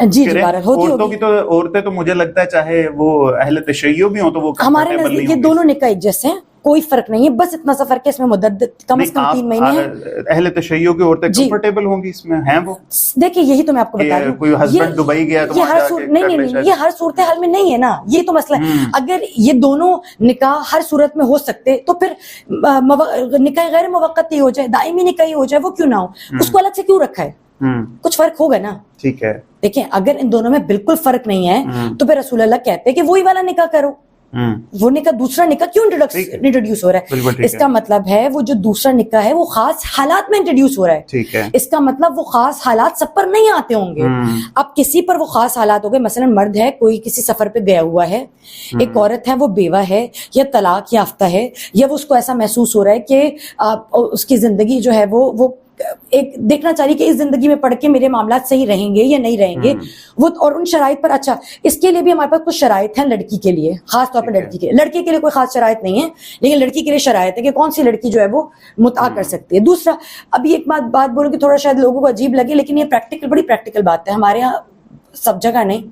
جی عورتوں کی, تو عورتیں تو مجھے لگتا ہے چاہے وہ اہل تشیع بھی ہوں تو وہ ہمارے نزدیک یہ دونوں نکاح ایک جیسے ہیں, کوئی فرق نہیں ہے, بس اتنا سا فرق ہے اس میں مدت کم از کم 3 مہینے ہیں. اہل تشیع کی عورتیں کمفرٹیبل ہوں گی اس میں, ہیں وہ؟ دیکھیں یہی تو میں آپ کو بتا رہی ہوں, کوئی ہسبینڈ دبئی گیا تو نہیں, یہ ہر صورتحال میں نہیں ہے نا, یہ تو مسئلہ ہے. اگر یہ دونوں نکاح ہر صورت میں ہو سکتے تو پھر نکاح غیر موقت ہی ہو جائے, دائمی نکاح ہی ہو جائے, وہ کیوں نہ ہو, اس کو الگ سے کیوں رکھا ہے, کچھ فرق ہوگا نا. ٹھیک ہے, دیکھیں اگر ان دونوں میں بالکل فرق نہیں ہے تو پھر رسول اللہ کہتے ہیں کہ وہی والا نکاح کرو. وہ نکاح, دوسرا نکاح کیوں انٹروڈیوس ہو رہا ہے؟ اس کا مطلب ہے وہ جو دوسرا نکاح ہے وہ خاص حالات میں انٹروڈیوس ہو رہا ہے. اس کا مطلب وہ خاص حالات سب پر نہیں آتے ہوں گے. اب کسی پر وہ خاص حالات ہو گئے, مثلا مرد ہے, کوئی کسی سفر پہ گیا ہوا ہے, ایک عورت ہے وہ بیوہ ہے یا طلاق یافتہ ہے, یا وہ اس کو ایسا محسوس ہو رہا ہے کہ اس کی زندگی جو ہے وہ ایک دیکھنا چاہیے کہ اس زندگی میں پڑھ کے میرے معاملات صحیح رہیں گے یا نہیں رہیں گے, وہ اور ان شرائط پر. اچھا اس کے لیے بھی ہمارے پاس کچھ شرائط ہیں لڑکی کے لیے, خاص طور پر لڑکی کے لیے. لڑکے کے لیے کوئی خاص شرائط نہیں ہے, لیکن لڑکی کے لیے شرائط ہے کہ کون سی لڑکی جو ہے وہ متعہ کر سکتی ہے. دوسرا, ابھی ایک بات بولوں کہ تھوڑا شاید لوگوں کو عجیب لگے, لیکن یہ بڑی پریکٹیکل بات ہے. ہمارے یہاں سب جگہ نہیں,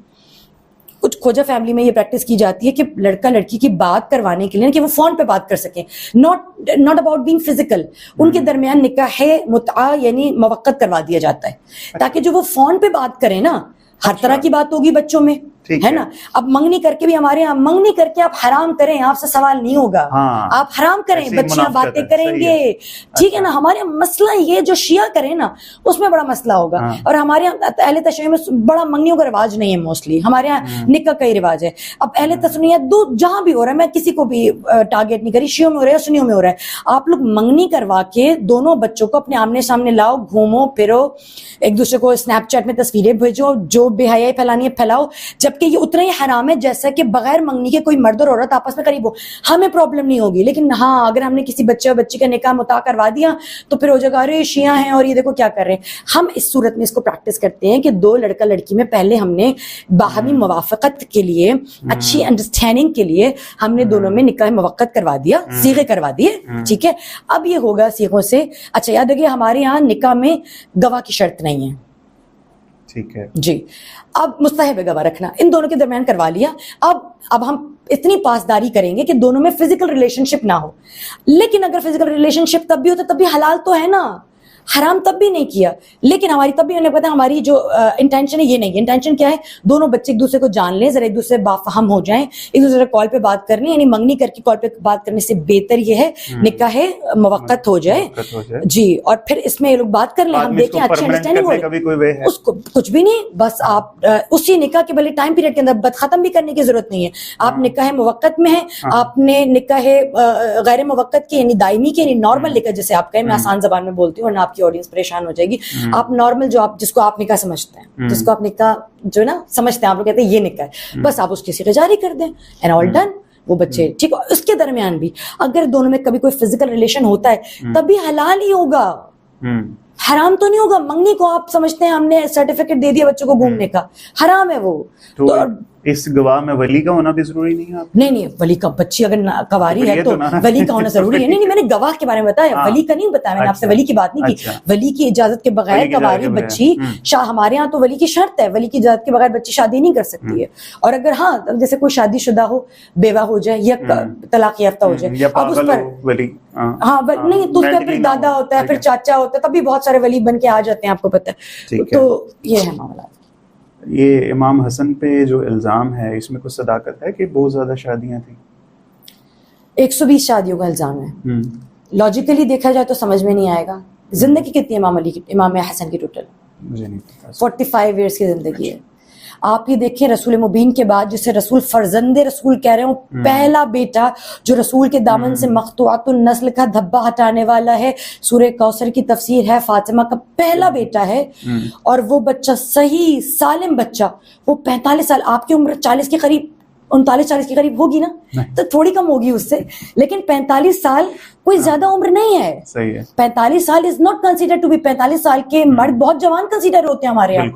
کچھ کھوجا فیملی میں یہ پریکٹس کی جاتی ہے کہ لڑکا لڑکی کی بات کروانے کے لیے کہ وہ فون پہ بات کر سکیں, ناٹ اباؤٹ بینگ فزیکل, ان کے درمیان نکاح متعہ یعنی موقت کروا دیا جاتا ہے تاکہ جو وہ فون پہ بات کریں نا, ہر طرح کی بات ہوگی بچوں میں, ہے نا. اب منگنی کر کے بھی ہمارے یہاں منگنی کر کے آپ حرام کریں, آپ سے سوال نہیں ہوگا, آپ حرام کریں, بچیاں باتیں کریں گے, ٹھیک ہے نا. ہمارے مسئلہ یہ جو شیعہ کریں نا اس میں بڑا مسئلہ ہوگا. اور ہمارے یہاں اہل تشیع میں بڑا منگنیوں کا رواج نہیں ہے, موسٹلی ہمارے یہاں نکاح کا ہی رواج ہے. اب اہل تسنیہ جہاں بھی ہو رہا ہے, میں کسی کو بھی ٹارگیٹ نہیں کری, شیعوں میں ہو رہا ہے سنیوں میں ہو رہا ہے, آپ لوگ منگنی کروا کے دونوں بچوں کو اپنے آمنے سامنے لاؤ, گھومو پھرو, ایک دوسرے کو اسنیپ چیٹ میں تصویریں بھیجو, جو بے حیائی پھیلانی ہے پھیلاؤ, جبکہ یہ اتنا ہی حرام ہے جیسا کہ بغیر منگنی کے کوئی مرد اور عورت آپس میں قریب ہو. ہمیں پرابلم نہیں ہوگی, لیکن ہاں اگر ہم نے کسی بچے اور بچی کا نکاح متعہ کروا دیا تو پھر ہو جائے گا ارے شیعہ ہیں اور یہ دیکھو کیا کر رہے ہیں. ہم اس صورت میں اس کو پریکٹس کرتے ہیں کہ دو لڑکا لڑکی میں پہلے ہم نے باہمی موافقت کے لیے, اچھی انڈرسٹینڈنگ کے لیے ہم نے دونوں میں نکاح موقت کروا دیا, صیغے کروا دیے, ٹھیک ہے. اب یہ ہوگا صیغوں سے. اچھا یاد رکھیے ہمارے یہاں نکاح میں گواہ کی شرط نہیں ہے, ٹھیک ہے جی. اب مستحب ہے گواہ رکھنا, ان دونوں کے درمیان کروا لیا. اب ہم اتنی پاسداری کریں گے کہ دونوں میں فزیکل ریلیشن شپ نہ ہو, لیکن اگر فزیکل ریلیشن شپ تب بھی ہوتا تب بھی حلال تو ہے نا, حرام تب بھی نہیں کیا. لیکن ہماری تب بھی انہیں پتا ہماری جو انٹینشن ہے یہ نہیں ہے. انٹینشن کیا ہے, دونوں بچے ایک دوسرے کو جان لیں, ذرا ایک دوسرے بافہم ہو جائیں, ایک دوسرے سے کال پہ بات کرنی, یعنی منگنی کر کے کال پہ بات کرنے سے بہتر یہ ہے نکاح موقت ہو جائے, جی. اور پھر اس میں یہ لوگ بات کر لیں, ہم دیکھیں اچھی انڈرسٹینڈنگ ہو رہی ہے, اس کو کچھ بھی نہیں, بس آپ اسی نکاح کے بھلے ٹائم پیریڈ کے اندر بات ختم بھی کرنے کی ضرورت نہیں ہے. آپ نکاح موقت میں ہیں, آپ نے نکاح غیر موقت کی یعنی دائمی کی یعنی نارمل نکاح جسے آپ کہیں, میں آسان زبان میں بولتی ہوں ورنہ آپ کی آڈینس پریشان ہو جائے گی. آپ نارمل جو آپ جس کو آپ نکاح سمجھتے ہیں, جس کو آپ نکاح جو ہے نا سمجھتے ہیں, آپ لوگ کہتے ہیں یہ نکاح ہے, بس آپ اس کی صیغہ جاری کر دیں اینڈ آل ڈن. وہ بچے ٹھیک ہے. اس کے درمیان بھی اگر دونوں میں کبھی کوئی فزیکل ریلیشن ہوتا ہے تبھی حلال ہی ہوگا, حرام تو نہیں ہوگا. منگنی کو آپ سمجھتے ہیں ہم نے سرٹیفکیٹ دے دیا بچوں کو گھومنے کا, حرام ہے وہ. تو اس گواہ میں ولی کا ہونا بھی ضروری نہیں ہے؟ نہیں ولی کا, بچی اگر کواری ہے تو ولی کا ہونا ضروری ہے. نہیں میں نے گواہ کے بارے میں بتایا, ولی کا نہیں بتایا میں نے آپ سے. ولی کی بات نہیں کی. ولی کی اجازت کے بغیر کواری بچی, ہمارے ہاں تو ولی کی شرط ہے, ولی کی اجازت کے بغیر بچی شادی نہیں کر سکتی ہے. اور اگر ہاں جیسے کوئی شادی شدہ ہو, بیوہ ہو جائے یا طلاق یافتہ ہو جائے, اب اس پر ہاں نہیں تو اس کا پھر دادا ہوتا ہے, پھر چاچا ہوتا ہے, تب بھی بہت سارے ولی بن کے آ جاتے ہیں, آپ کو پتہ ہے. تو یہ ہے معاملہ. یہ امام حسن پہ جو الزام ہے اس میں کچھ صداقت ہے کہ بہت زیادہ شادیاں تھیں؟ 120 شادیوں کا الزام ہے. لاجیکلی دیکھا جائے تو سمجھ میں نہیں آئے گا. زندگی کتنی امام حسن کی ٹوٹل 45 ایئرس کی زندگی ہے. آپ یہ دیکھیں رسول مبین کے بعد جسے رسول فرزند رسول کہہ رہے ہوں, پہلا بیٹا جو رسول کے دامن سے مقطوعۃ النسل کا دھبا ہٹانے والا ہے, سورہ کوثر کی تفسیر ہے, فاطمہ کا پہلا بیٹا ہے, اور وہ بچہ صحیح سالم بچہ, وہ 45 سال, آپ کی عمر 40 کے قریب 39-40 کے قریب ہوگی نا, تو تھوڑی کم ہوگی اس سے, لیکن 45 سال کوئی زیادہ عمر نہیں ہے. صحیح ہے. 45 سال is not consider to be. 45 سال کے مرد بہت جوان کنسیڈر ہوتے ہیں ہمارے یہاں.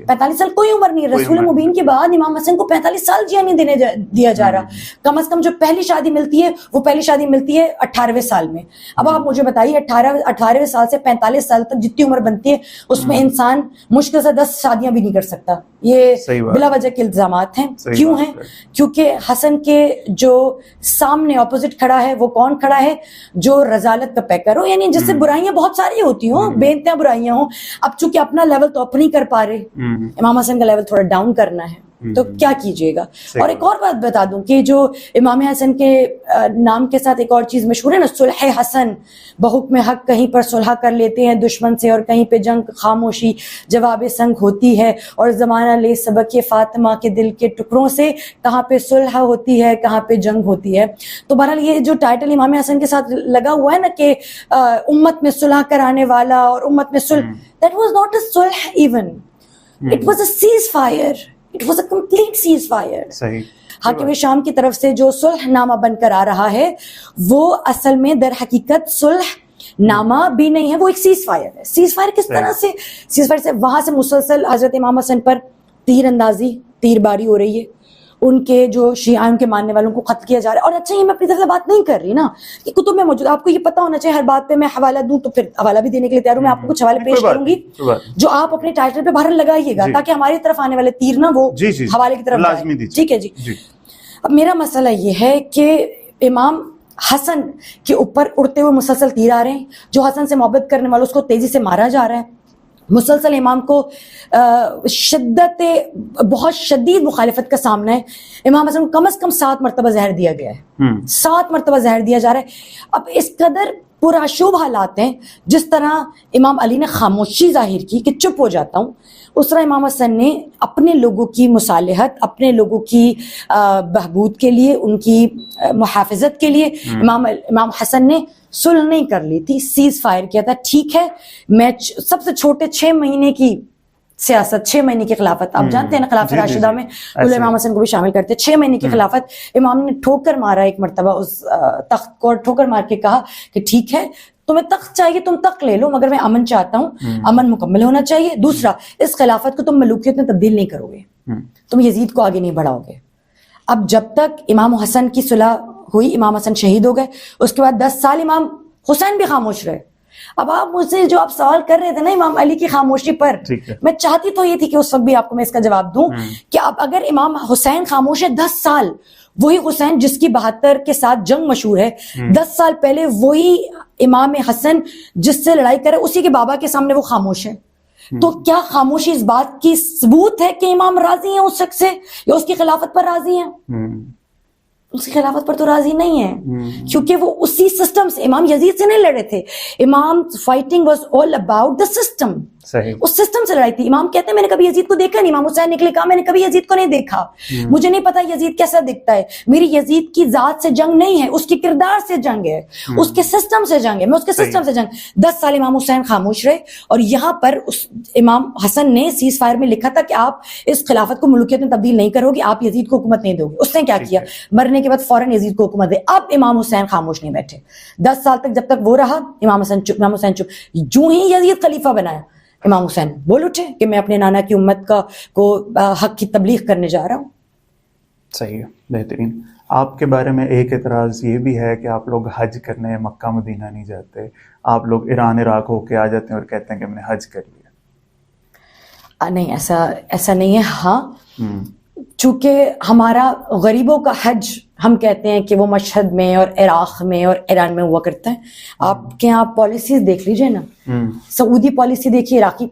45 سال کوئی عمر نہیں ہے. رسول مبین کے بعد امام حسن کو 45 سال جیا نہیں دیا جا رہا. کم از کم جو پہلی شادی ملتی ہے وہ پہلی شادی ملتی ہے 18ویں سالا میں. اب آپ مجھے بتائیے 18ویں سال سے 45 سال تک جتنی عمر بنتی ہے اس میں انسان مشکل سے 10 شادیاں بھی نہیں کر سکتا. یہ بلا وجہ کے الزامات ہیں. کیوں ہیں؟ کیونکہ حسن کے جو سامنے اپوزٹ کھڑا ہے وہ کون کھڑا ہے؟ جو رذالت کا پیکر ہو, یعنی جس سے برائیاں بہت ساری ہوتی ہوں, بے انتہا برائیاں ہوں. اب چونکہ اپنا لیول تو اپ نہیں کر پا رہے, امام حسن کا لیول تھوڑا ڈاؤن کرنا ہے, تو کیا کیجئے گا. اور ایک اور بات بتا دوں کہ جو امام حسن کے نام کے ساتھ ایک اور چیز مشہور ہے نا, صلح حسن, بحکم حق کہیں پر صلح کر لیتے ہیں دشمن سے, اور کہیں پہ جنگ خاموشی جواب سنگ ہوتی ہے, اور زمانہ لے سبق فاطمہ کے دل کے ٹکڑوں سے, کہاں پہ صلح ہوتی ہے کہاں پہ جنگ ہوتی ہے. تو بہرحال یہ جو ٹائٹل امام حسن کے ساتھ لگا ہوا ہے نا کہ امت میں صلح کرانے والا, اور امت میں صلح, that was not a صلح even, it was a ceasefire. It was a complete ceasefire. صحیح. حاکم شام کی طرف سے جو صلح نامہ بن کر آ رہا ہے وہ اصل میں در حقیقت صلح نامہ بھی نہیں ہے, وہ ایک سیز فائر ہے. سیز فائر کس طرح سے؟ سیز فائر سے وہاں سے مسلسل حضرت امام حسن پر تیر اندازی, تیر باری ہو رہی ہے, ان کے جو شیعہ ان کے ماننے والوں کو قتل کیا جا رہا ہے. اور اچھا یہ میں اپنی طرف سے بات نہیں کر رہی نا, کہ کتب میں موجود, آپ کو یہ پتہ ہونا چاہیے. ہر بات پہ میں حوالہ دوں تو پھر حوالہ بھی دینے کے لیے تیار ہوں. میں آپ کو کچھ حوالے پیش کروں گی جو آپ اپنے ٹائٹل پہ باہر لگائیے گا, تاکہ ہماری طرف آنے والے تیر نا وہ حوالے کی طرف جائیں. ٹھیک ہے جی. اب میرا مسئلہ یہ ہے کہ امام حسن کے اوپر اڑتے ہوئے مسلسل تیر آ رہے ہیں. جو حسن سے محبت کرنے والوں اس کو تیزی سے مارا جا رہا ہے. مسلسل امام کو بہت شدید مخالفت کا سامنا ہے. امام حسن کو کم از کم 7 مرتبہ زہر دیا گیا ہے. 7 مرتبہ زہر دیا جا رہا ہے. اب اس قدر پرآشوب حالات ہیں, جس طرح امام علی نے خاموشی ظاہر کی کہ چپ ہو جاتا ہوں, اس طرح امام حسن نے اپنے لوگوں کی مصالحت, اپنے لوگوں کی بہبود کے لیے, ان کی محافظت کے لیے امام حسن نے صلح نہیں کر لی تھی, سیز فائر کیا تھا. ٹھیک ہے, میں سب سے چھوٹے 6 مہینے کی سیاست, 6 مہینے کی خلافت, آپ جانتے ہیں نا خلافت راشدہ میں امام حسن کو بھی شامل کرتے. 6 مہینے کی خلافت, امام نے ٹھوکر مارا ایک مرتبہ اس تخت کو, ٹھوکر مار کے کہا کہ ٹھیک ہے تمہیں تخت چاہیے تم تخت لے لو, مگر میں امن چاہتا ہوں, امن مکمل ہونا چاہیے. دوسرا, اس خلافت کو تم ملوکیت میں تبدیل نہیں کرو گے, تم یزید کو آگے نہیں بڑھاؤ گے. اب جب تک امام حسن کی صلح ہوئی, امام حسن شہید ہو گئے, اس کے بعد 10 سال امام حسین بھی خاموش رہے. اب آپ مجھ سے جو آپ سوال کر رہے تھے نا امام علی کی خاموشی پر, میں چاہتی تو یہ تھی کہ اس وقت بھی آپ کو میں اس کا جواب دوں کہ اب اگر امام حسین خاموش ہے 10 سال, وہی حسین جس کی 72 کے ساتھ جنگ مشہور ہے, 10 سال پہلے وہی امام حسن جس سے لڑائی کرے اسی کے بابا کے سامنے وہ خاموش ہے, تو کیا خاموشی اس بات کی ثبوت ہے کہ امام راضی ہیں اس شخص سے, یا اس کی خلافت پر راضی ہیں؟ اس کی خلافت پر تو راضی نہیں ہے, کیونکہ وہ اسی سسٹم سے, امام یزید سے نہیں لڑے تھے. امام fighting was all about the system, اس سسٹم سے لڑائی تھی. امام کہتے ہیں میں نے کبھی یزید کو دیکھا نہیں. امام حسین نے کہا میں نے کبھی یزید کو نہیں دیکھا, مجھے نہیں پتا یزید کیسا دکھتا ہے. میری یزید کی ذات سے جنگ نہیں ہے, اس کی کردار سے جنگ ہے, اس کے سسٹم سے جنگ ہے, میں اس کے سسٹم سے جنگ. 10 سال امام حسین خاموش رہے, اور یہاں پر امام حسن نے سیز فائر میں لکھا تھا کہ آپ اس خلافت کو ملوکیت میں تبدیل نہیں کرو گے, آپ یزید کو حکومت نہیں دو گے. اس نے کیا کیا, مرنے کے بعد فوراً یزید کو حکومت دے. اب امام حسین خاموش نہیں بیٹھے 10 سال تک, جب تک وہ رہا امام حسین چپ, امام حسین چپ. جو ہی یزید خلیفہ بنایا امام حسین بول اٹھے کہ میں اپنے نانا کی امت کو حق کی تبلیغ کرنے جا رہا ہوں. صحیح ہے, بہترین. آپ کے بارے میں ایک اعتراض یہ بھی ہے کہ آپ لوگ حج کرنے مکہ مدینہ نہیں جاتے, آپ لوگ ایران عراق ہو کے آ جاتے ہیں اور کہتے ہیں کہ ہم نے حج کر لیا. نہیں, ایسا نہیں ہے. ہاں, چونکہ ہمارا غریبوں کا حج ہم کہتے ہیں کہ وہ مشہد میں اور عراق میں اور ایران میں ہوا کرتا ہے. آپ کے یہاں پالیسیز دیکھ لیجئے نا, سعودی پالیسی دیکھیے, عراقی.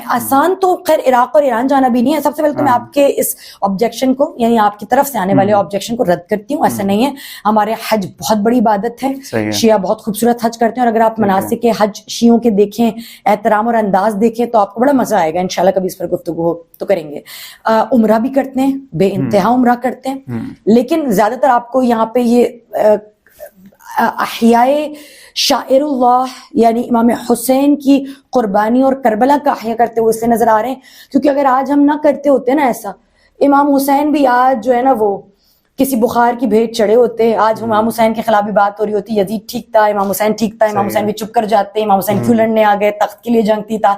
آسان تو خیر عراق اور ایران جانا بھی نہیں ہے. سب سے پہلے تو میں آپ کے اس آبجیکشن کو, یعنی آپ کی طرف سے آنے والے آبجیکشن کو رد کرتی ہوں. ایسا نہیں ہے, ہمارے حج بہت بڑی عبادت ہے, شیعہ بہت خوبصورت حج کرتے ہیں, اور اگر آپ مناسک حج شیعوں کے دیکھیں, احترام اور انداز دیکھیں, تو آپ کو بڑا مزہ آئے گا. انشاءاللہ کبھی اس پر گفتگو ہو تو کریں گے. عمرہ بھی کرتے ہیں, بے انتہا عمرہ کرتے ہیں, لیکن زیادہ تر آپ کو یہاں پہ یہ احیاء شاعر اللہ یعنی امام حسین کی قربانی اور کربلا کا احیاء کرتے ہوئے اس سے نظر آ رہے ہیں. کیونکہ اگر آج ہم نہ کرتے ہوتے نا ایسا, امام حسین بھی آج جو ہے نا وہ کسی بخار کی بھیٹ چڑھے ہوتے. آج امام حسین کے خلاف بھی بات ہو رہی ہوتی, یزید ٹھیک تھا, امام حسین ٹھیک تھا, امام حسین بھی چپ کر جاتے, امام حسین کیوں لڑنے آ گئے, تخت کے لیے جنگتی تھا.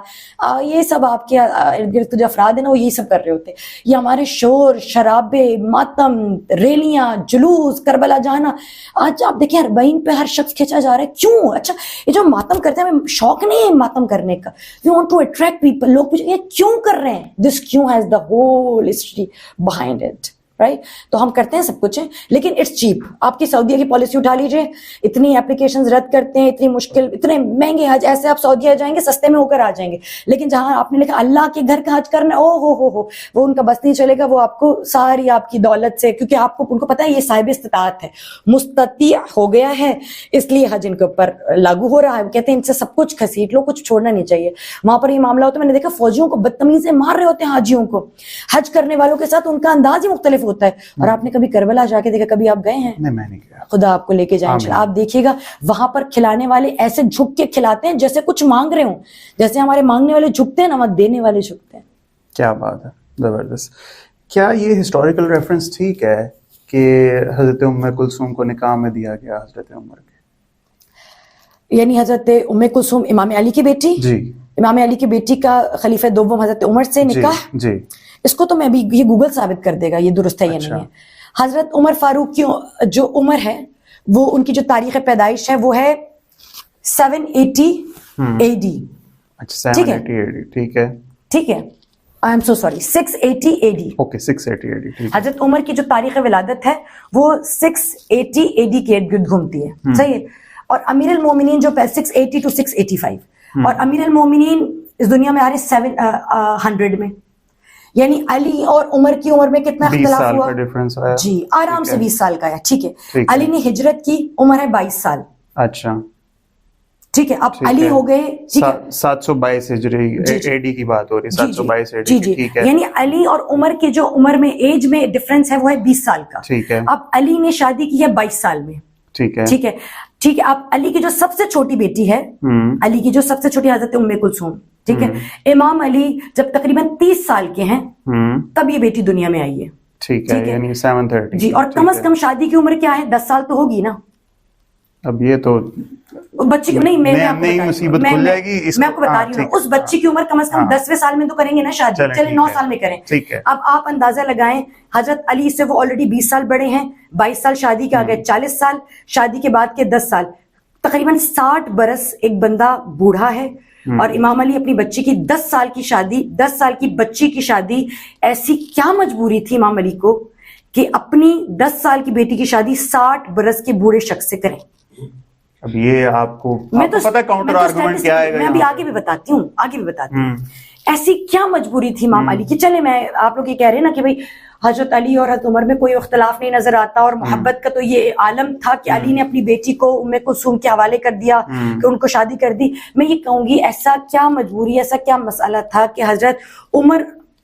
یہ سب آپ کے ارد گرد جو افراد ہیں نا وہ یہی سب کر رہے ہوتے. یہ ہمارے شور, شرابے, ماتم, ریلیاں, جلوس, کربلا جانا, آج آپ دیکھیں 40 پہ ہر شخص کھینچا جا رہا ہے. کیوں؟ اچھا یہ جو ماتم کرتے ہیں, ہمیں شوق نہیں ہے ماتم کرنے کا, we want to attract people. لوگ پوچھیں یہ کیوں کر رہے ہیں, دس کیوں has the whole history behind it, right. تو ہم کرتے ہیں سب کچھ ہے, لیکن اٹس چیپ. آپ کی سعودیہ کی پالیسی اٹھا لیجئے, اتنی اپلیکیشنز رد کرتے ہیں, اتنی مشکل, اتنے مہنگے حج, ایسے آپ سعودیہ جائیں گے سستے میں ہو کر آ جائیں گے. لیکن جہاں آپ نے لکھا اللہ کے گھر کا حج کرنا, او ہو وہ ان کا بس نہیں چلے گا. وہ آپ کو ساری آپ کی دولت سے, کیونکہ آپ کو ان کو پتا ہے یہ صاحب استطاعت ہے, مستطیع ہو گیا ہے, اس لیے حج ان کے اوپر لاگو ہو رہا ہے. کہتے ہیں ان سے سب کچھ گھسیٹ لو, کچھ چھوڑنا نہیں چاہیے. وہاں پر یہ معاملہ ہوتا ہے, میں نے دیکھا فوجیوں کو بدتمیزی سے مار رہے ہوتے ہیں حاجیوں کو. حج کرنے والوں کے ساتھ ان کا انداز ہی مختلف ہوتا ہے. اور آپ نے کبھی کربلا جا کے دیکھا, کبھی آپ گئے ہیں؟ نہیں, میں نہیں گیا. خدا آپ کو لے کے جائیں. آپ دیکھیے گا وہاں پر کھلانے والے ایسے جھک کے کھلاتے ہیں جیسے کچھ مانگ رہے ہوں, جیسے ہمارے مانگنے والے جھکتے ہیں نا, وہاں دینے والے جھکتے ہیں. کیا بات ہے, زبردست. کیا یہ ہسٹوریکل ریفرنس ٹھیک ہے کہ حضرت ام کلثوم کو نکاح میں دیا گیا حضرت عمر کے؟ یعنی حضرت ام کلثوم امام علی کی بیٹی, جی, امام علی کی بیٹی کا خلیفہ دوم حضرت عمر سے نکاح. جی, اس کو تو میں بھی, یہ گوگل ثابت کر دے گا یہ درست ہے یا نہیں ہے. حضرت عمر فاروق کی جو عمر ہے, وہ ان کی جو تاریخ پیدائش ہے وہ ہے 780 AD. اچھا, 780 AD, ٹھیک ہے, ٹھیک ہے. I am so sorry, 680 AD. Okay, 680 AD, ٹھیک. حضرت عمر کی جو تاریخ ولادت ہے وہ 680 AD کے ارد گرد گھومتی ہے, صحیح ہے. اور امیر المومنین جو 680 to 685, اور امیر المومنین اس دنیا میں آ رہے 700 میں. یعنی علی اور عمر کی عمر میں کتنا اختلاف ہوا؟ جی, آرام سے 20 سال کا ہے, ٹھیک ہے. علی نے ہجرت کی, عمر ہے 22 سال. اچھا, ٹھیک ہے. اب علی ہو گئے 722 ہجری AD کی بات ہو رہی ہے, 722 AD, ٹھیک ہے. یعنی علی اور عمر کے جو عمر میں ایج میں ڈفرنس ہے وہ ہے 20 سال کا, ٹھیک ہے. اب علی نے شادی کی ہے 22 سال میں, ٹھیک ہے, ٹھیک ہے, ٹھیک ہے. اب علی کی جو سب سے چھوٹی بیٹی ہے, علی کی جو سب سے چھوٹی حضرت ام کلثوم, ٹھیک ہے. امام علی جب تقریباً 30 سال کے ہیں تب یہ بیٹی دنیا میں آئی ہے, ٹھیک ہے, یعنی 730. جی, اور کم از کم شادی کی عمر کیا ہے, 10 سال تو ہوگی نا. اب یہ تو بچی کی نہیں, نئی مصیبت کھل جائے گی. میں آپ کو بتا رہی ہوں, اس بچی کی عمر کم از کم 10ویں سال میں تو کریں گے نا شادی, چلے 9 سال میں کریں. اب آپ اندازہ لگائیں, حضرت علی سے وہ آلریڈی 20 سال بڑے ہیں, 22 سال شادی کے آ گئے 40 سال, شادی کے بعد کے 10 سال, تقریباً 60 برس ایک بندہ بوڑھا ہے. اور امام علی اپنی بچی کی 10 سال کی شادی, 10 سال کی بچی کی شادی, ایسی کیا مجبوری تھی امام علی کو کہ اپنی 10 سال کی بیٹی کی شادی 60 برس کے بوڑھے شخص سے کریں. اب یہ آپ کو پتہ کاؤنٹر آرگومنٹ کیا ہے, میں ابھی آگے بھی بتاتی ہوں, ایسی کیا مجبوری تھی امام علی کی. چلے میں آپ لوگ یہ کہہ رہے ہیں نا کہ بھائی حضرت علی اور حضرت عمر میں کوئی اختلاف نہیں نظر آتا, اور محبت کا تو یہ عالم تھا کہ علی نے اپنی بیٹی کو ام کلثوم کے حوالے کر دیا کہ ان کو شادی کر دی. میں یہ کہوں گی ایسا کیا مجبوری, ایسا کیا مسئلہ تھا کہ حضرت عمر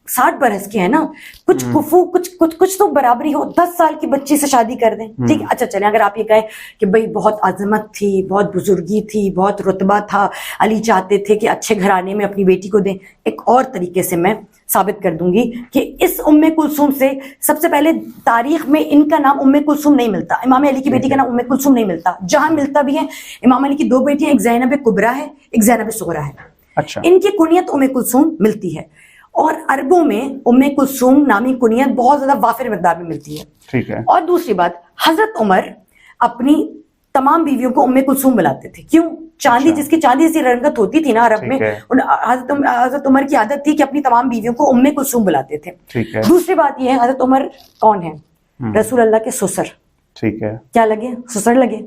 60 برس کے ہیں نا, کچھ کفو کچھ تو برابری ہو, 10 سال کی بچی سے شادی کر دیں, ٹھیک ہے. اچھا چلیں, اگر آپ یہ کہیں کہ بھئی بہت عظمت تھی, بہت بزرگی تھی, بہت رتبہ تھا, علی چاہتے تھے کہ اچھے گھرانے میں اپنی بیٹی کو دیں, ایک اور طریقے سے میں ثابت کر دوں گی کہ اس ام کلثوم سے سب سے پہلے تاریخ میں ان کا نام ام کلثوم نہیں ملتا, امام علی کی بیٹی کا نام ام کلثوم نہیں ملتا. جہاں ملتا بھی ہے, امام علی کی 2 بیٹیاں, ایک زینب کبریٰ ہے, ایک زینب صغریٰ ہے. اچھا, ان کی کنیت ام کلثوم ملتی ہے. اور عربوں میں کلثوم نامی کنیت بہت زیادہ وافر مقدار میں ملتی ہے. ٹھیک ہے. اور دوسری بات, حضرت عمر اپنی تمام بیویوں کو کلثوم بلاتے تھے. کیوں؟ چاندی, جس کی چاندی سی رنگت ہوتی تھی نا عرب میں, حضرت عمر کی عادت تھی کہ اپنی تمام بیویوں کو کلثوم بلاتے تھے. دوسری بات یہ ہے, حضرت عمر کون ہے؟ رسول اللہ کے سسر. ٹھیک ہے. کیا لگے؟ سسر لگے.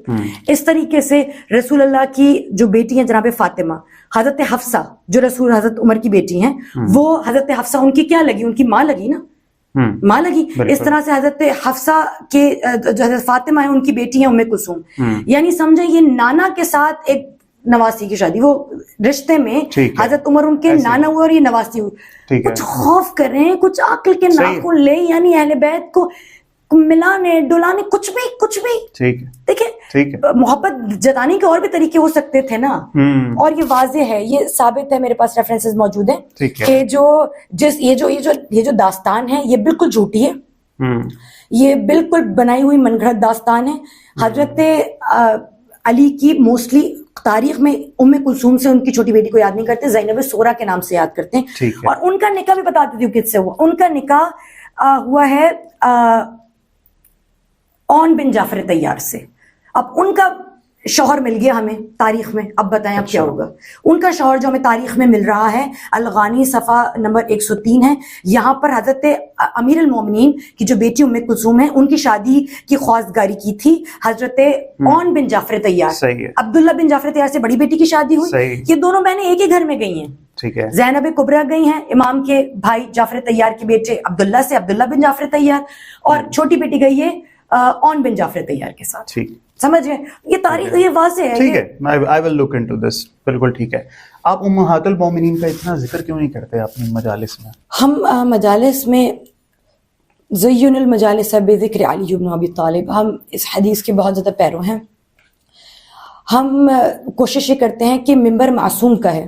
اس طریقے سے رسول اللہ کی جو بیٹی ہیں جناب فاطمہ, حضرت حفصہ جو حضرت عمر کی بیٹی ہیں, وہ حضرت حفصہ ان کی کیا لگی؟ ان کی ماں لگی نا, ماں لگی. اس طرح سے حضرت حفصہ کے جو حضرت فاطمہ ہیں ان کی بیٹی ہیں کلثوم. یعنی سمجھے یہ نانا کے ساتھ ایک نواسی کی شادی, وہ رشتے میں حضرت عمر ان کے نانا ہوئے اور یہ نواسی ہوئی. کچھ خوف کریں, کچھ عقل کے ناخن لے, یعنی اہل بیت کو ملانے ڈولانے, کچھ بھی. دیکھیں محبت جتانے کے اور بھی طریقے ہو سکتے تھے نا, اور یہ واضح ہے, یہ ثابت ہے, میرے پاس ریفرنسز موجود ہیں کہ یہ جو داستان ہے یہ بالکل جھوٹی ہے, یہ بالکل بنائی ہوئی من گھڑت داستان ہے. حضرت علی کی موسٹلی تاریخ میں کلثوم سے ان کی چھوٹی بیٹی کو یاد نہیں کرتے, زینب سورہ کے نام سے یاد کرتے ہیں. اور ان کا نکاح بھی بتا دیتی ہوں کس سے ہوا. ان کا نکاح ہوا ہے اون بن جعفر طیار سے. اب ان کا شوہر مل گیا ہمیں تاریخ میں, اب بتائیں اب کیا ہوگا. ان کا شوہر جو ہمیں تاریخ میں مل رہا ہے, الغانی صفحہ نمبر 103 ہے, یہاں پر حضرت امیر المومنین کی جو بیٹی کلثوم ہے, ان کی شادی کی خواستگاری کی تھی حضرت اون بن جعفر طیار. عبداللہ بن جعفر طیار سے بڑی بیٹی کی شادی ہوئی. یہ دونوں بہنیں ایک ہی گھر میں گئی ہیں. زینب کبریٰ گئی ہیں امام کے بھائی جعفر طیار کے بیٹے عبداللہ سے, عبداللہ بن جعفر طیار, اور چھوٹی بیٹی گئی ہے اون بن جعفر طیار کے ساتھ. سمجھ گئے, یہ تاریخ یہ واضح ہے. ٹھیک ہے, I will look into this. بالکل ٹھیک ہے. آپ امہات المومنین کا اتنا ذکر کیوں نہیں کرتے اپنی مجالس میں؟ ہم مجالس میں زین المجالس بذکر علی بن ابی طالب, ہم اس حدیث کے بہت زیادہ پیرو ہیں. ہم کوشش یہ کرتے ہیں کہ ممبر معصوم کا ہے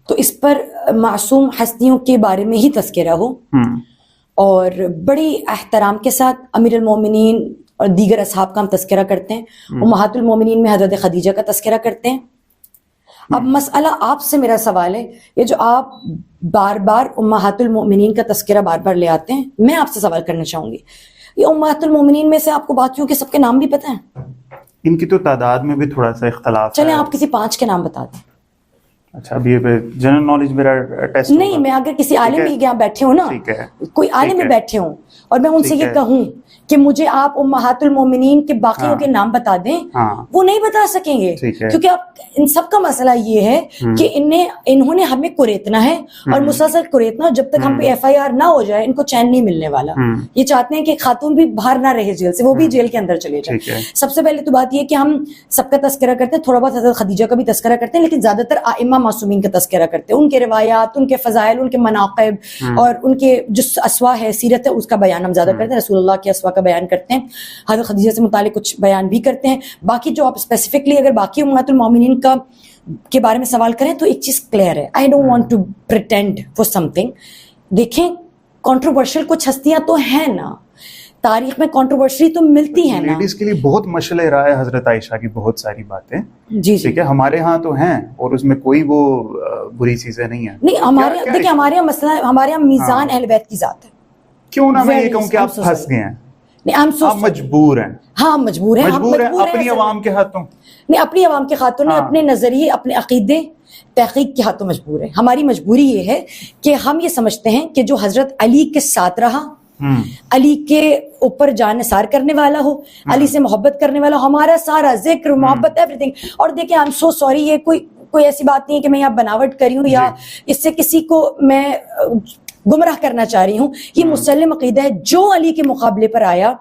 تو اس پر معصوم ہستیوں کے بارے میں ہی تذکرہ ہو, اور بڑی احترام کے ساتھ امیر المومنین اور دیگر اصحاب کا ہم تذکرہ کرتے ہیں. امہات المومنین میں حضرت خدیجہ کا تذکرہ کرتے ہیں. اب مسئلہ آپ سے میرا سوال ہے, یہ جو آپ بار بار امہات المومنین کا تذکرہ بار بار لے آتے ہیں, میں آپ سے سوال کرنا چاہوں گی, یہ امہات المومنین میں سے آپ کو باقیوں کے سب کے نام بھی پتہ ہیں؟ ان کی تو تعداد میں بھی تھوڑا سا اختلاف ہے. چلیں آپ کسی 5 کے نام بتا دیں. اچھا, اب یہ جنرل نالج میرا ٹیسٹ نہیں, میں اگر کسی عالم بھی یہاں بیٹھے ہوں نا, کوئی عالم بھی بیٹھے ہوں, اور میں ان سے یہ کہوں کہ مجھے آپ امہات المومنین کے باقیوں کے نام بتا دیں, وہ نہیں بتا سکیں گے, کیونکہ آپ ان سب کا مسئلہ یہ ہے کہ انہوں نے ہمیں کوریتنا ہے, اور مسلسل کوریتنا, جب تک ہم پہ FIR نہ ہو جائے ان کو چین نہیں ملنے والا. یہ چاہتے ہیں کہ خاتون بھی باہر نہ رہے جیل سے, وہ بھی جیل کے اندر چلے جائے. سب سے پہلے تو بات یہ کہ ہم سب کا تذکرہ کرتے ہیں, تھوڑا بہت حضرت خدیجہ کا بھی تذکرہ کرتے ہیں, لیکن زیادہ تر ائمہ معصومین کا تذکرہ کرتے ہیں. ان کے روایات, ان کے فضائل, ان کے مناقب اور ان کے جو اسوا ہے, سیرت ہے, اس کا بیان ہم زیادہ کرتے ہیں. رسول اللہ کے اسوا کا بیان کرتے ہیں, حضرت خدیجہ سے متعلق کچھ بیان بھی کرتے ہیں. باقی جو آپ اسپیسیفکلی اگر باقی امہات المومنین کے بارے میں سوال کریں تو ایک چیز کلیئر ہے, I don't want to pretend for something. دیکھیں کنٹروورشل کچھ ہستیاں تو ہیں نا, تاریخ میں کنٹروورسی تو ملتی ہے نا. لیڈیز کے لیے بہت مشعل رائے حضرت عائشہ کی بہت ساری باتیں, جی ٹھیک ہے, ہمارے ہاں تو ہیں, اور اس میں کوئی وہ بری چیزیں نہیں ہیں. نہیں, ہمارے دیکھیں ہمارے یہاں مسئلہ, ہمارے یہاں میزان اہل بیت کی ذات ہے. کیوں نہ میں یہ کہوں کہ آپ پھنس گئے ہیں, آپ مجبور ہیں. ہاں مجبور ہیں, اپنی عوام کے ہاتھوں نہیں, اپنی عوام کے خاطر نہیں, اپنے نظریے, اپنے عقیدے, تحقیق کے ہاتھوں مجبور ہیں. ہماری مجبوری یہ ہے کہ ہم یہ سمجھتے ہیں کہ جو حضرت علی کے ساتھ رہا, علی کے اوپر جان نثار کرنے والا ہو, علی سے محبت کرنے والا, ہمارا سارا ذکر, محبت, ایوری تھنگ. اور دیکھیں, آئی ایم سو سوری, یہ کوئی ایسی بات نہیں ہے کہ میں یہاں بناوٹ کری ہوں یا اس سے کسی کو میں گمراہ کرنا چاہ رہی ہوں. یہ مسلم عقیدہ ہے, جو علی کے مقابلے پر آیا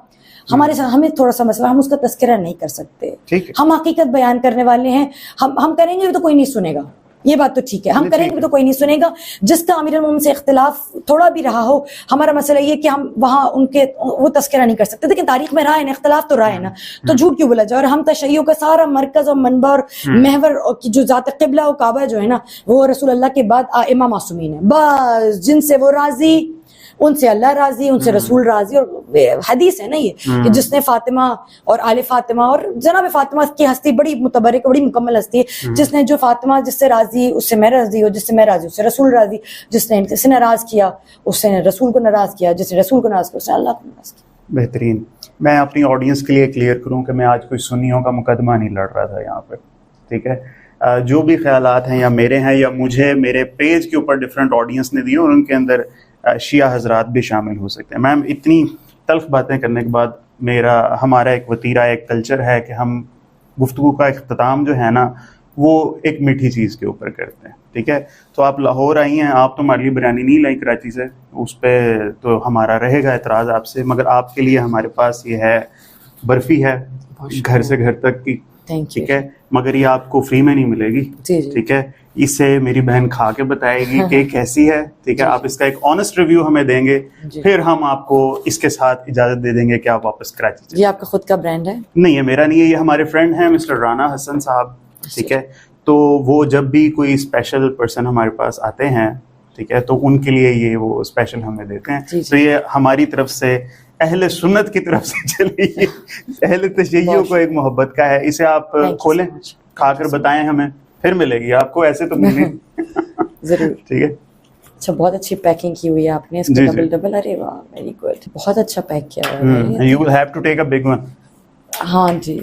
ہمارے ساتھ, ہمیں تھوڑا سا مسئلہ, ہم اس کا تذکرہ نہیں کر سکتے. ہم حقیقت بیان کرنے والے ہیں, ہم کریں گے تو کوئی نہیں سنے گا, یہ بات تو ٹھیک ہے, ہم کریں گے تو کوئی نہیں سنے گا. جس کا امیر المومنین سے اختلاف تھوڑا بھی رہا ہو, ہمارا مسئلہ یہ کہ ہم وہاں ان کے وہ تذکرہ نہیں کر سکتے. لیکن تاریخ میں رہا ہے نا, اختلاف تو رہا ہے نا, تو جھوٹ کیوں بولا جائے. اور ہم تشیع کا سارا مرکز اور منبع اور محور کی جو ذات قبلہ و کعبہ جو ہے نا, وہ رسول اللہ کے بعد ائمہ معصومین ہیں, بس جن سے وہ راضی ان سے اللہ راضی, ان سے رسول راضی. اور حدیث ہے نا یہ کہ جس نے فاطمہ اور آل فاطمہ اور جناب فاطمہ کی ہستی بڑی متبرک, بڑی مکمل ہستی ہے, جس نے جو فاطمہ جس سے راضی اس سے میں راضی ہوں, جس سے میں راضی اس سے رسول راضی, جس نے ان سے ناراض کیا اس سے رسول کو ناراض کیا, جس نے رسول کو ناراض کیا اس نے اللہ کو ناراض کیا. بہترین. میں اپنی آڈینس کے لیے کلیئر کروں کہ میں آج کوئی سنیوں کا مقدمہ نہیں لڑ رہا تھا یہاں پہ, ٹھیک ہے. جو بھی خیالات ہیں یا میرے ہیں یا مجھے میرے پیج کے اوپر ڈفرینٹ آڈینس نے دیے, اور ان کے اندر شیعہ حضرات بھی شامل ہو سکتے ہیں. میم اتنی تلخ باتیں کرنے کے بعد ہمارا ایک وتیرہ, ایک کلچر ہے کہ ہم گفتگو کا اختتام جو ہے نا وہ ایک میٹھی چیز کے اوپر کرتے ہیں, ٹھیک ہے. تو آپ لاہور آئی ہیں, آپ تو ہمارے لیے بریانی نہیں لائی کراچی سے, اس پہ تو ہمارا رہے گا اعتراض آپ سے, مگر آپ کے لیے ہمارے پاس یہ ہے برفی ہے گھر سے گھر تک کی, ٹھیک ہے, مگر یہ آپ کو فری میں نہیں ملے گی, ٹھیک ہے. اسے میری بہن کھا کے بتائے گی کہ کیسی ہے, ٹھیک ہے. آپ اس کا ایک آنیسٹ ریویو ہمیں دیں گے, پھر ہم آپ کو اس کے ساتھ اجازت دے دیں گے کہ آپ واپس کراچی چلیں. یہ آپ کا خود کا برانڈ ہے؟ نہیں, یہ میرا نہیں ہے, یہ ہمارے فرینڈ ہیں مسٹر رانا حسن صاحب, ٹھیک ہے. تو وہ جب بھی کوئی اسپیشل پرسن ہمارے پاس آتے ہیں, ٹھیک ہے, تو ان کے لیے یہ وہ اسپیشل ہمیں دیتے ہیں. تو یہ ہماری طرف سے اہل سنت کی طرف سے چلی, اہل تشیع کو ایک محبت کا ہے. اسے آپ کھولیں, کھا کر بتائیں ہمیں, پھر ملے گی آپ کو, ایسے تو ملے ضرور, ٹھیک ہے. اچھا, بہت اچھی پیکنگ کی ہوئی ہے آپ نے اس کو, ڈبل ڈبل. ارے واہ, ویری گڈ, بہت اچھا پیک کیا ہے. You will have to take a big one. ہاں جی.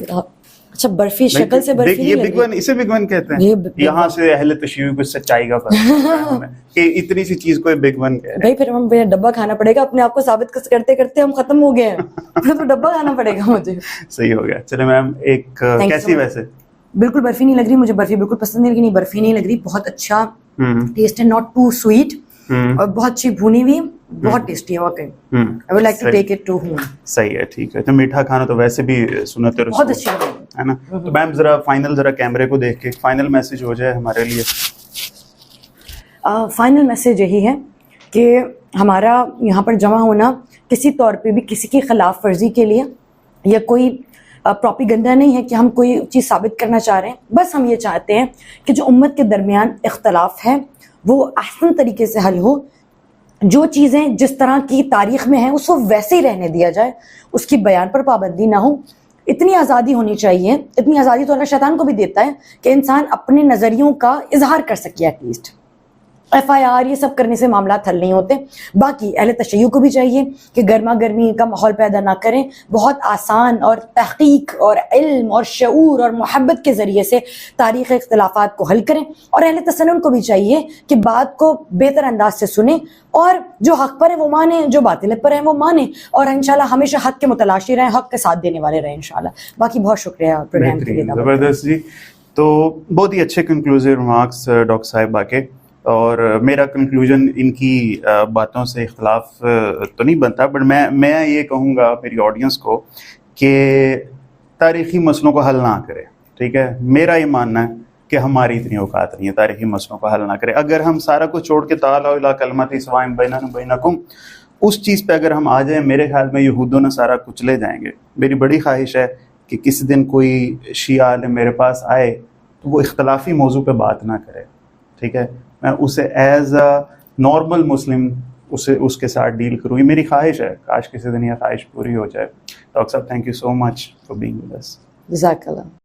اچھا, برفی شکل سے برفی, یہ بگ ون, اسے بگ ون کہتے ہیں. یہاں سے اہل تشیع کو سچائی کا فرق ہے کہ اتنی سی چیز کو بگ ون کہتے ہیں. بھائی پھر ہم ڈبہ کھانا پڑے گا, اپنے آپ کو ثابت کرتے کرتے ہم ختم ہو گئے ہیں, تو ڈبہ کھانا پڑے گا مجھے. صحیح ہو گیا. چلے میم, ایک کیسی ویسے بالکل برفی نہیں لگ رہی مجھے, برفی بالکل پسند نہیں, لیکن برفی نہیں لگ رہی, بہت اچھا ٹیسٹ ہے, ناٹ ٹو سویٹ, اور بہت اچھی بھونی ہوئی, بہت ٹیسٹی ہے واقعی. I would like to take it to home. صحیح ہے, ٹھیک ہے. تو میٹھا کھانا تو ویسے بھی سنت رسول بہت اچھی ہے نا. تو میم ذرا فائنل, ذرا کیمرے کو دیکھ کے فائنل میسج ہو جائے ہمارے لیے. فائنل میسج یہی ہے کہ ہمارا یہاں پر جمع ہونا کسی طور پہ بھی کسی کی خلاف ورزی کے لیے یا کوئی پروپیگنڈا نہیں ہے کہ ہم کوئی چیز ثابت کرنا چاہ رہے ہیں. بس ہم یہ چاہتے ہیں کہ جو امت کے درمیان اختلاف ہے وہ احسن طریقے سے حل ہو, جو چیزیں جس طرح کی تاریخ میں ہیں اس کو ویسے ہی رہنے دیا جائے, اس کی بیان پر پابندی نہ ہو. اتنی آزادی ہونی چاہیے, اتنی آزادی تو اللہ شیطان کو بھی دیتا ہے کہ انسان اپنے نظریوں کا اظہار کر سکے. ایٹ لیسٹ FIR یہ سب کرنے سے معاملات حل نہیں ہوتے. باقی اہل تشیع کو بھی چاہیے کہ گرما گرمی کا ماحول پیدا نہ کریں, بہت آسان اور تحقیق اور علم اور شعور اور محبت کے ذریعے سے تاریخ اختلافات کو حل کریں. اور اہل تسنن کو بھی چاہیے کہ بات کو بہتر انداز سے سنیں, اور جو حق پر ہے وہ مانیں, جو باطل پر ہے وہ مانیں, اور انشاءاللہ ہمیشہ حق کے متلاشی رہیں, حق کے ساتھ دینے والے رہیں انشاءاللہ. باقی بہت شکریہ پروگرام کے لیے. زبردست جی. تو بہت ہی اچھے کنکلوزیو ریمارکس ڈاکٹر صاحبہ کے, اور میرا کنکلوژن ان کی باتوں سے اختلاف تو نہیں بنتا, بٹ میں یہ کہوں گا میری آڈینس کو کہ تاریخی مسئلوں کو حل نہ کرے, ٹھیک ہے. میرا یہ ماننا ہے کہ ہماری اتنی اوقات نہیں ہے تاریخی مسئلوں کو حل نہ کرے. اگر ہم سارا کچھ چھوڑ کے تعالیٰ الی کلمۃ سواء بیننا وبینکم اس چیز پہ اگر ہم آ جائیں, میرے خیال میں یہود و نصارہ کچلے جائیں گے. میری بڑی خواہش ہے کہ کسی دن کوئی شیعہ عالم میرے پاس آئے تو وہ اختلافی موضوع پہ بات نہ کرے, ٹھیک ہے. میں اسے ایز اے نارمل مسلم اس کے ساتھ ڈیل کروں. یہ میری خواہش ہے, کاش کسی دن یہ خواہش پوری ہو جائے. ڈاکٹر صاحب, thank you so much for being with us. جزاک اللہ.